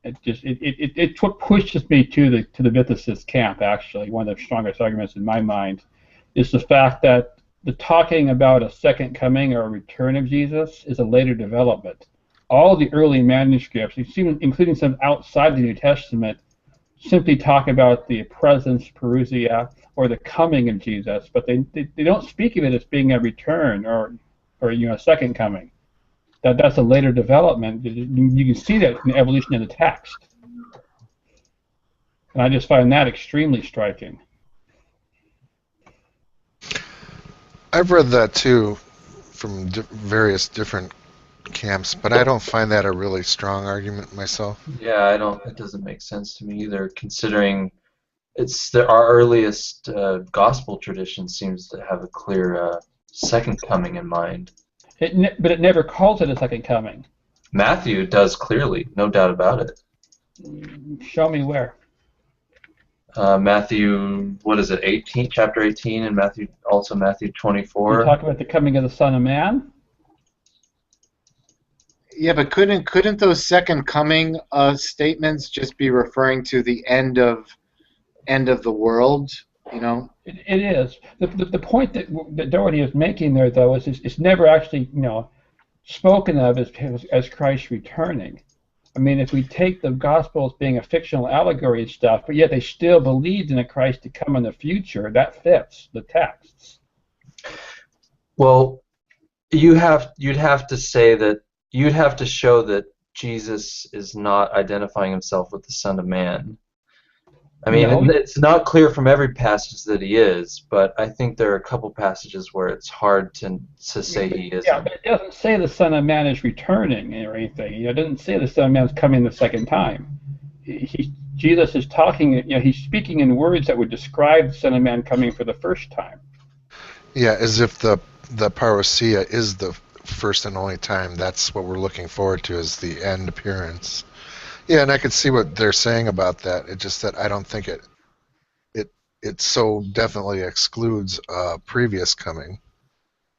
it pushes me to the mythicist camp. Actually, one of the strongest arguments in my mind is the fact that the talking about a second coming or a return of Jesus is a later development. All the early manuscripts, including some outside the New Testament, simply talk about the presence, parousia, or the coming of Jesus, but they don't speak of it as being a return or a second coming. That's a later development. You can see that in the evolution of the text, and I just find that extremely striking. I've read that too, from various different camps, but I don't find that a really strong argument myself. Yeah, it doesn't make sense to me either, considering our earliest gospel tradition seems to have a clear second coming in mind. But it never calls it a second coming. Matthew does clearly, no doubt about it. Show me where. Matthew, what is it, 18, chapter 18, and Matthew 24. You talk about the coming of the Son of Man? Yeah, but couldn't those second coming statements just be referring to the end of the world? You know. It is. The point that Doherty is making there, though, is it's never actually, spoken of as Christ returning. I mean, if we take the Gospels being a fictional allegory and stuff, but yet they still believed in a Christ to come in the future, that fits the texts. Well, you'd have to say that you'd have to show that Jesus is not identifying himself with the Son of Man. I mean, No. it's not clear from every passage that he is, but I think there are a couple passages where it's hard to say he isn't. Yeah, but it doesn't say the Son of Man is returning or anything. It doesn't say the Son of Man is coming the second time. Jesus is talking. He's speaking in words that would describe the Son of Man coming for the first time. Yeah, as if the parousia is the first and only time. That's what we're looking forward to, is the end appearance. Yeah, and I could see what they're saying about that. It's just that I don't think it so definitely excludes previous coming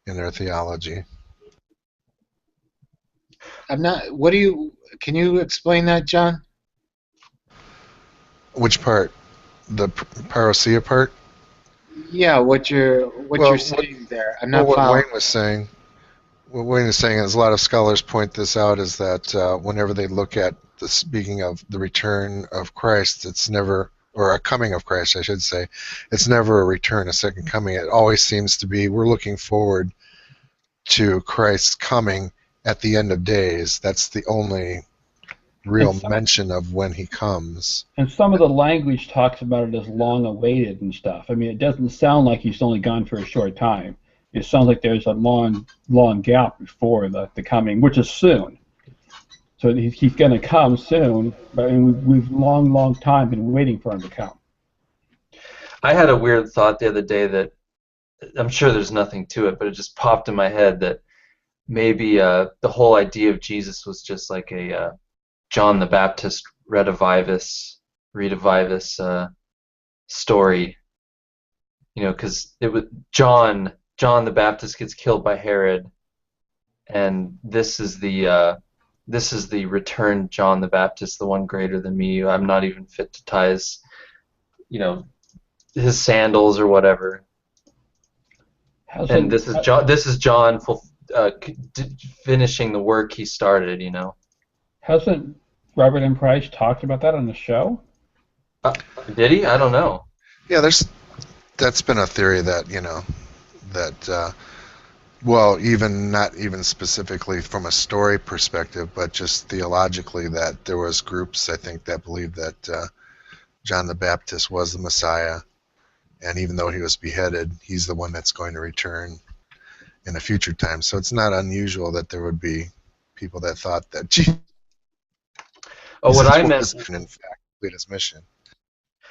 in their theology. I'm not. What do you? Can you explain that, John? Which part? The parousia part? Yeah, what you're saying there. I'm not what following. Wayne was saying. What Wayne is saying, as a lot of scholars point this out, is that whenever they look at the speaking of the return of Christ, it's never, or a coming of Christ, I should say, it's never a return, a second coming. It always seems to be we're looking forward to Christ's coming at the end of days. That's the only real mention of when he comes. And some of the language talks about it as long awaited and stuff. I mean, it doesn't sound like he's only gone for a short time. It sounds like there's a long gap before the coming, which is soon. So he's going to come soon, but we've long time been waiting for him to come. I had a weird thought the other day that I'm sure there's nothing to it, but it just popped in my head that maybe the whole idea of Jesus was just like a John the Baptist redivivus story. Because it was John the Baptist gets killed by Herod, and this is the returned John the Baptist, the one greater than me. I'm not even fit to tie his sandals or whatever. And this is John finishing the work he started. Hasn't Robert M. Price talked about that on the show? Did he? I don't know. Yeah, that's been a theory that well, not even specifically from a story perspective, but just theologically, that there was groups, I think, that believed that John the Baptist was the Messiah, and even though he was beheaded, he's the one that's going to return in a future time. So it's not unusual that there would be people that thought that Jesus what I meant, in fact, complete his mission.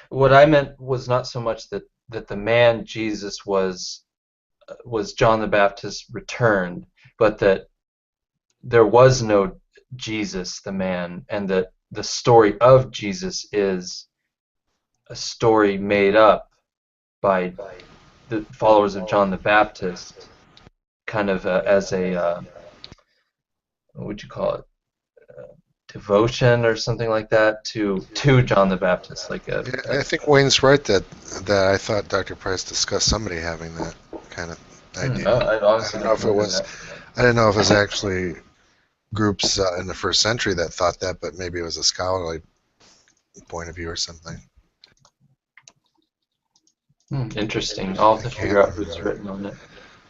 What I meant was not so much that the man Jesus was John the Baptist returned, but that there was no Jesus the man, and that the story of Jesus is a story made up by the followers of John the Baptist, kind of as a what would you call it, devotion or something like that to John the Baptist. I think Wayne's right that I thought Dr. Price discussed somebody having that kind of idea. I don't know if it was. I didn't know if it was actually groups in the first century that thought that, but maybe it was a scholarly point of view or something. Interesting. I'll have to figure out who's written on it.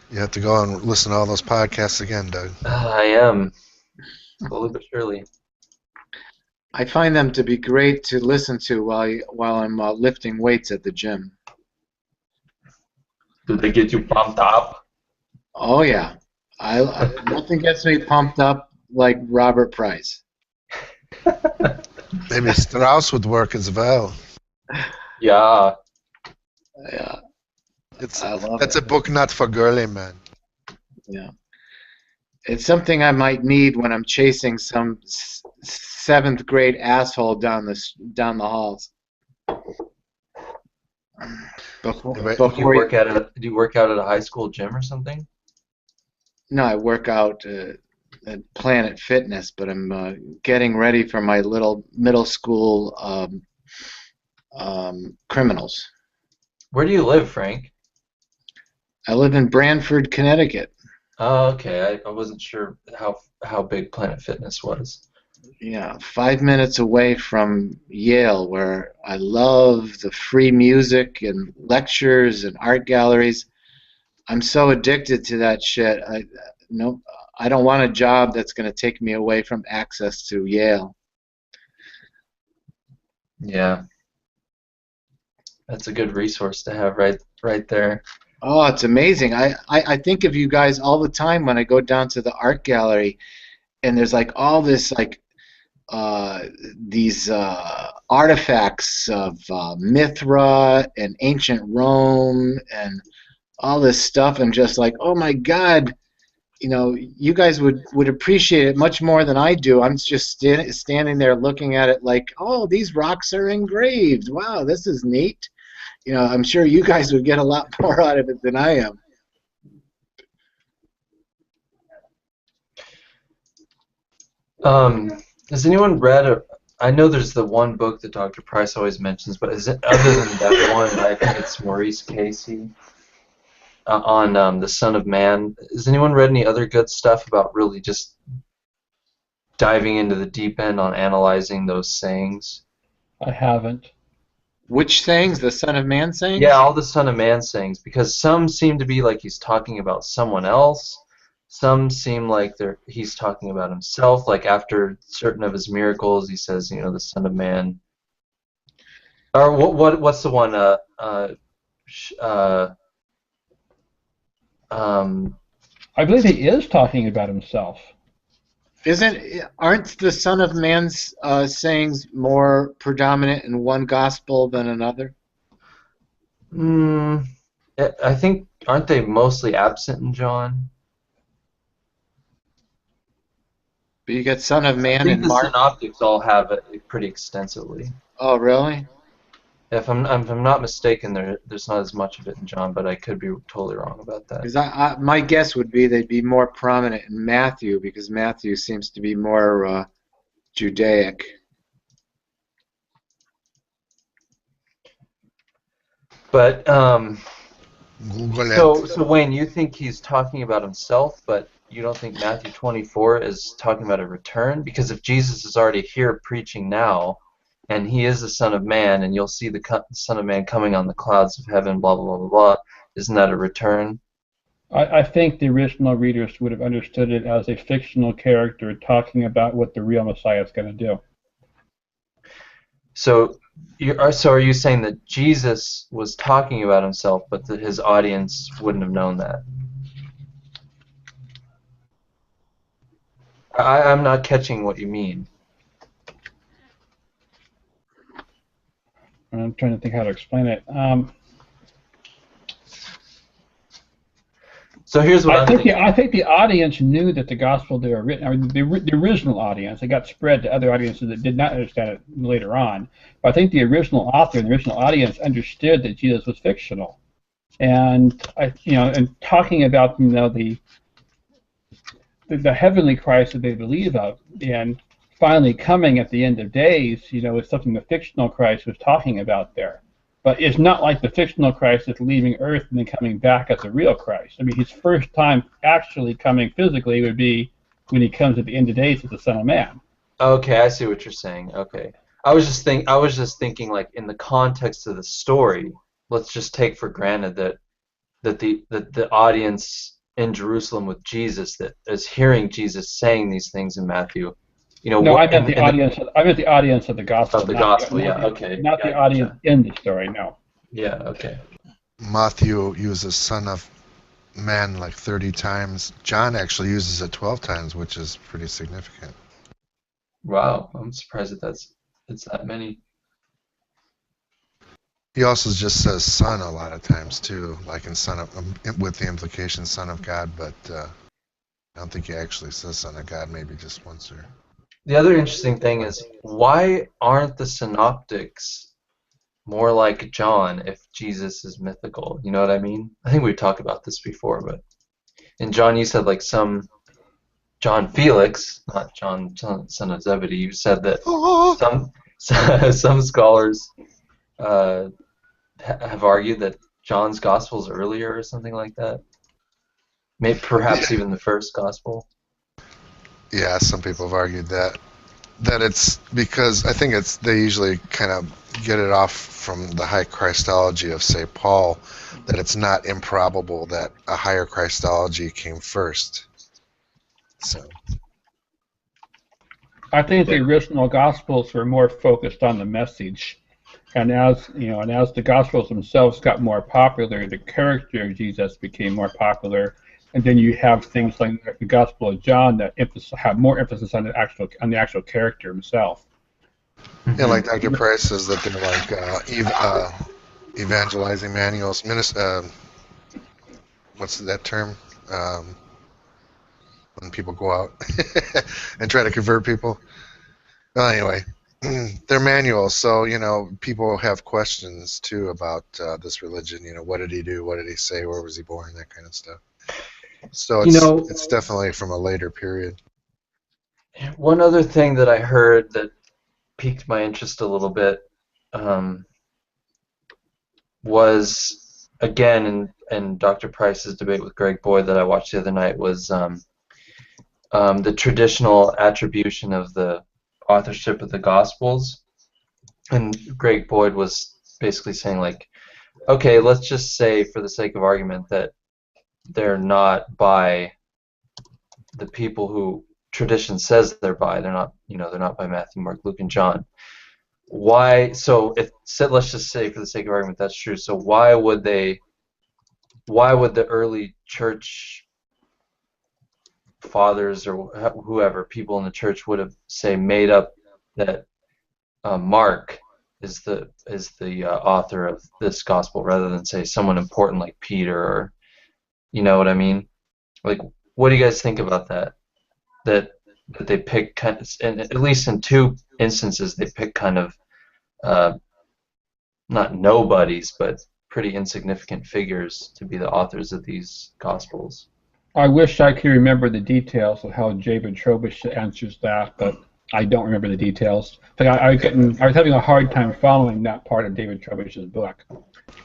You have to go and listen to all those podcasts again, Doug. I am. Slowly but surely. I find them to be great to listen to while I'm lifting weights at the gym. Do they get you pumped up? Oh yeah, nothing gets me pumped up like Robert Price. Maybe Strauss would work as well. Yeah. Yeah. That's a book not for girly men. Yeah. It's something I might need when I'm chasing some seventh grade asshole down the halls. Do you work out at a high school gym or something? No, I work out at Planet Fitness, but I'm getting ready for my little middle school criminals. Where do you live, Frank? I live in Branford, Connecticut. Oh, okay. I wasn't sure how big Planet Fitness was. Yeah, 5 minutes away from Yale, where I love the free music and lectures and art galleries. I'm so addicted to that shit. No, I don't want a job that's going to take me away from access to Yale. Yeah, that's a good resource to have right there. Oh, it's amazing. I think of you guys all the time when I go down to the art gallery, and there's like all this like these artifacts of Mithra and ancient Rome and all this stuff. I'm just like, oh my God, you guys would appreciate it much more than I do. I'm just standing there looking at it like, oh, these rocks are engraved. Wow, this is neat. I'm sure you guys would get a lot more out of it than I am. Has anyone read? I know there's the one book that Dr. Price always mentions, but is it other than that one? I think it's Maurice Casey on the Son of Man. Has anyone read any other good stuff about really just diving into the deep end on analyzing those sayings? I haven't. Which sayings? The Son of Man sayings? Yeah, all the Son of Man sayings, because some seem to be like he's talking about someone else. Some seem like he's talking about himself. Like after certain of his miracles, he says, the Son of Man. Or what's the one? I believe he is talking about himself. Aren't the Son of Man's sayings more predominant in one gospel than another? I think, aren't they mostly absent in John? But you get Son of Man I think and the Mark. synoptics all have it pretty extensively. Oh, really? If I'm not mistaken, there's not as much of it in John, but I could be totally wrong about that. Because my guess would be they'd be more prominent in Matthew, because Matthew seems to be more Judaic. But Google it. so Wayne, you think he's talking about himself, but you don't think Matthew 24 is talking about a return? Because if Jesus is already here preaching now, and he is the Son of Man, and you'll see the Son of Man coming on the clouds of heaven, blah, blah, blah, blah, blah, isn't that a return? I think the original readers would have understood it as a fictional character talking about what the real Messiah is going to do. So are you saying that Jesus was talking about himself, but that his audience wouldn't have known that? I'm not catching what you mean. I'm trying to think how to explain it. So here's what I think the audience knew that the gospel they were written, or the original audience, it got spread to other audiences that did not understand it later on. But I think the original author and the original audience understood that Jesus was fictional, and and talking about the heavenly Christ that they believe of, and finally coming at the end of days, is something the fictional Christ was talking about there. But it's not like the fictional Christ that's leaving Earth and then coming back as the real Christ. I mean, his first time actually coming physically would be when he comes at the end of days as the Son of Man. Okay, I see what you're saying. Okay, I was just thinking like in the context of the story. Let's just take for granted that the audience in Jerusalem with Jesus that is hearing Jesus saying these things in Matthew. No, I meant the audience. I meant the audience of the gospel. Of the gospel, okay. Not the audience in the story. No. Yeah. Okay. Matthew uses Son of Man like 30 times. John actually uses it 12 times, which is pretty significant. Wow, I'm surprised that it's that many. He also just says Son a lot of times too, like in Son of, with the implication Son of God, but I don't think he actually says Son of God. Maybe just once or. The other interesting thing is, why aren't the synoptics more like John if Jesus is mythical? You know what I mean? I think we've talked about this before, but in John you said like John Felix, not John son of Zebedee, you said that some scholars have argued that John's gospel is earlier or something like that. Maybe perhaps even the first gospel. Yeah, some people have argued that it's because I think they usually kind of get it off from the high Christology of, say, Paul, that it's not improbable that a higher Christology came first. So I think the original Gospels were more focused on the message, and as the Gospels themselves got more popular, the character of Jesus became more popular, and then you have things like the Gospel of John that have more emphasis on the actual character himself. yeah, like Dr. Price says that they're like evangelizing manuals. What's that term? When people go out and try to convert people. Well, anyway, they're manuals, so people have questions too about this religion. What did he do? What did he say? Where was he born? That kind of stuff. So it's definitely from a later period. One other thing that I heard that piqued my interest a little bit was, again, in Dr. Price's debate with Greg Boyd that I watched the other night, was the traditional attribution of the authorship of the Gospels. And Greg Boyd was basically saying, like, okay, let's just say, for the sake of argument, that they're not by the people who tradition says they're by. They're not by Matthew, Mark, Luke, and John. Why? So let's just say, for the sake of argument, that's true. So why would the early church fathers or whoever, people in the church, would have, say, made up that Mark is the author of this gospel, rather than, say, someone important like Peter, or, you know what I mean? Like, what do you guys think about that? That they pick kind of, and at least in two instances, they pick kind of not nobodies, but pretty insignificant figures to be the authors of these gospels. I wish I could remember the details of how David Trobisch answers that, but I don't remember the details. But I was having a hard time following that part of David Trobisch's book.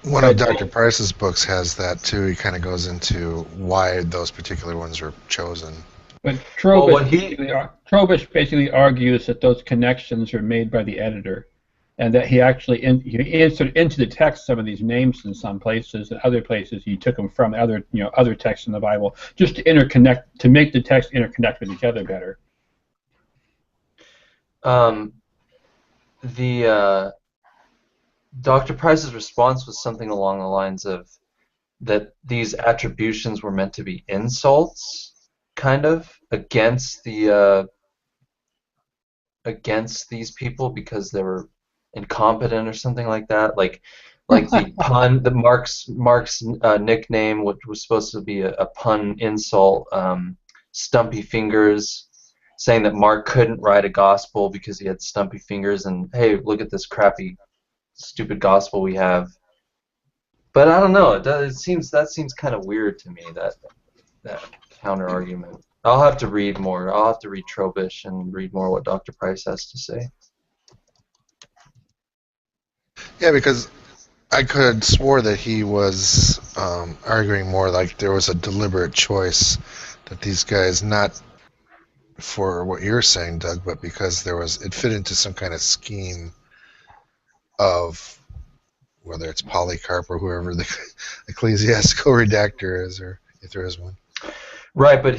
One of Dr. Price's books has that too. He kind of goes into why those particular ones were chosen. But Trobisch basically argues that those connections are made by the editor, and that he actually inserted into the text some of these names in some places, and other places he took them from other texts in the Bible, just to make the text interconnect with each other better. Dr. Price's response was something along the lines of that these attributions were meant to be insults, kind of, against these people because they were incompetent or something like that. Like the pun, Mark's nickname, which was supposed to be a pun insult, Stumpy Fingers, saying that Mark couldn't write a gospel because he had stumpy fingers, and hey, look at this crappy, stupid gospel we have. But I don't know. That seems kind of weird to me, that counter argument. I'll have to read more. I'll have to read Trobisch and read more what Dr. Price has to say. Yeah, because I could have swore that he was arguing more like there was a deliberate choice that these guys, not for what you're saying, Doug, but because it fit into some kind of scheme of whether it's Polycarp or whoever the ecclesiastical redactor is, or if there is one. Right, but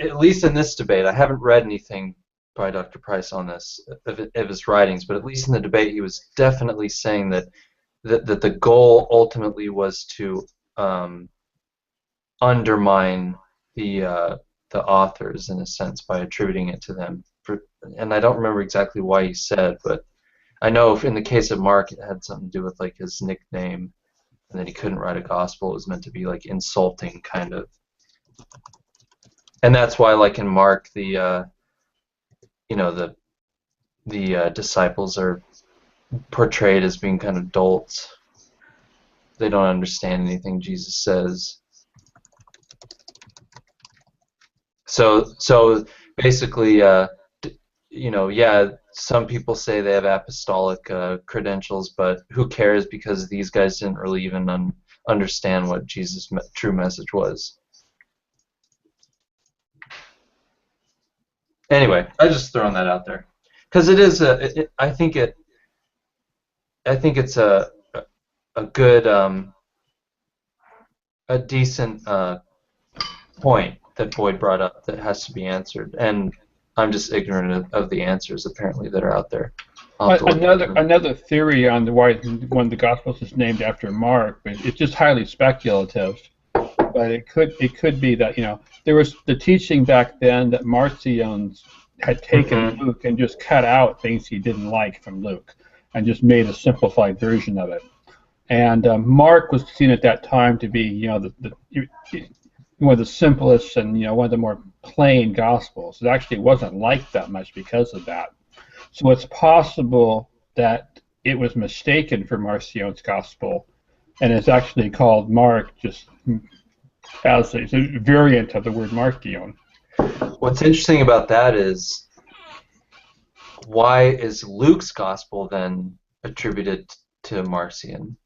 at least in this debate, I haven't read anything by Dr. Price on this of his writings, but at least in the debate, he was definitely saying that the goal ultimately was to undermine the authors, in a sense, by attributing it to them. And I don't remember exactly why he said, but I know in the case of Mark, it had something to do with like his nickname, and that he couldn't write a gospel. It was meant to be like insulting, kind of. And that's why, like in Mark, the disciples are portrayed as being kind of dolts. They don't understand anything Jesus says. So basically, yeah, some people say they have apostolic credentials, but who cares, because these guys didn't really even understand what Jesus' true message was. Anyway, I just throwing that out there because it is I think it's a good a decent point that Boyd brought up that has to be answered, and I'm just ignorant of the answers apparently that are out there. Another theory on why one of the Gospels is named after Mark, but it's just highly speculative. But it could be that there was the teaching back then that Marcion had taken Luke and just cut out things he didn't like from Luke and just made a simplified version of it. And Mark was seen at that time to be one of the simplest and one of the more plain Gospels. It actually wasn't liked that much because of that. So it's possible that it was mistaken for Marcion's Gospel, and it's actually called Mark just as a variant of the word Marcion. What's interesting about that is, why is Luke's Gospel then attributed to Marcion,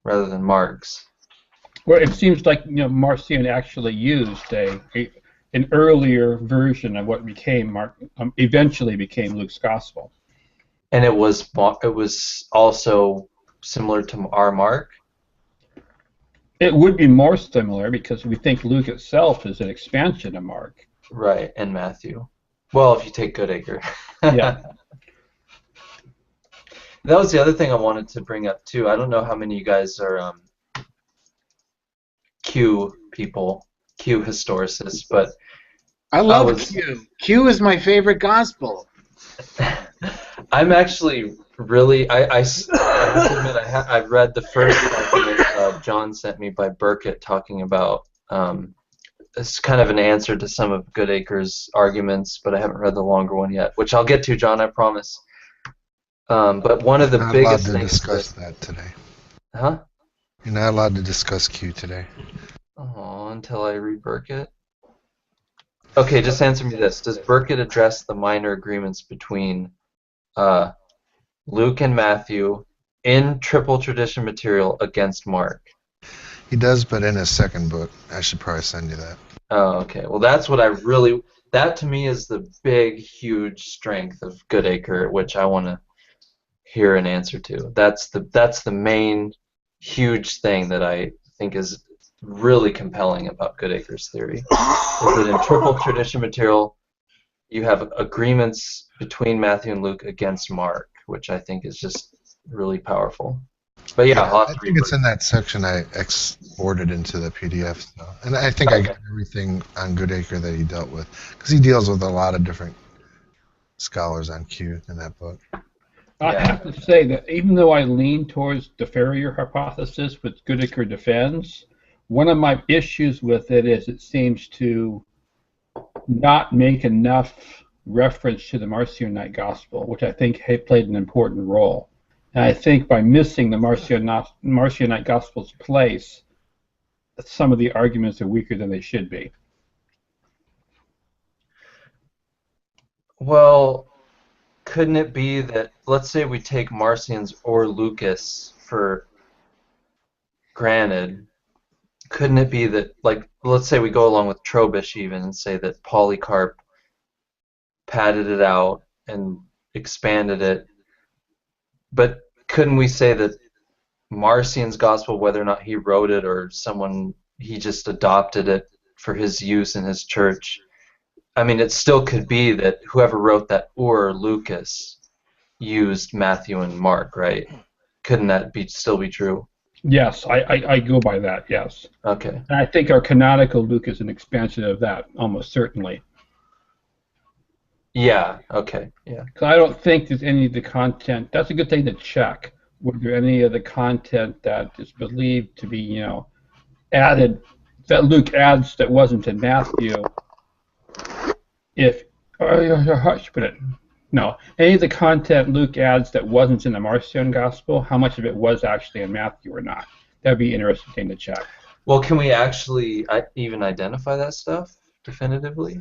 rather than Mark's? Well, it seems like Marcion actually used an earlier version of what became eventually became Luke's Gospel. And it was also similar to our Mark? It would be more similar because we think Luke itself is an expansion of Mark. Right, and Matthew. Well, if you take Goodacre. Yeah. That was the other thing I wanted to bring up too. I don't know how many of you guys are Q people, Q historicists, but I love Q. Q is my favorite gospel. I'm actually really, I have to admit, I've read the first argument John sent me by Burkett talking about, it's kind of an answer to some of Goodacre's arguments, but I haven't read the longer one yet, which I'll get to, John, I promise. But one of the biggest things... You're not allowed to discuss that today. Huh? You're not allowed to discuss Q today. Oh, until I read Burkett? Okay, just answer me this. Does Burkett address the minor agreements between Luke and Matthew in triple tradition material against Mark? He does, but in his second book. I should probably send you that. Oh, okay. Well, that's what I really... That, to me, is the big, huge strength of Goodacre, which I want to hear an answer to. That's the main, huge thing that I think is really compelling about Goodacre's theory. Is that in triple tradition material, you have agreements between Matthew and Luke against Mark, which I think is just really powerful. But yeah, I think it's in that section I exported into the PDF. So. And I think I got everything on Goodacre that he dealt with, because he deals with a lot of different scholars on Q in that book. I have to say that even though I lean towards the Farrier hypothesis, which Goodacre defends, one of my issues with it is it seems to not make enough reference to the Marcionite Gospel, which I think played an important role. And I think by missing the Marcionite Gospel's place, some of the arguments are weaker than they should be. Well, couldn't it be that, let's say we take Marcion's or Lucas for granted, couldn't it be that, like, let's say we go along with Trobisch even and say that Polycarp padded it out and expanded it, but couldn't we say that Marcion's Gospel, whether or not he wrote it or he just adopted it for his use in his church, I mean, it still could be that whoever wrote that, or Lucas, used Matthew and Mark, right? Couldn't that still be true? Yes, I go by that, yes. Okay. And I think our canonical Luke is an expansion of that, almost certainly. Yeah, okay, yeah. Because I don't think there's any of the content, that's a good thing to check. Were there any of the content that is believed to be, added, that Luke adds that wasn't in Matthew? No, any of the content Luke adds that wasn't in the Marcion Gospel, how much of it was actually in Matthew or not? That'd be an interesting thing to check. Well, can we actually even identify that stuff definitively?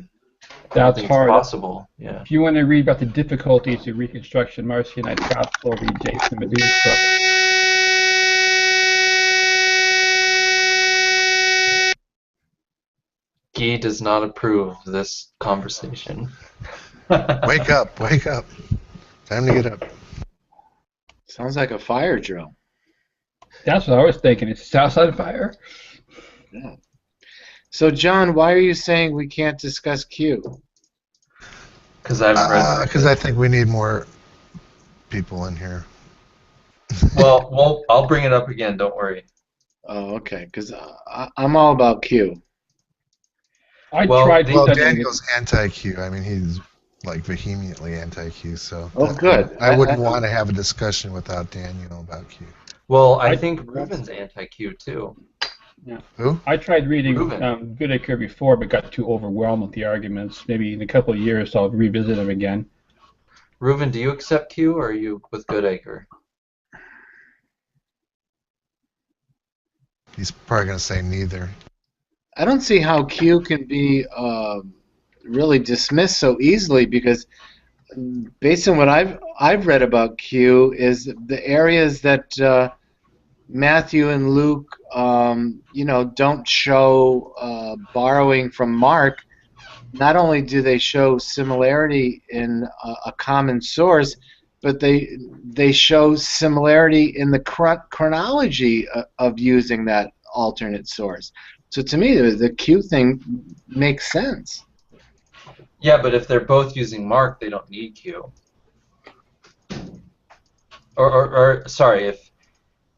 I don't That's think hard. it's possible. Yeah. If you want to read about the difficulties of Reconstruction, Marcionite Gospel, read Jason Medu's book. Guy does not approve of this conversation. Wake up, wake up. Time to get up. Sounds like a fire drill. That's what I was thinking. It's Southside Fire. Yeah. So, John, why are you saying we can't discuss Q? Because I haven't read. Because I think we need more people in here. Well, I'll bring it up again. Don't worry. Oh, okay. Because I'm all about Q. I Well, tried Well, studying Daniel's anti-Q. I mean, he's like vehemently anti-Q. So Oh, good. I wouldn't want to have a discussion without Daniel about Q. Well, I think Reuben's anti-Q too. Who? I tried reading Reuben. Goodacre before, but got too overwhelmed with the arguments. Maybe in a couple of years I'll revisit them again. Reuben, do you accept Q or are you with Goodacre? He's probably going to say neither. I don't see how Q can be really dismissed so easily because based on what I've read about Q is the areas that Matthew and Luke don't show borrowing from Mark. Not only do they show similarity in a common source, but they show similarity in the chronology of using that alternate source. So to me, the Q thing makes sense. Yeah, but if they're both using Mark, they don't need Q. Or sorry,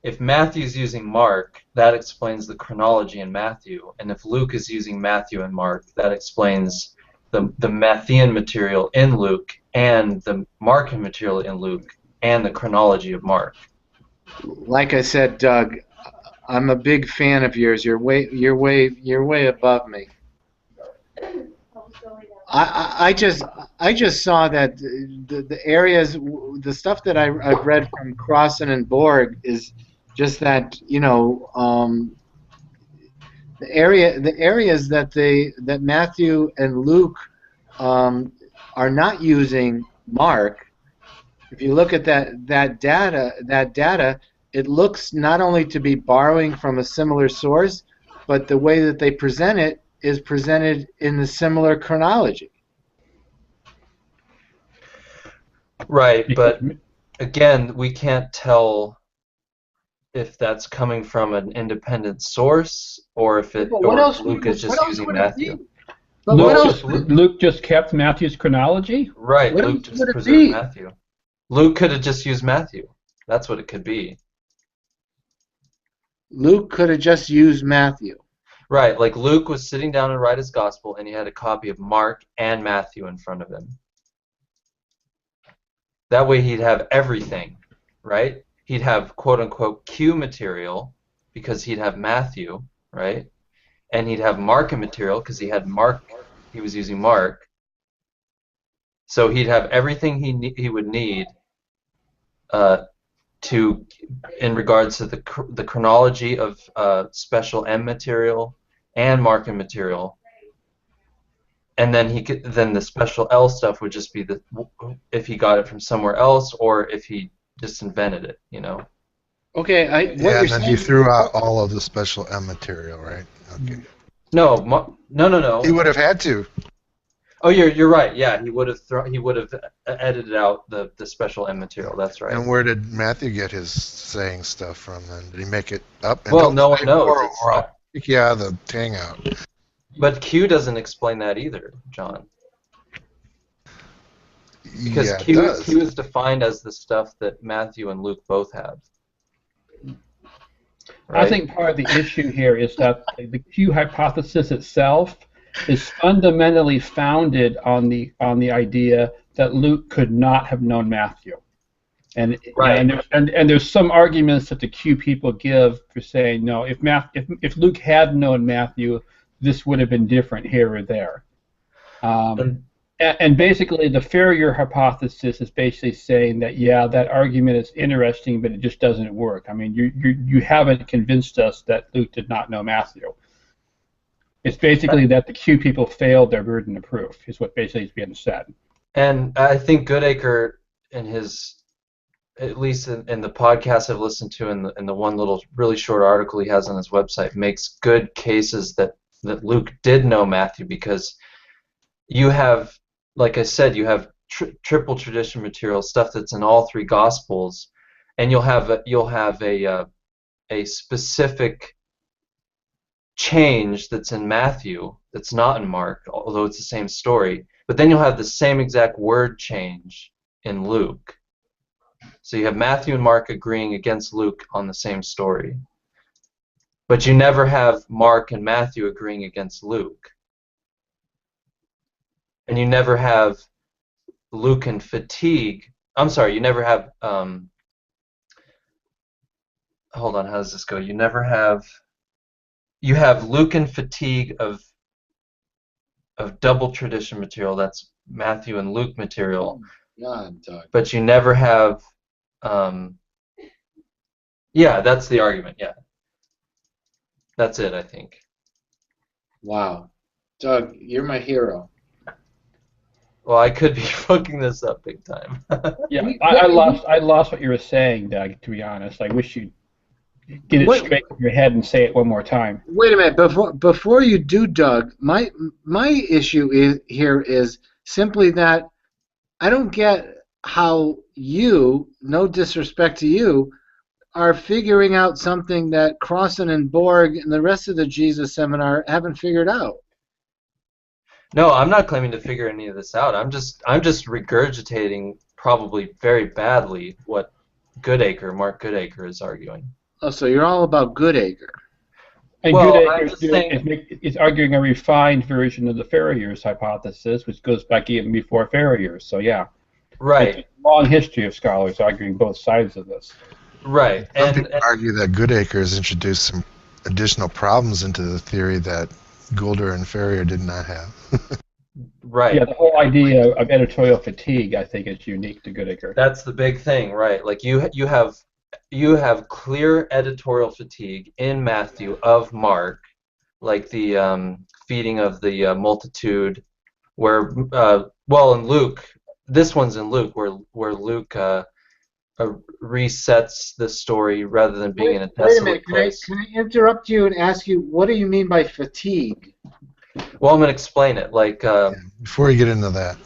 if Matthew's using Mark, that explains the chronology in Matthew, and if Luke is using Matthew and Mark, that explains the Matthean material in Luke and the Markan material in Luke and the chronology of Mark. Like I said, Doug, I'm a big fan of yours. You're way above me. I just saw that the areas, the stuff that I've read from Crossan and Borg is just that the areas that Matthew and Luke are not using Mark. If you look at that data, it looks not only to be borrowing from a similar source, but the way that they present it is presented in the similar chronology. Right, but again, we can't tell if that's coming from an independent source or if Luke is just using Matthew. Luke just kept Matthew's chronology? Right, Luke just preserved Matthew. Luke could have just used Matthew. That's what it could be. Luke could have just used Matthew. Right, like Luke was sitting down to write his gospel and he had a copy of Mark and Matthew in front of him. That way he'd have everything, right? He'd have quote-unquote Q material because he'd have Matthew, right? And he'd have Markan material because he had Mark, he was using Mark. So he'd have everything he would need in regards to the chronology of special M material and Markan material, and then then the special L stuff would just be if he got it from somewhere else or if he just invented it, Okay, and then you threw out all of the special M material, right? Okay. No. He would have had to. Oh, you're right. Yeah, he would have edited out the special M material. That's right. And where did Matthew get his saying stuff from then? Did he make it up? And well, no one knows. Or I'll kick you out of the Hangout. But Q doesn't explain that either, John. Because Q is defined as the stuff that Matthew and Luke both have. Right? I think part of the issue here is that the Q hypothesis itself is fundamentally founded on the idea that Luke could not have known Matthew, and there's some arguments that the Q people give for saying no, if Luke had known Matthew, this would have been different here or there, and basically the Farrier hypothesis is basically saying that that argument is interesting, but it just doesn't work. I mean, you haven't convinced us that Luke did not know Matthew. It's basically that the Q people failed their burden of proof, is what basically is being said. And I think Goodacre, in his, at least in the podcast I've listened to, and the one little really short article he has on his website, makes good cases that Luke did know Matthew, because you have, like I said, you have triple tradition material, stuff that's in all three Gospels, and you'll have a specific change that's in Matthew that's not in Mark, although it's the same story. But then you'll have the same exact word change in Luke. So you have Matthew and Mark agreeing against Luke on the same story. But you never have Mark and Matthew agreeing against Luke. And you never have Luke and fatigue. I'm sorry, you never have hold on, how does this go? You have Luke and fatigue of double tradition material, that's Matthew and Luke material. God, Doug. But you never have yeah, that's the argument, yeah. That's it, I think. Wow. Doug, you're my hero. Well, I could be fucking this up big time. Yeah, I lost what you were saying, Doug, to be honest. I wish you'd get it straight in your head and say it one more time. Wait a minute. Before you do, Doug, my issue here is simply that I don't get how you, no disrespect to you, are figuring out something that Crossan and Borg and the rest of the Jesus seminar haven't figured out. No, I'm not claiming to figure any of this out. I'm just regurgitating, probably very badly, what Mark Goodacre is arguing. Oh, so you're all about Goodacre. And Well, Goodacre is arguing a refined version of the Farrier's hypothesis, which goes back even before Farrier's. So yeah, right. It's a long history of scholars arguing both sides of this. Right. Some people argue that Goodacre has introduced some additional problems into the theory that Goulder and Farrier did not have. Right. Yeah, the whole idea of editorial fatigue, I think, is unique to Goodacre. That's the big thing, right? Like you have clear editorial fatigue in Matthew of Mark, like the feeding of the multitude, where well, in Luke, this one's in Luke, where Luke resets the story rather than being in a desolate place. Can I interrupt you and ask you, what do you mean by fatigue? Well, I'm going to explain it. Like before you get into that.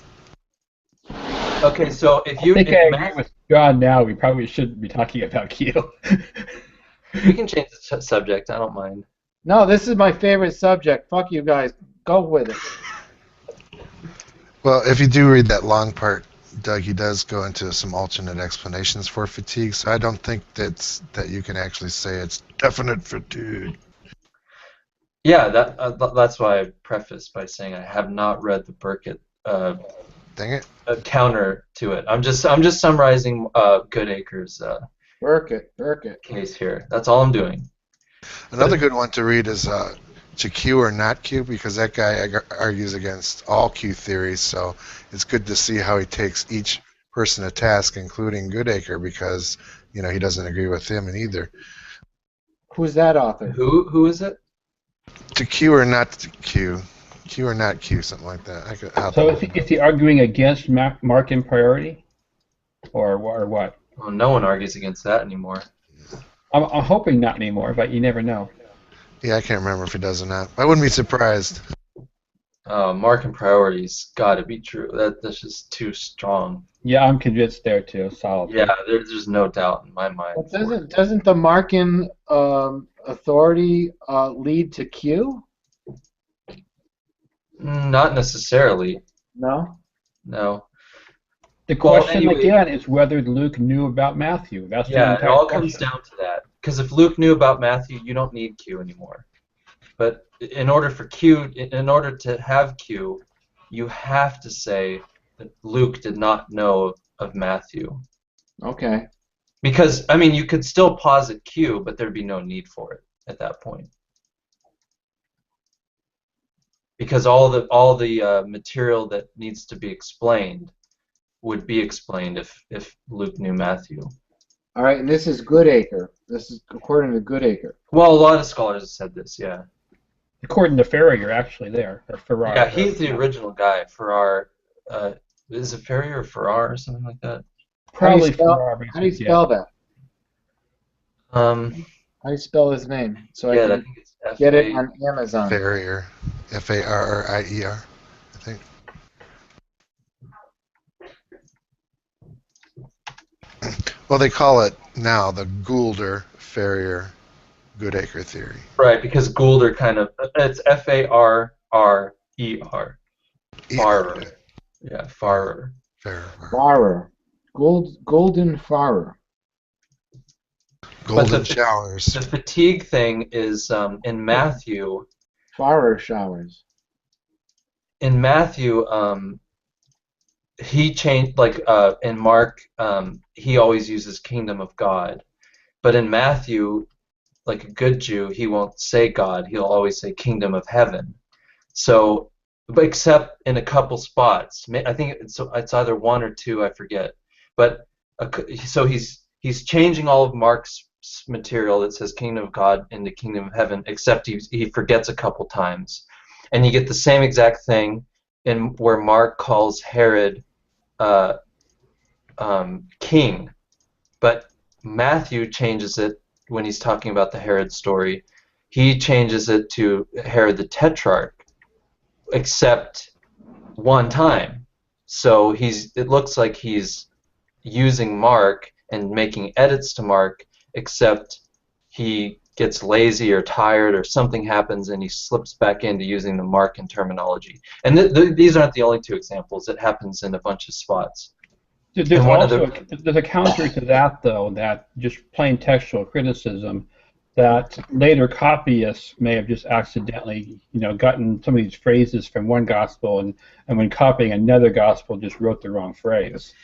Okay, so if you... I think I agree with John now. We probably shouldn't be talking about Q. We can change the subject. I don't mind. No, this is my favorite subject. Fuck you guys. Go with it. Well, if you do read that long part, Doug, he does go into some alternate explanations for fatigue, so I don't think that you can actually say it's definite fatigue. Yeah, that's why I prefaced by saying I have not read the Burkitt Dang it. Counter to it. I'm just summarizing Goodacre's Burkitt case here. That's all I'm doing. Another good one to read is to Q or not Q, because that guy argues against all Q theories, so it's good to see how he takes each person to task, including Goodacre, because he doesn't agree with him in either. Who's that author? Who is it? To Q or not to Q. Q or not Q, something like that. So is he arguing against Mark in priority? Or what? Well, no one argues against that anymore. I'm hoping not anymore, but you never know. Yeah, I can't remember if he does or not. I wouldn't be surprised. Mark and priority's got to be true. That's just too strong. Yeah, I'm convinced there too. Solid. Yeah, there's no doubt in my mind. But doesn't the Markan authority lead to Q? Not necessarily. No. No. The question again is whether Luke knew about Matthew. That's yeah, the it all question. comes down to that. Because if Luke knew about Matthew, you don't need Q anymore. But in order to have Q, you have to say that Luke did not know of Matthew. Okay. Because you could still posit Q, but there'd be no need for it at that point. Because all the material that needs to be explained would be explained if Luke knew Matthew. All right, and this is Goodacre. This is according to Goodacre. Well, a lot of scholars have said this, yeah. According to Ferrier, actually, there or Ferrar. Yeah, he's the original guy. Farrar, is it Ferrier or Farrar or something like that? Probably Ferrar. How do you spell that? Um, How do you spell his name? So yeah, I I can think it's F get it A. on Amazon. Farrier, Farrier, I think. Well, they call it now the Goulder-Ferrier-Goodacre theory. Right, because Goulder kind of it's Farrer. Farrer. Yeah, Farrer. Farrer. Golden Farrer. Golden showers. The fatigue thing is in Matthew. Farrer showers. In Matthew, he changed in Mark, he always uses kingdom of God, but in Matthew, like a good Jew, he won't say God. He'll always say kingdom of heaven. So, but except in a couple spots, I think it's either one or two, I forget. But so he's changing all of Mark's material that says kingdom of God into kingdom of heaven, except he forgets a couple times, and you get the same exact thing in where Mark calls Herod king, but Matthew changes it when he's talking about the Herod story. He changes it to Herod the Tetrarch, except one time. So it looks like he's using Mark and making edits to Mark, except he gets lazy or tired or something happens and he slips back into using the Markan terminology. And these aren't the only two examples. It happens in a bunch of spots. There's a counter to that, though, that just plain textual criticism, that later copyists may have just accidentally, gotten some of these phrases from one gospel, and when copying another gospel, just wrote the wrong phrase.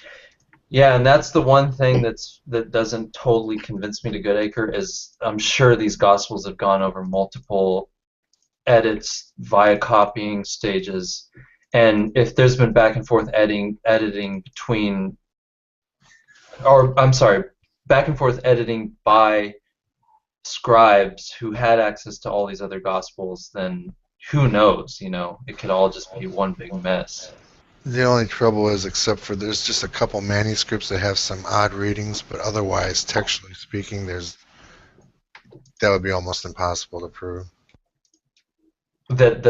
Yeah, and that's the one thing that doesn't totally convince me to Goodacre is I'm sure these gospels have gone over multiple edits via copying stages. And if there's been back and forth editing by scribes who had access to all these other gospels, then who knows, it could all just be one big mess. The only trouble is, except for there's just a couple manuscripts that have some odd readings, but otherwise, textually speaking, that would be almost impossible to prove. That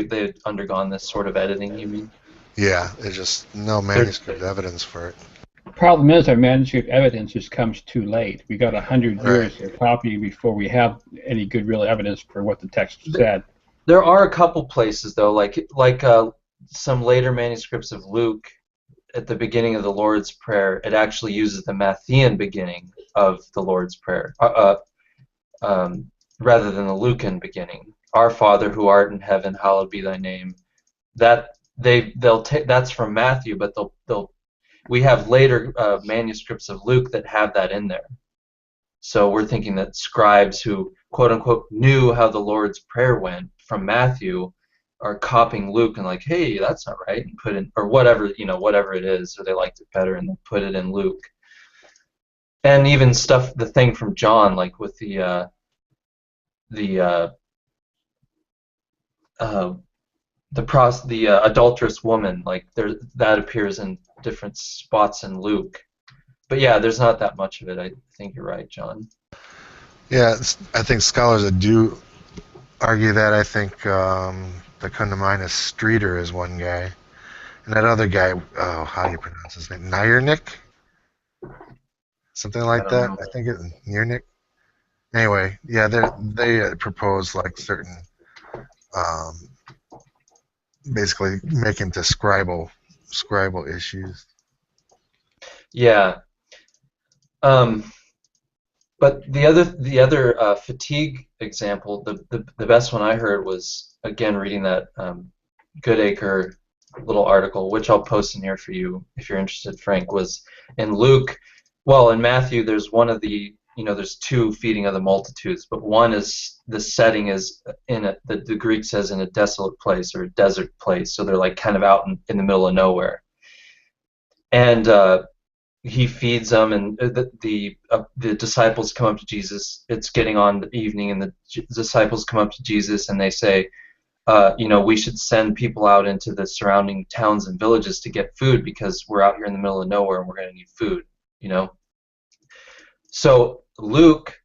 they've undergone this sort of editing, you mean? Yeah, there's just no manuscript evidence for it. The problem is our manuscript evidence just comes too late. We got 100 years of copying before we have any good real evidence for what the text said. There are a couple places though, like some later manuscripts of Luke at the beginning of the Lord's Prayer. It actually uses the Matthean beginning of the Lord's Prayer, rather than the Lucan beginning. Our Father who art in heaven, hallowed be thy name. They'll take that's from Matthew, but we have later manuscripts of Luke that have that in there. So we're thinking that scribes who quote unquote knew how the Lord's Prayer went from Matthew are copying Luke and like, hey, that's not right, and put in, or whatever it is, or they liked it better and they put it in Luke. And even the thing from John, like with the adulterous woman, like that appears in different spots in Luke. But yeah, there's not that much of it. I think you're right, John. Yeah, I think scholars that do argue that. I think that come to mind is Streeter is one guy, and that other guy. Oh, how do you pronounce his name? Niernik, something like that. I think it's Niernik. Anyway, yeah, they propose like certain, basically making to scribal issues. Yeah. But the other fatigue example, the best one I heard was, again, reading that Goodacre little article, which I'll post in here for you if you're interested, Frank, was in Luke. Well, in Matthew, there's one of the, there's two feeding of the multitudes, but one is the setting is the Greek says in a desolate place or a desert place, so they're like kind of out in the middle of nowhere. And he feeds them, and the disciples come up to Jesus. It's getting on the evening, and the disciples come up to Jesus, and they say, we should send people out into the surrounding towns and villages to get food because we're out here in the middle of nowhere and we're going to need food. So Luke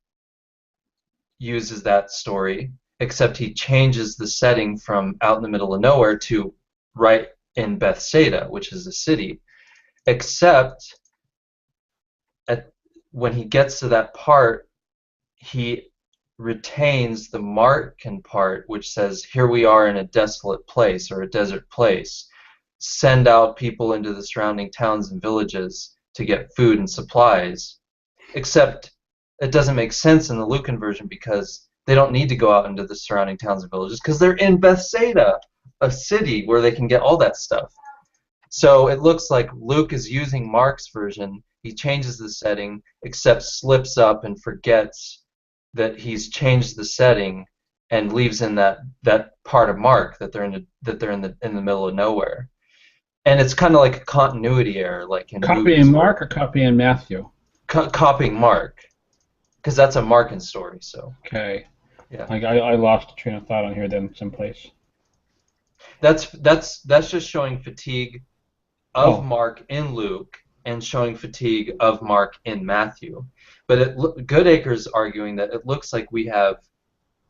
uses that story, except he changes the setting from out in the middle of nowhere to right in Bethsaida, which is a city. Except when he gets to that part, he retains the Markan part, which says, "Here we are in a desolate place or a desert place. Send out people into the surrounding towns and villages to get food and supplies." Except it doesn't make sense in the Lucan version because they don't need to go out into the surrounding towns and villages because they're in Bethsaida, a city where they can get all that stuff. So it looks like Luke is using Mark's version. He changes the setting, except slips up and forgets that he's changed the setting and leaves in that part of Mark that they're in the middle of nowhere. And it's kind of like a continuity error, like in Copying Mark or copying Matthew? Copying Mark, because that's a Markan story. So okay, yeah, I lost the train of thought on here then someplace. That's just showing fatigue of Mark in Luke and showing fatigue of Mark in Matthew. But Goodacre's arguing that it looks like we have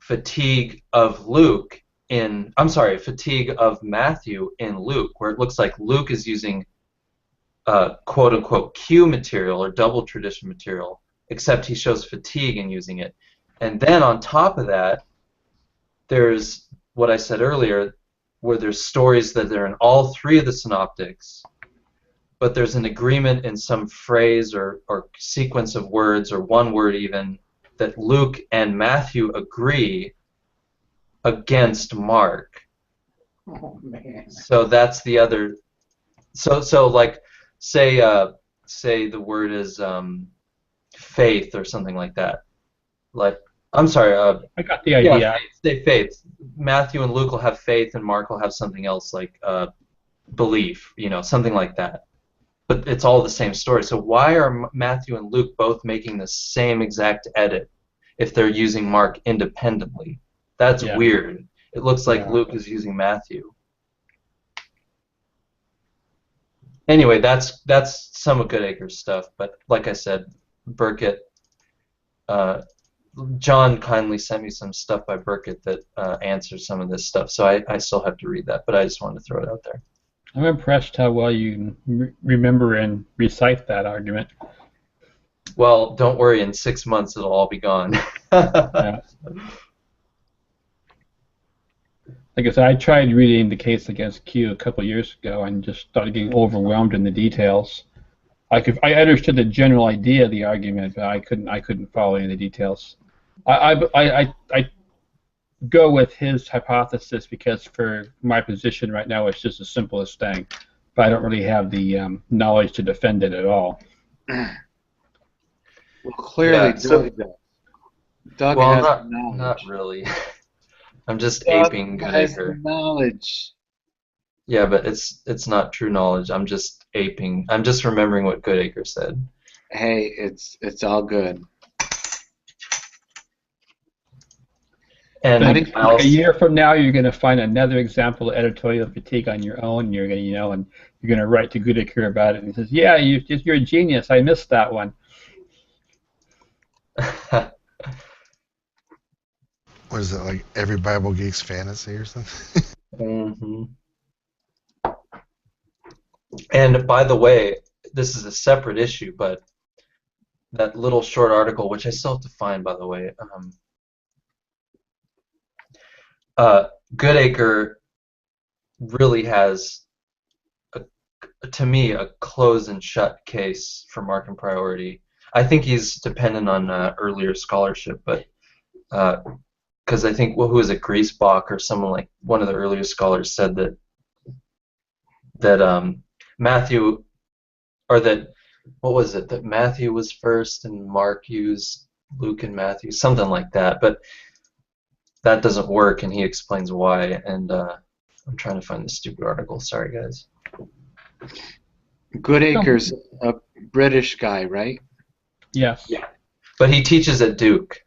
fatigue of fatigue of Matthew in Luke, where it looks like Luke is using quote-unquote Q material or double tradition material, except he shows fatigue in using it. And then on top of that, there's what I said earlier, where there's stories that are in all three of the synoptics, but there's an agreement in some phrase or sequence of words, or one word even, that Luke and Matthew agree against Mark. Oh man. So that's the other. So like, say the word is faith or something like that. Like, I'm sorry. I got the idea. Yeah, say faith. Matthew and Luke will have faith, and Mark will have something else like belief. Something like that. But it's all the same story. So why are Matthew and Luke both making the same exact edit if they're using Mark independently? That's weird. It looks like Luke is using Matthew. Anyway, that's some of Goodacre's stuff. But like I said, Burkett, John kindly sent me some stuff by Burkett that answers some of this stuff. So I still have to read that, but I just wanted to throw it out there. I'm impressed how well you remember and recite that argument. Well, don't worry. In 6 months, it'll all be gone. Yeah. Like I said, I tried reading the case against Q a couple of years ago and just started getting overwhelmed in the details. I understood the general idea of the argument, but I couldn't follow any of the details. I go with his hypothesis because for my position right now, it's just the simplest thing. But I don't really have the knowledge to defend it at all. Well, clearly, Doug has knowledge. Not really. I'm just Doug aping has Goodacre. knowledge. Yeah, but it's not true knowledge. I'm just aping. I'm just remembering what Goodacre said. Hey, it's all good. And I think a year from now, you're going to find another example of editorial fatigue on your own. And you're going to, and you're going to write to Goodacre about it. And he says, "Yeah, you're a genius. I missed that one." What is it, like every Bible Geek's fantasy or something? Mm-hmm. And by the way, this is a separate issue, but that little short article, which I still have to find, by the way, Goodacre really has, to me, a close and shut case for Markan priority. I think he's dependent on earlier scholarship, but because I think, who was it, Griesbach or someone like one of the earlier scholars said that Matthew, or that, what was it, that Matthew was first and Mark used Luke and Matthew, something like that, but that doesn't work, and he explains why, and I'm trying to find the stupid article. Sorry, guys. Goodacre's a British guy, right? Yes. Yeah. But he teaches at Duke.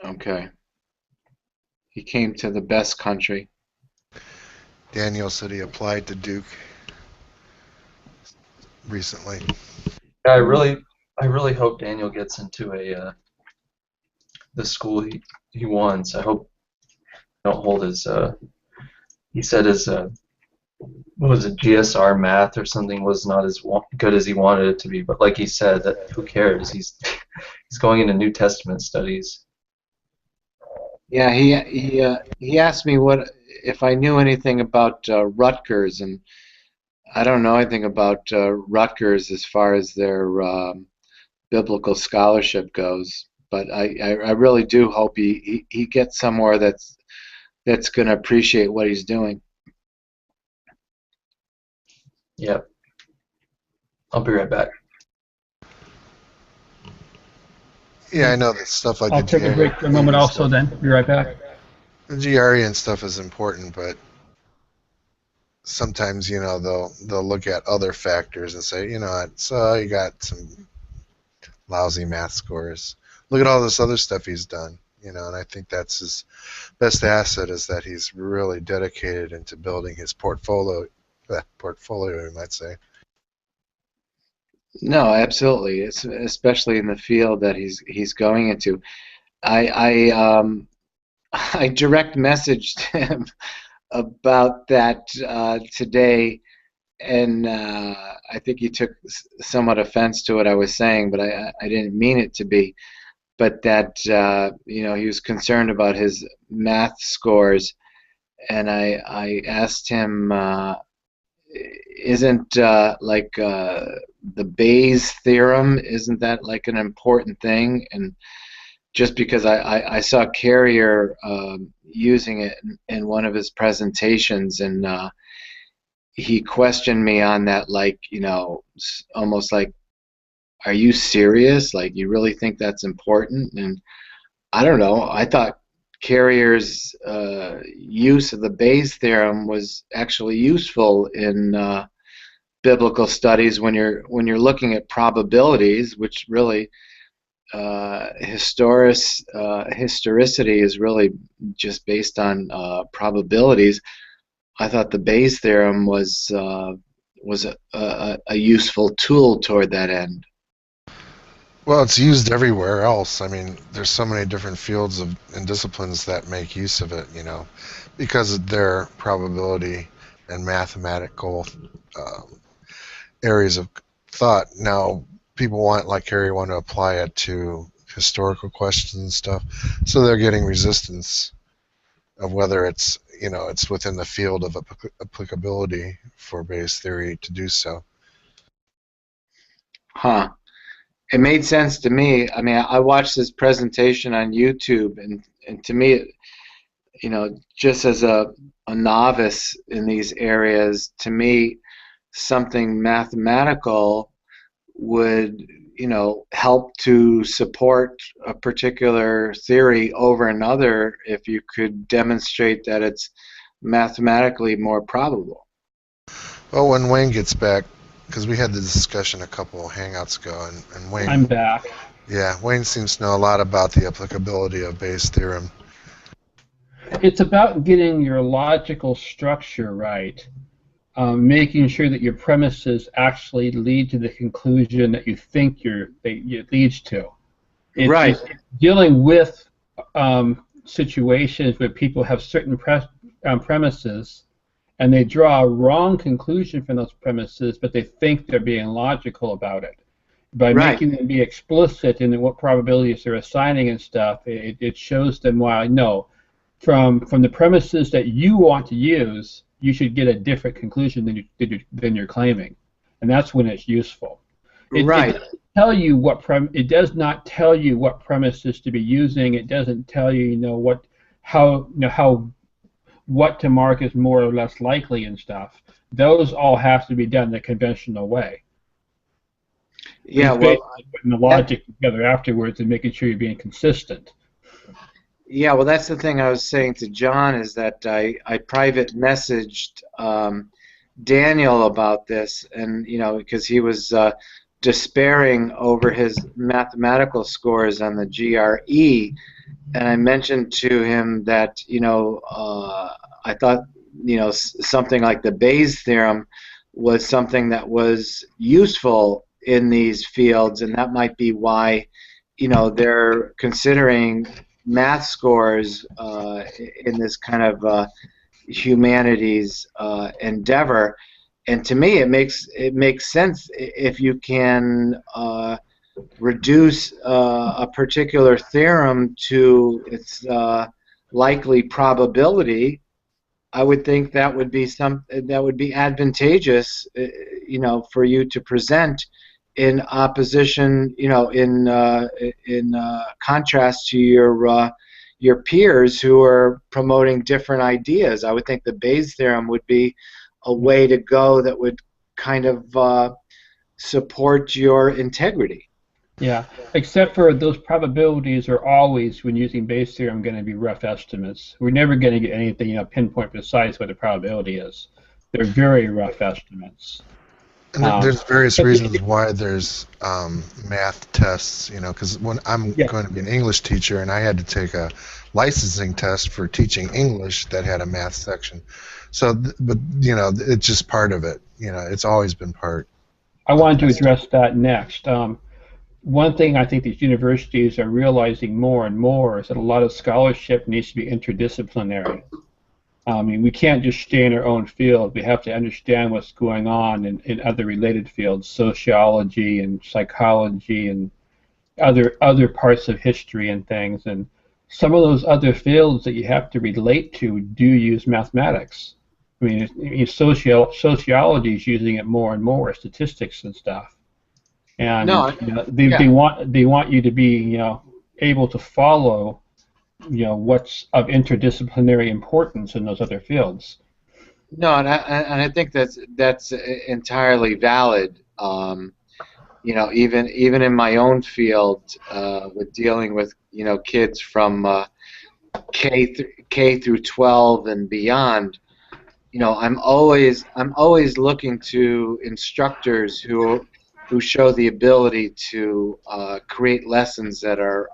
Okay. He came to the best country. Daniel said he applied to Duke recently. Yeah, I really hope Daniel gets into the school he wants. I hope he don't hold his he said his what was it, GSR math or something was not as good as he wanted it to be. But like he said, that who cares? He's he's going into New Testament studies. Yeah, he asked me what if I knew anything about Rutgers, and I don't know anything about Rutgers as far as their biblical scholarship goes. But I really do hope he gets somewhere that's going to appreciate what he's doing. Yep. I'll be right back. Yeah, I know that stuff like I'll the take a break for a moment also then. Be right back. The GRE and stuff is important, but sometimes, you know, they'll look at other factors and say, you know what, so you got some lousy math scores. Look at all this other stuff he's done, you know, and I think that's his best asset is that he's really dedicated into building his portfolio, you might say. No, absolutely. It's especially in the field that he's going into. I I direct messaged him about that today, and I think he took somewhat offense to what I was saying, but I didn't mean it to be. But that you know, he was concerned about his math scores, and I asked him, isn't the Bayes theorem, isn't that like an important thing? And just because I saw Carrier using it in one of his presentations, and he questioned me on that, like, you know, almost like, are you serious? Like, you really think that's important? And I don't know. I thought Carrier's use of the Bayes theorem was actually useful in biblical studies when you're looking at probabilities, which really historicity is really just based on probabilities. I thought the Bayes theorem was a useful tool toward that end. Well, it's used everywhere else. I mean, there's so many different fields and disciplines that make use of it, you know, because of their probability and mathematical areas of thought. Now, people like Harry, want to apply it to historical questions and stuff, so they're getting resistance of whether it's, you know, it's within the field of applicability for Bayes theory to do so. Huh. It made sense to me. I mean, I watched this presentation on YouTube, and to me, you know, just as a novice in these areas, to me, something mathematical would, you know, help to support a particular theory over another if you could demonstrate that it's mathematically more probable. Well, when Wayne gets back, because we had the discussion a couple of Hangouts ago, and Wayne... I'm back. Yeah, Wayne seems to know a lot about the applicability of Bayes' theorem. It's about getting your logical structure right, making sure that your premises actually lead to the conclusion that you think it leads to. Right. It's dealing with situations where people have certain premises, and they draw a wrong conclusion from those premises, but they think they're being logical about it. By making them be explicit in what probabilities they're assigning and stuff, it shows them why, no, from the premises that you want to use, you should get a different conclusion than you're claiming, and that's when it's useful. It doesn't tell you it does not tell you what premises to be using. It doesn't tell you, what to mark as more or less likely and stuff. Those all have to be done the conventional way. Yeah, it's basically putting the logic together afterwards and making sure you're being consistent. Yeah, well, that's the thing I was saying to John, is that I private messaged Daniel about this, and because he was despairing over his mathematical scores on the GRE, and I mentioned to him that I thought something like the Bayes theorem was something that was useful in these fields, and that might be why they're considering math scores in this kind of humanities endeavor. And to me, it makes sense if you can reduce a particular theorem to its likely probability. I would think that would be advantageous, for you to present in opposition, in contrast to your peers who are promoting different ideas. I would think the Bayes theorem would be a way to go that would kind of support your integrity. Yeah, except for those probabilities are always, when using Bayes theorem, going to be rough estimates. We're never going to get anything, pinpoint precise what the probability is. They're very rough estimates. And there's various reasons why there's math tests, because when I'm going to be an English teacher and I had to take a licensing test for teaching English that had a math section. So, but, it's just part of it. It's always been part. I wanted to address that next. One thing I think these universities are realizing more and more is that a lot of scholarship needs to be interdisciplinary. We can't just stay in our own field. We have to understand what's going on in other related fields, sociology and psychology and other parts of history and things. And some of those other fields that you have to relate to do use mathematics. Sociology is using it more and more, statistics and stuff. And they want you to be able to follow what's of interdisciplinary importance in those other fields. No, and I think that's entirely valid. Even in my own field, with dealing with kids from K through 12 and beyond, I'm always looking to instructors who show the ability to create lessons that are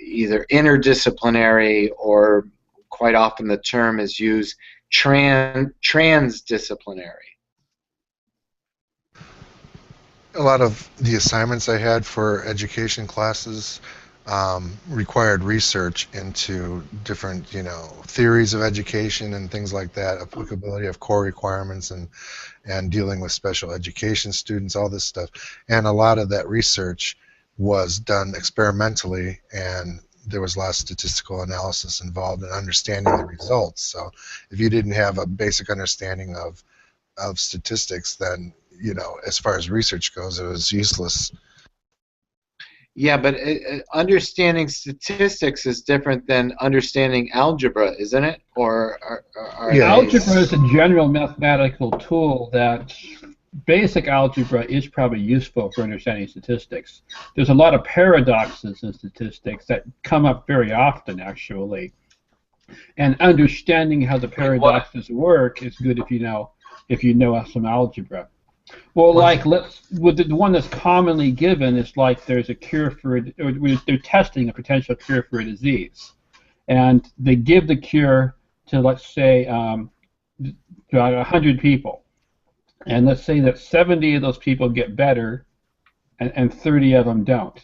either interdisciplinary, or quite often the term is used, transdisciplinary. A lot of the assignments I had for education classes required research into different, theories of education and things like that, applicability of core requirements and dealing with special education students, all this stuff. And a lot of that research was done experimentally, and there was a lot of statistical analysis involved in understanding the results. So if you didn't have a basic understanding of statistics, then, as far as research goes, it was useless. Yeah, but understanding statistics is different than understanding algebra, isn't it? Algebra is a general mathematical tool that basic algebra is probably useful for understanding statistics. There's a lot of paradoxes in statistics that come up very often, actually. And understanding how the paradoxes work is good if you know some algebra. Well, the one that's commonly given is like there's a cure for they're testing a potential cure for a disease, and they give the cure to, let's say, 100 people, and let's say that 70 of those people get better, and 30 of them don't.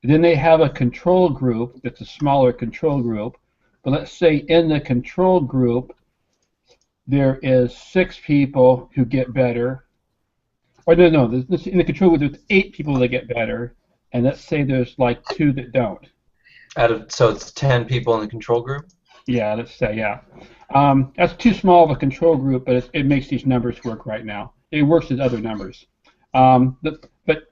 And then they have a control group that's a smaller control group, but let's say in the control group there is 6 people who get better. Or no, in the control group there's 8 people that get better, and let's say there's like 2 that don't. So it's 10 people in the control group? Yeah, let's say, yeah. That's too small of a control group, but it makes these numbers work right now. It works with other numbers. But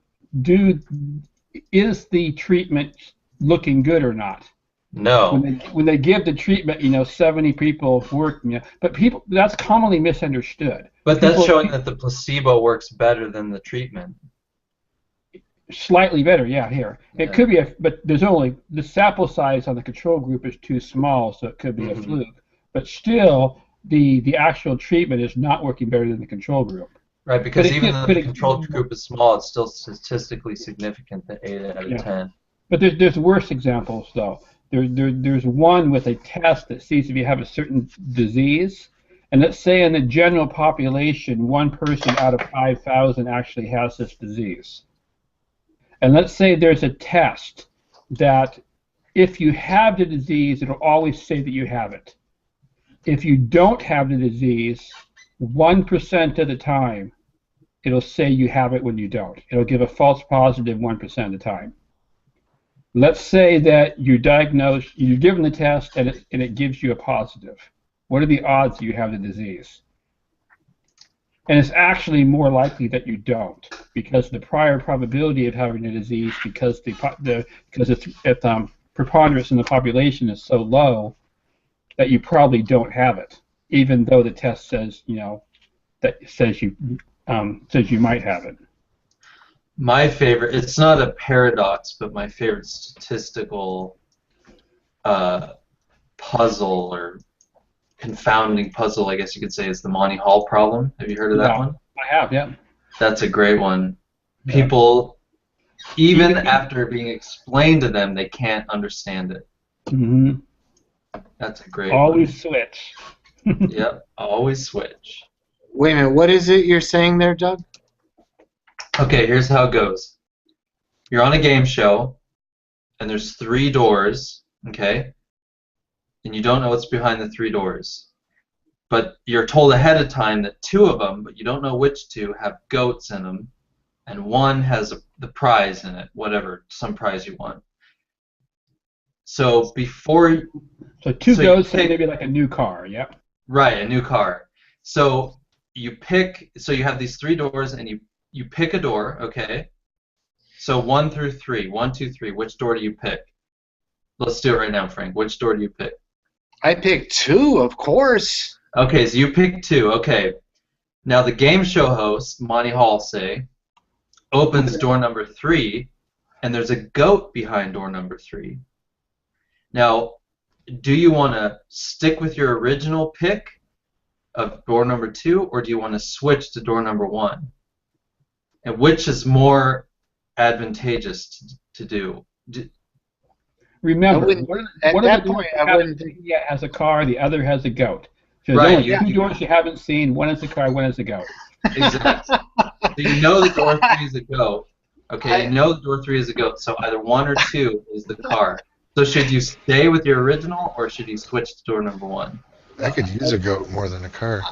is the treatment looking good or not? No. When they give the treatment, 70 people work, but that's commonly misunderstood. But that's showing that the placebo works better than the treatment. Slightly better, yeah. Here it could be but there's only the sample size on the control group is too small, so it could be a fluke. But still, the actual treatment is not working better than the control group. Right, because But it even gives- though but the it- control group is small, it's still statistically significant, the 8 out of Yeah. 10. But there's worse examples though. There's one with a test that sees if you have a certain disease, and let's say in the general population, 1 person out of 5,000 actually has this disease. And let's say there's a test that if you have the disease, it'll always say that you have it. If you don't have the disease, 1% of the time, it'll say you have it when you don't. It'll give a false positive 1% of the time. Let's say that you're diagnosed, you're given the test, and it gives you a positive. What are the odds that you have the disease? And it's actually more likely that you don't, because the prior probability of having the disease, because its preponderance in the population is so low, that you probably don't have it, even though the test says, that says you might have it. My favorite, it's not a paradox, but my favorite statistical puzzle or confounding puzzle, I guess you could say, is the Monty Hall problem. Have you heard of that one? I have, yeah. That's a great one. Yeah. People, even after being explained to them, they can't understand it. Mm-hmm. That's a great Always switch. one. Yep, always switch. Wait a minute, what is it you're saying there, Doug? Okay, here's how it goes. You're on a game show, and there's 3 doors, okay? And you don't know what's behind the 3 doors. But you're told ahead of time that 2 of them, but you don't know which 2, have goats in them, and 1 has the prize in it, whatever, some prize you want. So before... So 2 so goats, you pick- maybe like a new car, yep. Right, a new car. So you pick, so you have these 3 doors, and you pick a door, okay? So 1 through 3, 1, 2, 3, which door do you pick? Let's do it right now, Frank. Which door do you pick? I picked 2, of course. Okay, so you pick 2, okay. Now the game show host, Monty Hall, say, opens door number 3, and there's a goat behind door number 3. Now, do you want to stick with your original pick of door number 2, or do you want to switch to door number 1? And which is more advantageous to do? Remember, At one that of the point, doors I wouldn't think. has a car, the other has a goat. So Right, there's only yeah. 2 doors you haven't seen. One is a car, one is a goat. Exactly. So you know that door 3 is a goat. Okay, you know that door 3 is a goat, so either 1 or 2 is the car. So should you stay with your original, or should you switch to door number 1? I could use a goat more than a car.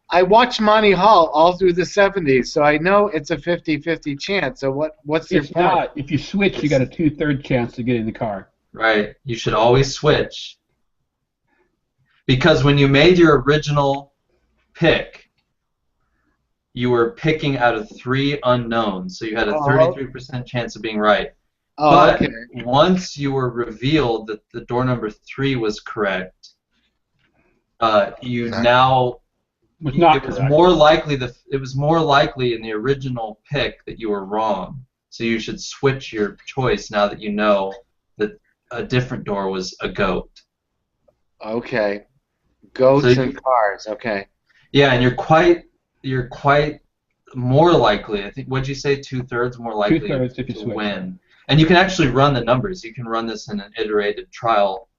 I watched Monty Hall all through the 70s, so I know it's a 50-50 chance. So what's your It's point? not. If you switch, you got a 2/3 chance to get in the car. Right. You should always switch. Because when you made your original pick, you were picking out of 3 unknowns, so you had a 33% chance of being right. Oh, But okay. once you were revealed that the door number 3 was correct, you now Was not it was correct. more likely it was more likely in the original pick that you were wrong. So you should switch your choice now that you know that a different door was a goat. Okay. Goats So you- and cars. Okay. Yeah, and you're quite more likely. I think what'd you say? 2/3 more likely 2/3 if you to switch. win. And you can actually run the numbers. You can run this in an iterated trial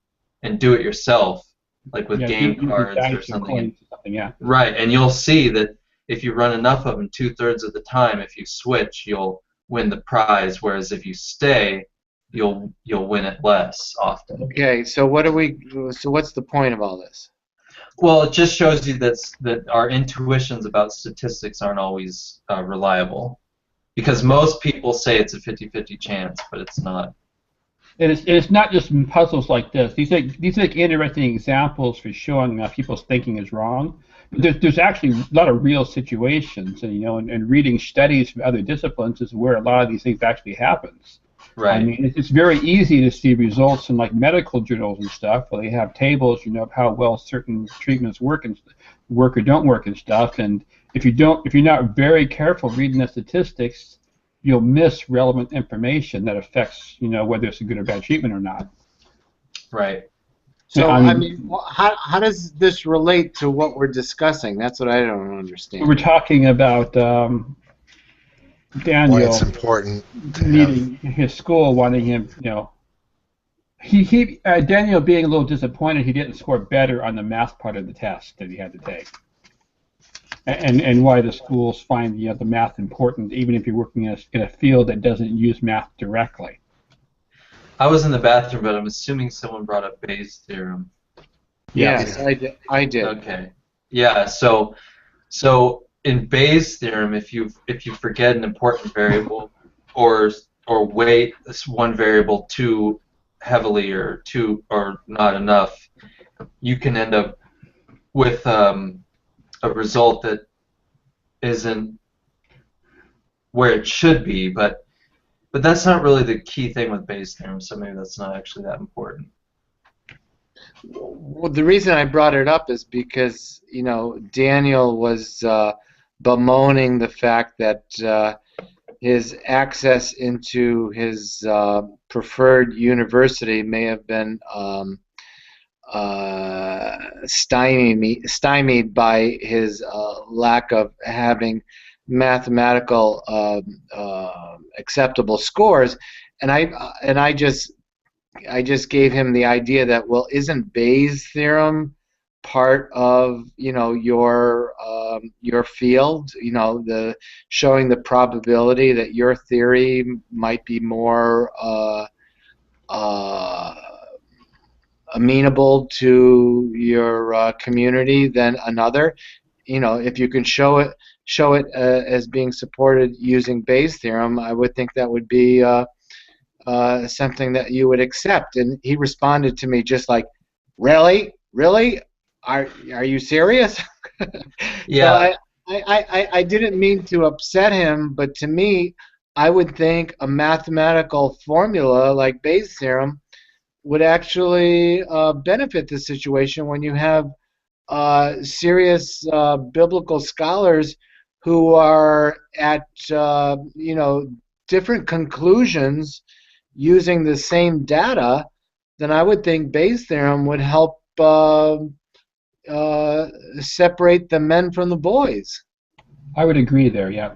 and do it yourself, like with game using cards dice or and something. coins or something, yeah. Right, and you'll see that if you run enough of them 2/3 of the time, if you switch, you'll win the prize. Whereas if you stay, you'll win it less often. Okay. So what's the point of all this? Well, it just shows you that our intuitions about statistics aren't always reliable, because most people say it's a 50-50 chance, but it's not. And it's not just puzzles like this. These are interesting examples for showing people's thinking is wrong. But there's actually a lot of real situations, and reading studies from other disciplines is where a lot of these things actually happens. Right. I mean, it's very easy to see results in like medical journals and stuff where they have tables, of how well certain treatments work or don't work and stuff. And if you're not very careful reading the statistics, you'll miss relevant information that affects, whether it's a good or bad treatment or not. Right. So, I I mean, mean, how does this relate to what we're discussing? That's what I don't we understand. were talking about Why it's Daniel important to have. needing his school, wanting him, Daniel being a little disappointed he didn't score better on the math part of the test that he had to take, and why the schools find the math important even if you're working in a field that doesn't use math directly. I was in the bathroom, but I'm assuming someone brought up Bayes' theorem. Yeah. Yes, I did. Okay. Yeah. So in Bayes' theorem, if you forget an important variable, or weight this one variable too heavily or not enough, you can end up with a result that isn't where it should be. But that's not really the key thing with Bayes' theorem. So maybe that's not actually that important. Well, the reason I brought it up is because Daniel was bemoaning the fact that his access into his preferred university may have been stymied by his lack of having mathematical acceptable scores, and I just gave him the idea that, well, isn't Bayes' theorem part of your field? The showing the probability that your theory might be more amenable to your community than another. If you can show it as being supported using Bayes' theorem, I would think that would be something that you would accept. And he responded to me just like, really? Are you serious? Yeah. So I didn't mean to upset him, but to me, I would think a mathematical formula like Bayes' theorem would actually benefit the situation when you have serious biblical scholars who are at different conclusions using the same data. Then I would think Bayes' theorem would help separate the men from the boys. I would agree there, yeah.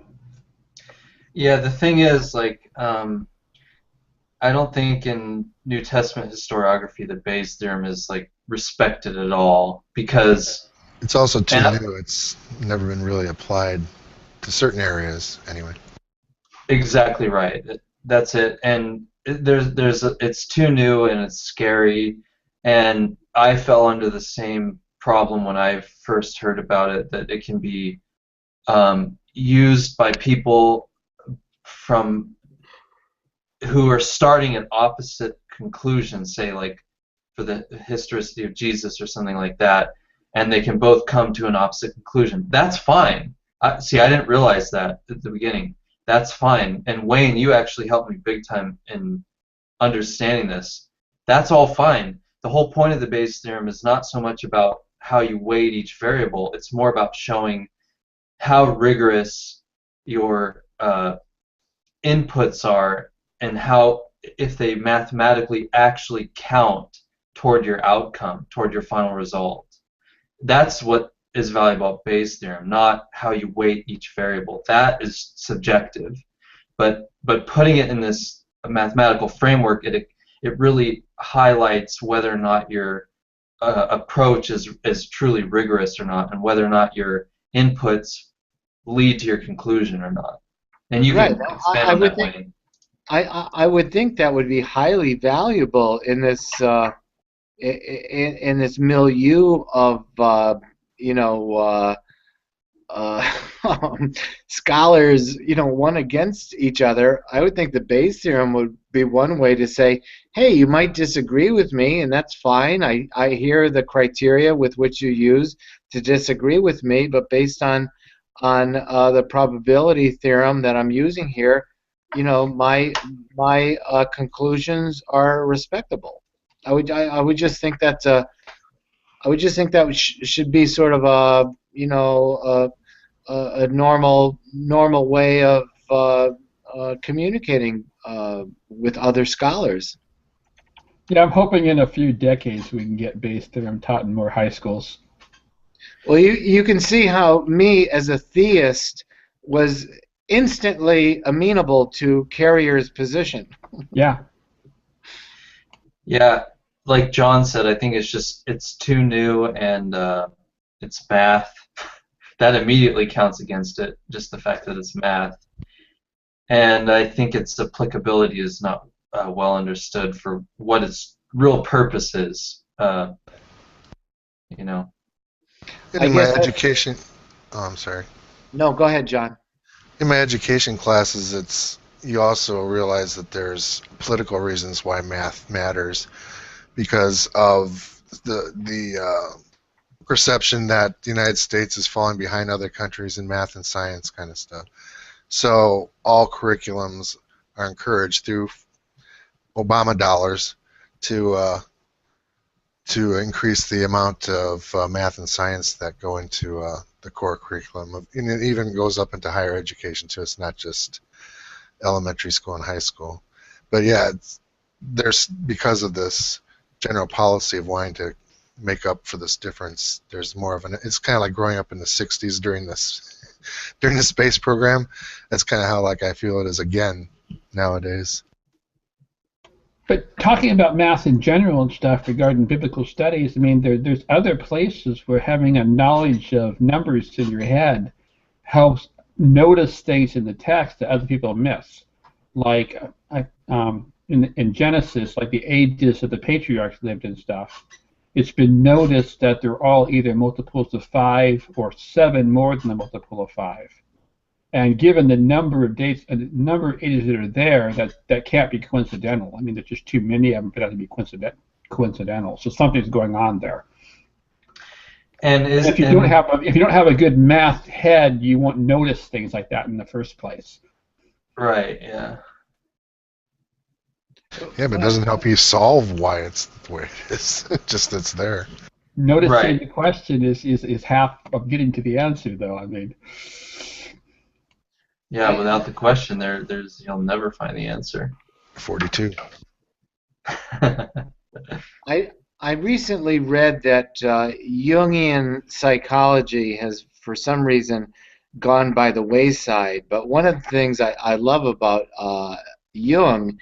Yeah, the thing is, I don't think in New Testament historiography the Bayes' theorem is respected at all, because It's also too new. It's never been really applied to certain areas anyway. Exactly right. That's it. And it's too new and it's scary. And I fell under the same problem when I first heard about it, that it can be used by people who are starting at opposite conclusions, say for the historicity of Jesus or something like that, and they can both come to an opposite conclusion. That's fine. I didn't realize that at the beginning. That's fine. And Wayne, you actually helped me big time in understanding this. That's all fine. The whole point of the Bayes' theorem is not so much about how you weight each variable. It's more about showing how rigorous your inputs are, and how, if they mathematically actually count toward your outcome, toward your final result. That's what is valuable about Bayes' theorem, not how you weight each variable. That is subjective. But putting it in this mathematical framework, it really highlights whether or not your approach is truly rigorous or not, and whether or not your inputs lead to your conclusion or not. And you can expand on that, Wayne. I would think that would be highly valuable in this in this milieu of scholars one against each other. I would think the Bayes' theorem would be one way to say, hey, you might disagree with me, and that's fine. I hear the criteria with which you use to disagree with me, but based on the probability theorem that I'm using here, my conclusions are respectable. I would just think that should be sort of a normal way of communicating with other scholars. Yeah, I'm hoping in a few decades we can get base theorem taught in more high schools. Well, you can see how me as a theist was instantly amenable to Carrier's position. Yeah. Yeah, like John said, I think it's too new and it's math. That immediately counts against it, just the fact that it's math. And I think its applicability is not well understood for what its real purpose is. You know. And I in my guess education, oh, I'm sorry. No, go ahead, John. In my education classes, you also realize that there's political reasons why math matters because of the perception that the United States is falling behind other countries in math and science kind of stuff. So all curriculums are encouraged through Obama dollars to increase the amount of math and science that go into the core curriculum. And it even goes up into higher education too. It's not just elementary school and high school. But yeah, there's because of this general policy of wanting to make up for this difference. There's more of it's kind of like growing up in the '60s during the space program. That's kind of how I feel it is again nowadays. But talking about math in general and stuff regarding biblical studies, I mean, there's other places where having a knowledge of numbers in your head helps notice things in the text that other people miss. Like in Genesis, like the ages that the patriarchs lived and stuff, it's been noticed that they're all either multiples of 5 or 7 more than the multiple of 5. And given the number of dates and the number of ages that are there, that can't be coincidental. I mean, there's just too many of them for that to be coincidental. So something's going on there. And if you don't have a good math head, you won't notice things like that in the first place. Right. Yeah. Yeah, but it doesn't help you solve why it's the way it is. Just it's there. Noticing the question is half of getting to the answer, though. I mean. Yeah, without the question, you'll never find the answer. 42. I recently read that Jungian psychology has, for some reason, gone by the wayside. But one of the things I love about Jung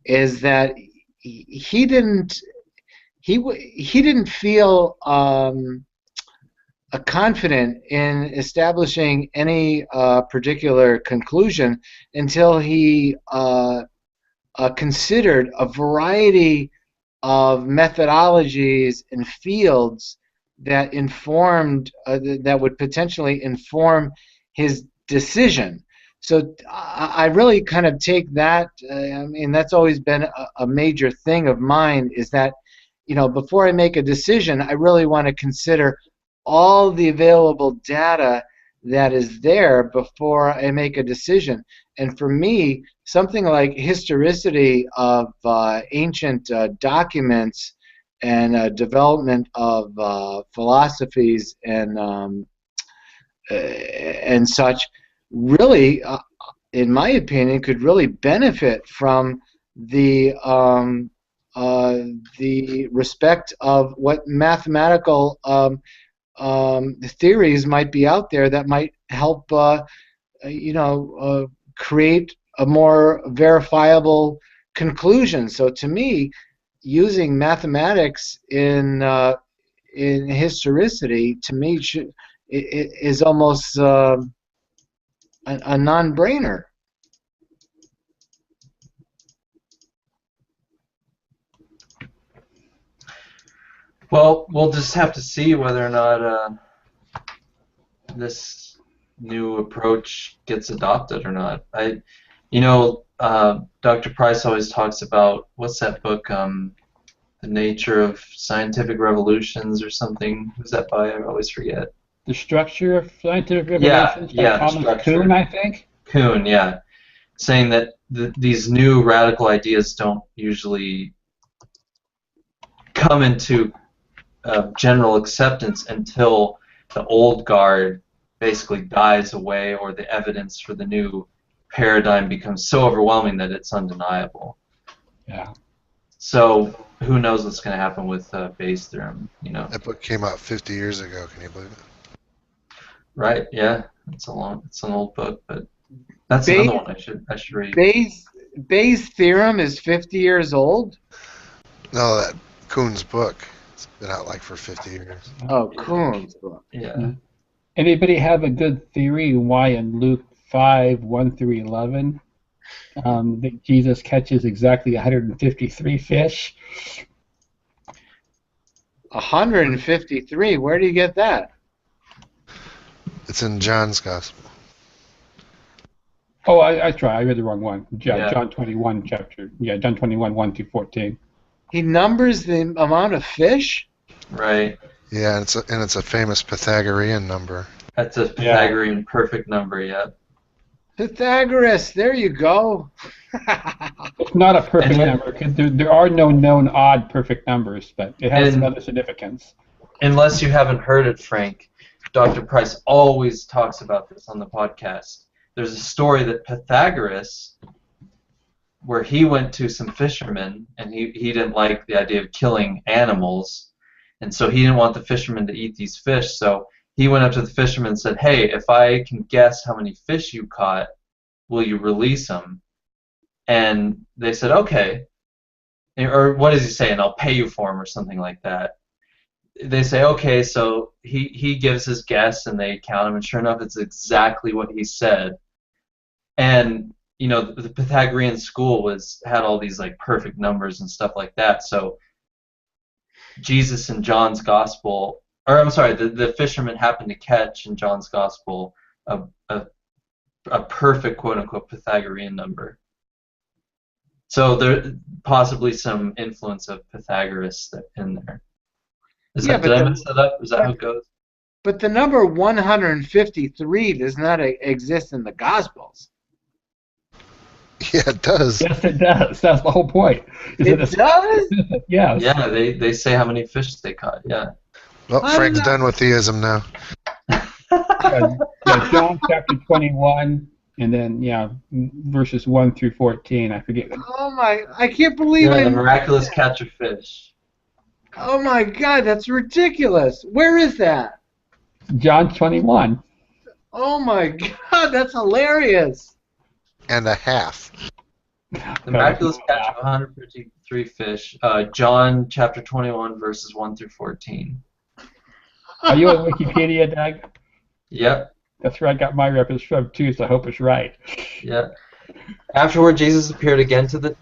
is that he didn't feel confident in establishing any particular conclusion until he considered a variety of methodologies and fields that informed that would potentially inform his decision. So I really kind of take that. I mean, that's always been a major thing of mine, is that, before I make a decision, I really want to consider all the available data that is there before I make a decision. And for me, something like historicity of ancient documents and development of philosophies and such really, in my opinion, could really benefit from the respect of what mathematical theories might be out there that might help, create a more verifiable conclusion. So to me, using mathematics in historicity, to me, is almost a non-brainer. Well, we'll just have to see whether or not this new approach gets adopted or not. Dr. Price always talks about, what's that book, The Nature of Scientific Revolutions or something. Who's that by? I always forget. The Structure of Scientific Revolutions by Thomas Kuhn, I think. Kuhn, yeah. Saying that these new radical ideas don't usually come into general acceptance until the old guard basically dies away, or the evidence for the new paradigm becomes so overwhelming that it's undeniable. Yeah. So who knows what's going to happen with Bayes' theorem? You know. That book came out 50 years ago. Can you believe it? Right? Yeah. It's an old book, but that's Bayes- another one I should read. Bayes' theorem is 50 years old? No, that Kuhn's book. It's been out like for 50 years. Oh, Kuhn's book. Yeah. Anybody have a good theory why in Luke 5:1-11 that Jesus catches exactly 153 fish? 153? Where do you get that? It's in John's Gospel. Oh, I read the wrong one. Yeah. John 21 chapter. Yeah, John 21 1-14. He numbers the amount of fish? Right. Yeah, and it's a famous Pythagorean number. That's a Pythagorean perfect number, yeah. Pythagoras, there you go. It's not a perfect And then- number because there are no known odd perfect numbers, but it has some other significance. Unless you haven't heard it, Frank, Dr. Price always talks about this on the podcast. There's a story that Pythagoras, where he went to some fishermen, and he didn't like the idea of killing animals, and so he didn't want the fishermen to eat these fish, so he went up to the fishermen and said, hey, if I can guess how many fish you caught, will you release them? And they said, okay. Or what does he say? And I'll pay you for them or something like that. They say, okay, so he gives his guess and they count him, and sure enough, it's exactly what he said. And, you know, the Pythagorean school had all these like perfect numbers and stuff like that. So Jesus in John's Gospel, or I'm sorry, the fisherman happened to catch in John's Gospel a perfect quote-unquote Pythagorean number. So there possibly some influence of Pythagoras in there. Did I mess that up? Is that how it goes? But the number 153 does not exist in the Gospels. Yeah, it does. Yes, it does. That's the whole point. It does? Yes. Yeah, they say how many fish they caught, yeah. Well, Frank's done with theism now. John chapter 21, and then, verses 1-14. I forget. Oh my, I can't believe The it. miraculous catch of fish. Oh my God, that's ridiculous. Where is that? John 21. Oh my God, that's hilarious. And a half. The miraculous catch of 153 fish. John chapter 21, verses 1-14. Are you on Wikipedia, Doug? Yep. That's where I got my reference from, too, so I hope it's right. Yeah. Afterward, Jesus appeared again to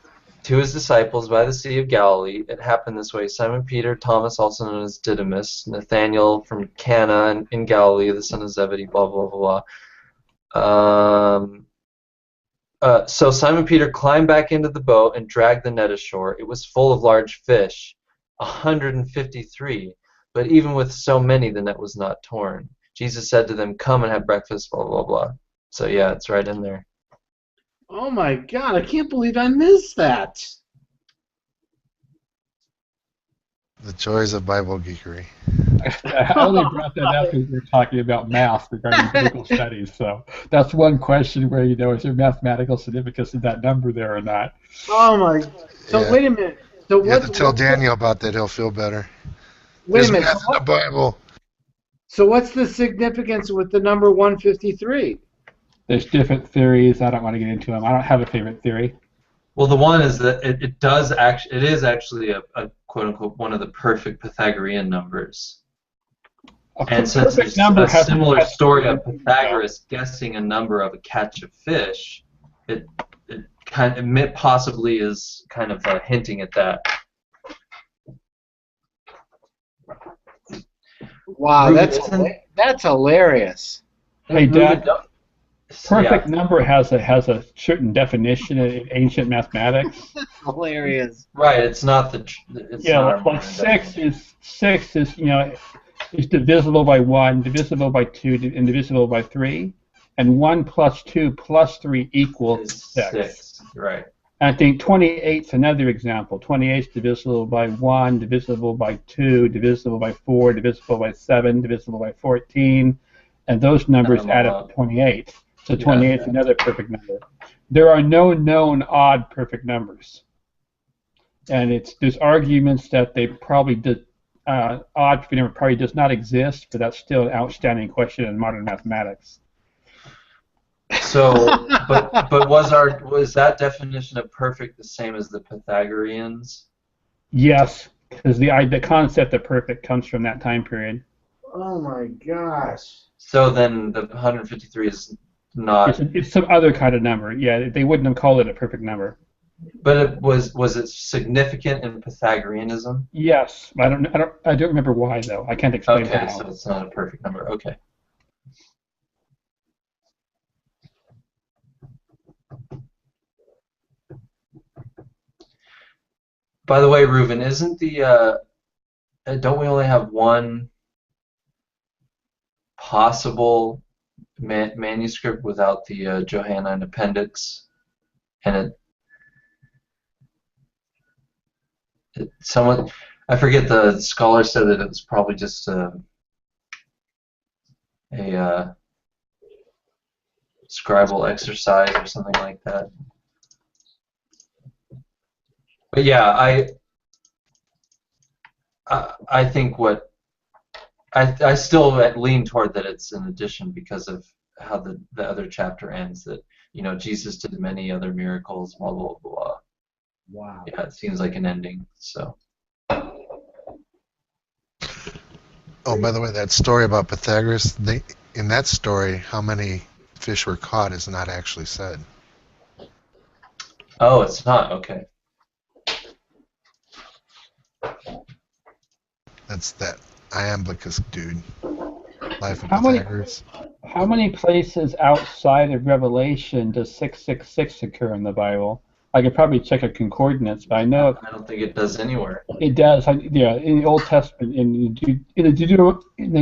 his disciples by the Sea of Galilee. It happened this way: Simon Peter, Thomas, also known as Didymus, Nathanael from Cana in Galilee, the son of Zebedee, blah, blah, blah, blah. So Simon Peter climbed back into the boat and dragged the net ashore. It was full of large fish, 153, but even with so many, the net was not torn. Jesus said to them, come and have breakfast, blah, blah, blah. So yeah, it's right in there. Oh my God, I can't believe I missed that. The joys of Bible geekery. I only brought that up because we were talking about math regarding biblical studies. So that's one question where, is there mathematical significance in that number there or not? Oh my. So Yeah. wait a minute. So You have to tell Daniel about that, he'll feel better. Wait There's a minute. math in the Bible. So what's the significance with the number 153? There's different theories. I don't want to get into them. I don't have a favorite theory. Well, the one is that it is actually a quote unquote one of the perfect Pythagorean numbers. And since there's a similar story of Pythagoras guessing a number of a catch of fish, it possibly is kind of hinting at that. Wow, Ruben, that's hilarious. Hey, Dad, Ruben, perfect number has a certain definition in ancient mathematics. That's hilarious. Right, it's not the. It's not like six is is divisible by 1, divisible by 2, and divisible by 3, and 1 plus 2 plus 3 equals 6. Right. And I think 28 is another example. 28 is divisible by 1, divisible by 2, divisible by 4, divisible by 7, divisible by 14, and those numbers add up to 28. So 28 is another perfect number. There are no known odd perfect numbers. and there's arguments that they probably did. Odd for number probably does not exist, but that's still an outstanding question in modern mathematics. So, but was that definition of perfect the same as the Pythagoreans? Yes, because the concept of perfect comes from that time period. Oh my gosh. So then the 153 is not. It's some other kind of number. Yeah, they wouldn't have called it a perfect number. But was it significant in Pythagoreanism? Yes, I don't remember why though. I can't explain Okay, how. so it's not a perfect number. Okay. By the way, Reuven, isn't don't we only have one possible manuscript without the Johannine appendix? And someone, I forget, the scholar said that it was probably just a scribal exercise or something like that. But yeah, I think I still lean toward that it's an addition because of how the other chapter ends, that Jesus did many other miracles, blah blah blah. Wow. Yeah, it seems like an ending. So. Oh, by the way, that story about Pythagoras, in that story, how many fish were caught is not actually said. Oh, it's not? Okay. That's that Iamblichus dude. Life of Pythagoras. How many places outside of Revelation does 666 occur in the Bible? I could probably check a concordance, but I know I don't think it does anywhere. It does. Yeah, in the Old Testament, in the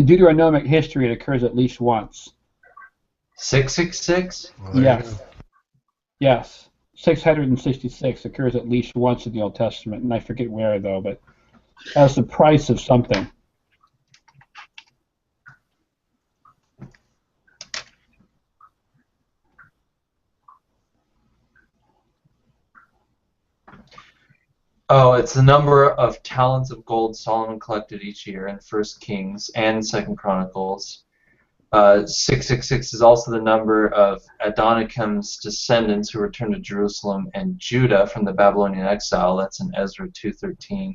Deuteronomic history, it occurs at least once. 666? Well, yes. Yes. 666 occurs at least once in the Old Testament, and I forget where though, but as the price of something. Oh, it's the number of talents of gold Solomon collected each year in 1 Kings and 2 Chronicles. 666 is also the number of Adonikim's descendants who returned to Jerusalem and Judah from the Babylonian exile. That's in Ezra 2:13.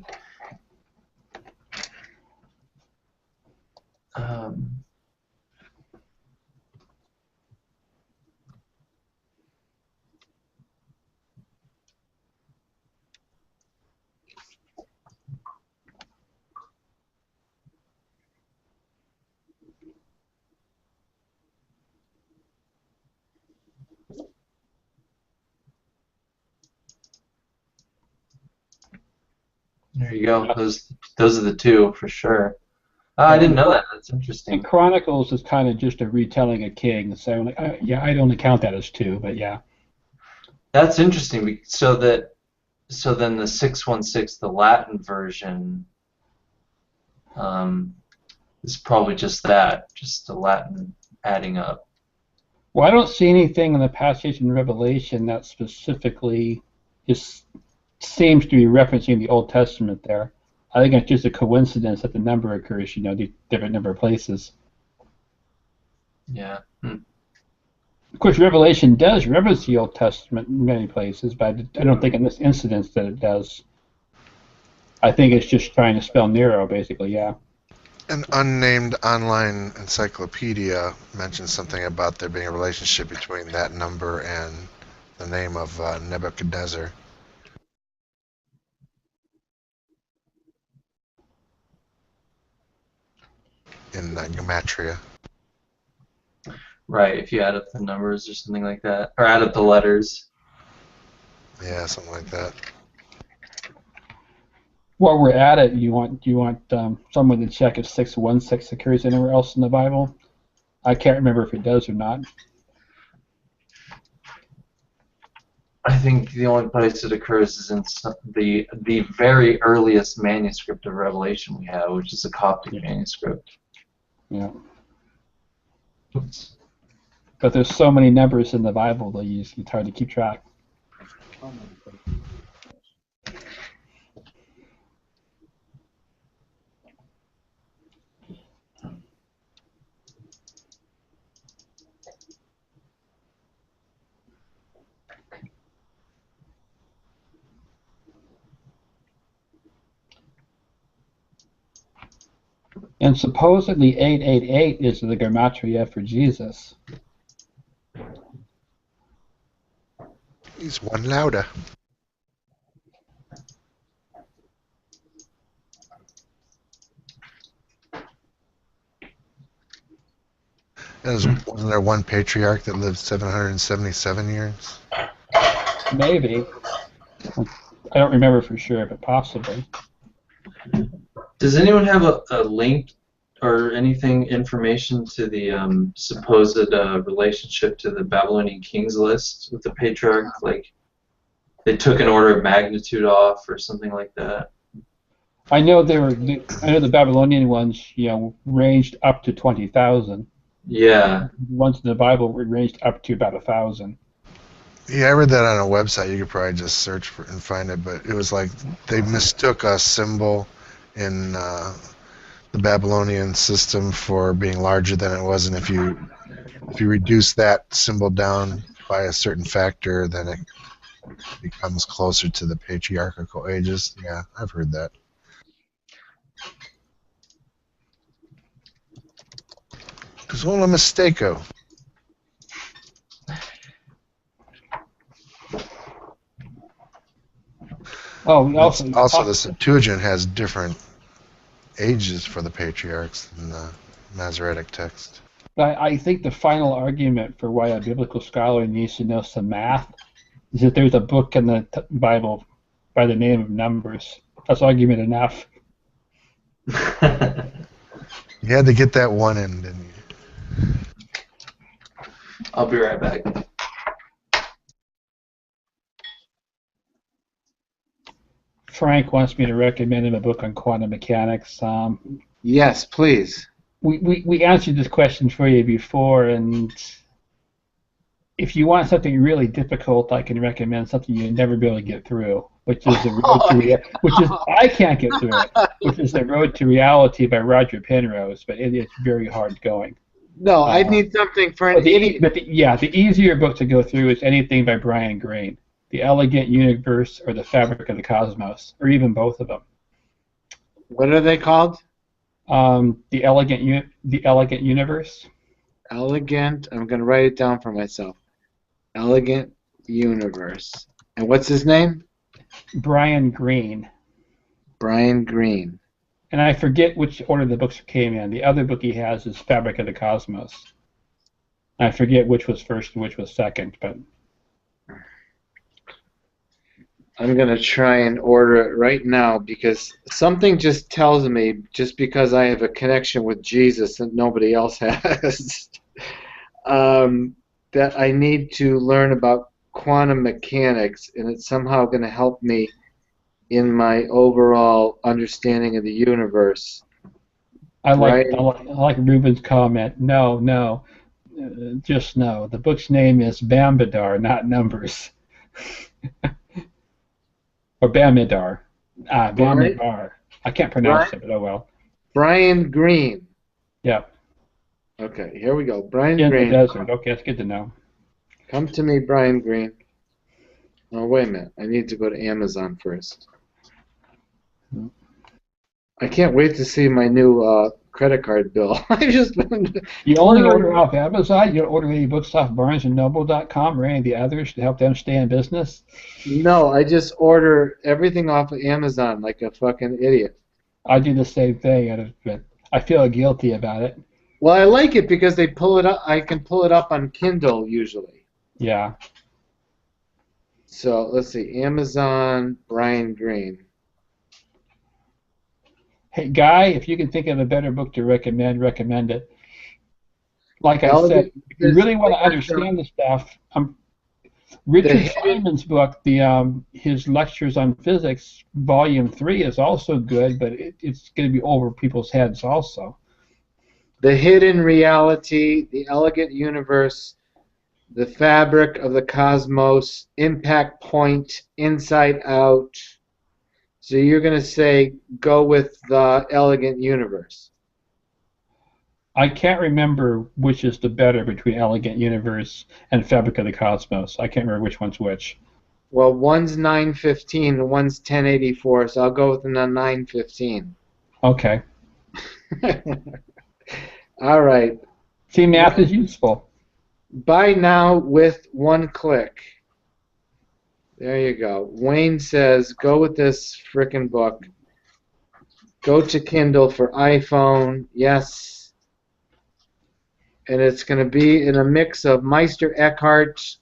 There you go. Those are the two for sure. I didn't know that. That's interesting. And Chronicles is kind of just a retelling of Kings, so I'd only count that as two, but yeah. That's interesting. So then the 616, the Latin version, is probably just that, just the Latin adding up. Well, I don't see anything in the passage in Revelation that specifically just seems to be referencing the Old Testament there. I think it's just a coincidence that the number occurs, the different number of places. Yeah. Of course, Revelation does reference the Old Testament in many places, but I don't think in this instance that it does. I think it's just trying to spell Nero, basically, yeah. An unnamed online encyclopedia mentions something about there being a relationship between that number and the name of Nebuchadnezzar. In Gematria. Right, if you add up the numbers or something like that, or add up the letters. Yeah, something like that. While we're at it, do you want someone to check if 616 occurs anywhere else in the Bible? I can't remember if it does or not. I think the only place it occurs is in the very earliest manuscript of Revelation we have, which is a Coptic manuscript. Yeah. Oops. But there's so many numbers in the Bible that it's hard to keep track. And supposedly 888 is the gematria for Jesus. He's one louder. Wasn't there one patriarch that lived 777 years? Maybe. I don't remember for sure, but possibly. Does anyone have a link or anything, information to the supposed relationship to the Babylonian kings list with the patriarch? Like, they took an order of magnitude off or something like that? I know the Babylonian ones, ranged up to 20,000. Yeah. Ones in the Bible ranged up to about 1,000. Yeah, I read that on a website. You could probably just search for it and find it, but it was like they mistook a symbol in the Babylonian system for being larger than it was, and if you reduce that symbol down by a certain factor, then it becomes closer to the patriarchal ages. Yeah, I've heard that. It's all a mistake-o. Oh, also the Septuagint has different ages for the patriarchs than the Masoretic text. I think the final argument for why a biblical scholar needs to know some math is that there's a book in the Bible by the name of Numbers. That's argument enough. You had to get that one in, didn't you? I'll be right back. Frank wants me to recommend him a book on quantum mechanics. Yes, please. We answered this question for you before, and if you want something really difficult, I can recommend something you'll never be able to get through, which is the Road to I can't get through it, which is The Road to Reality by Roger Penrose, but it is very hard going. No, I need something for an idiot. The easier book to go through is anything by Brian Greene, The Elegant Universe or The Fabric of the Cosmos, or even both of them. What are they called? The Elegant Universe. Elegant. I'm going to write it down for myself. Elegant Universe. And what's his name? Brian Greene. Brian Greene. And I forget which order the books came in. The other book he has is Fabric of the Cosmos. I forget which was first and which was second, but I'm going to try and order it right now because something just tells me, just because I have a connection with Jesus that nobody else has, that I need to learn about quantum mechanics, and it's somehow going to help me in my overall understanding of the universe. I like Ruben's comment. No, just no. The book's name is Bamidbar, not Numbers. Or Bamidbar. Bamidbar. I can't pronounce it, but oh well. Brian Greene. Yep. Okay, here we go. Brian In Greene. the desert. Okay, that's good to know. Come to me, Brian Greene. Oh, wait a minute. I need to go to Amazon first. I can't wait to see my new credit card bill. You only order off Amazon? You don't order any books off BarnesandNoble.com or any of the others to help them stay in business? No, I just order everything off of Amazon like a fucking idiot. I do the same thing, but I feel guilty about it. Well, I like it because they pull it up. I can pull it up on Kindle usually. Yeah. So let's see, Amazon, Brian Greene. Hey, Guy, if you can think of a better book to recommend it. Like I said, if you really want to understand the stuff, Richard Feynman's book, his Lectures on Physics, Volume 3, is also good, but it's going to be over people's heads also. The Hidden Reality, The Elegant Universe, The Fabric of the Cosmos, Impact Point, Inside Out. So you're going to say go with The Elegant Universe. I can't remember which is the better between Elegant Universe and Fabric of the Cosmos. I can't remember which one's which. Well, one's 915 and one's 1084, so I'll go with the 915. Okay. All right. See, math is useful. Buy now with one click. There you go. Wayne says, go with this frickin' book. Go to Kindle for iPhone. Yes. And it's going to be in a mix of Meister Eckhart,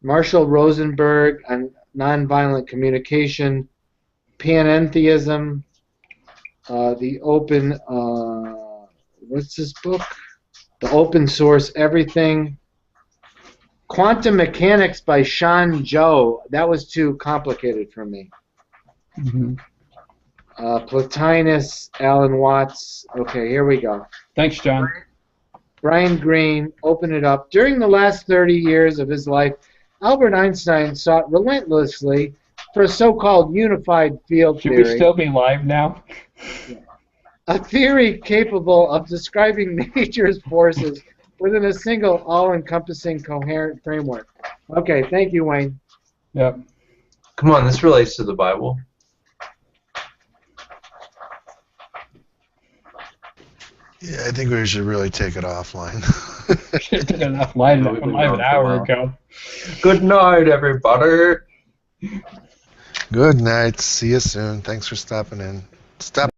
Marshall Rosenberg on nonviolent communication, panentheism, the open, what's this book? The Open Source Everything. Quantum Mechanics by Sean Joe. That was too complicated for me. Mm-hmm. Plotinus, Alan Watts. Okay, here we go. Thanks, John. Brian Greene, open it up. During the last 30 years of his life, Albert Einstein sought relentlessly for a so-called unified field Should theory. we still be live now? A theory capable of describing nature's forces within a single, all-encompassing, coherent framework. Okay, thank you, Wayne. Yep. Come on, this relates to the Bible. Yeah, I think we should really take it offline. Should have taken enough live an hour ago. Good night, everybody. Good night. See you soon. Thanks for stopping in. Stop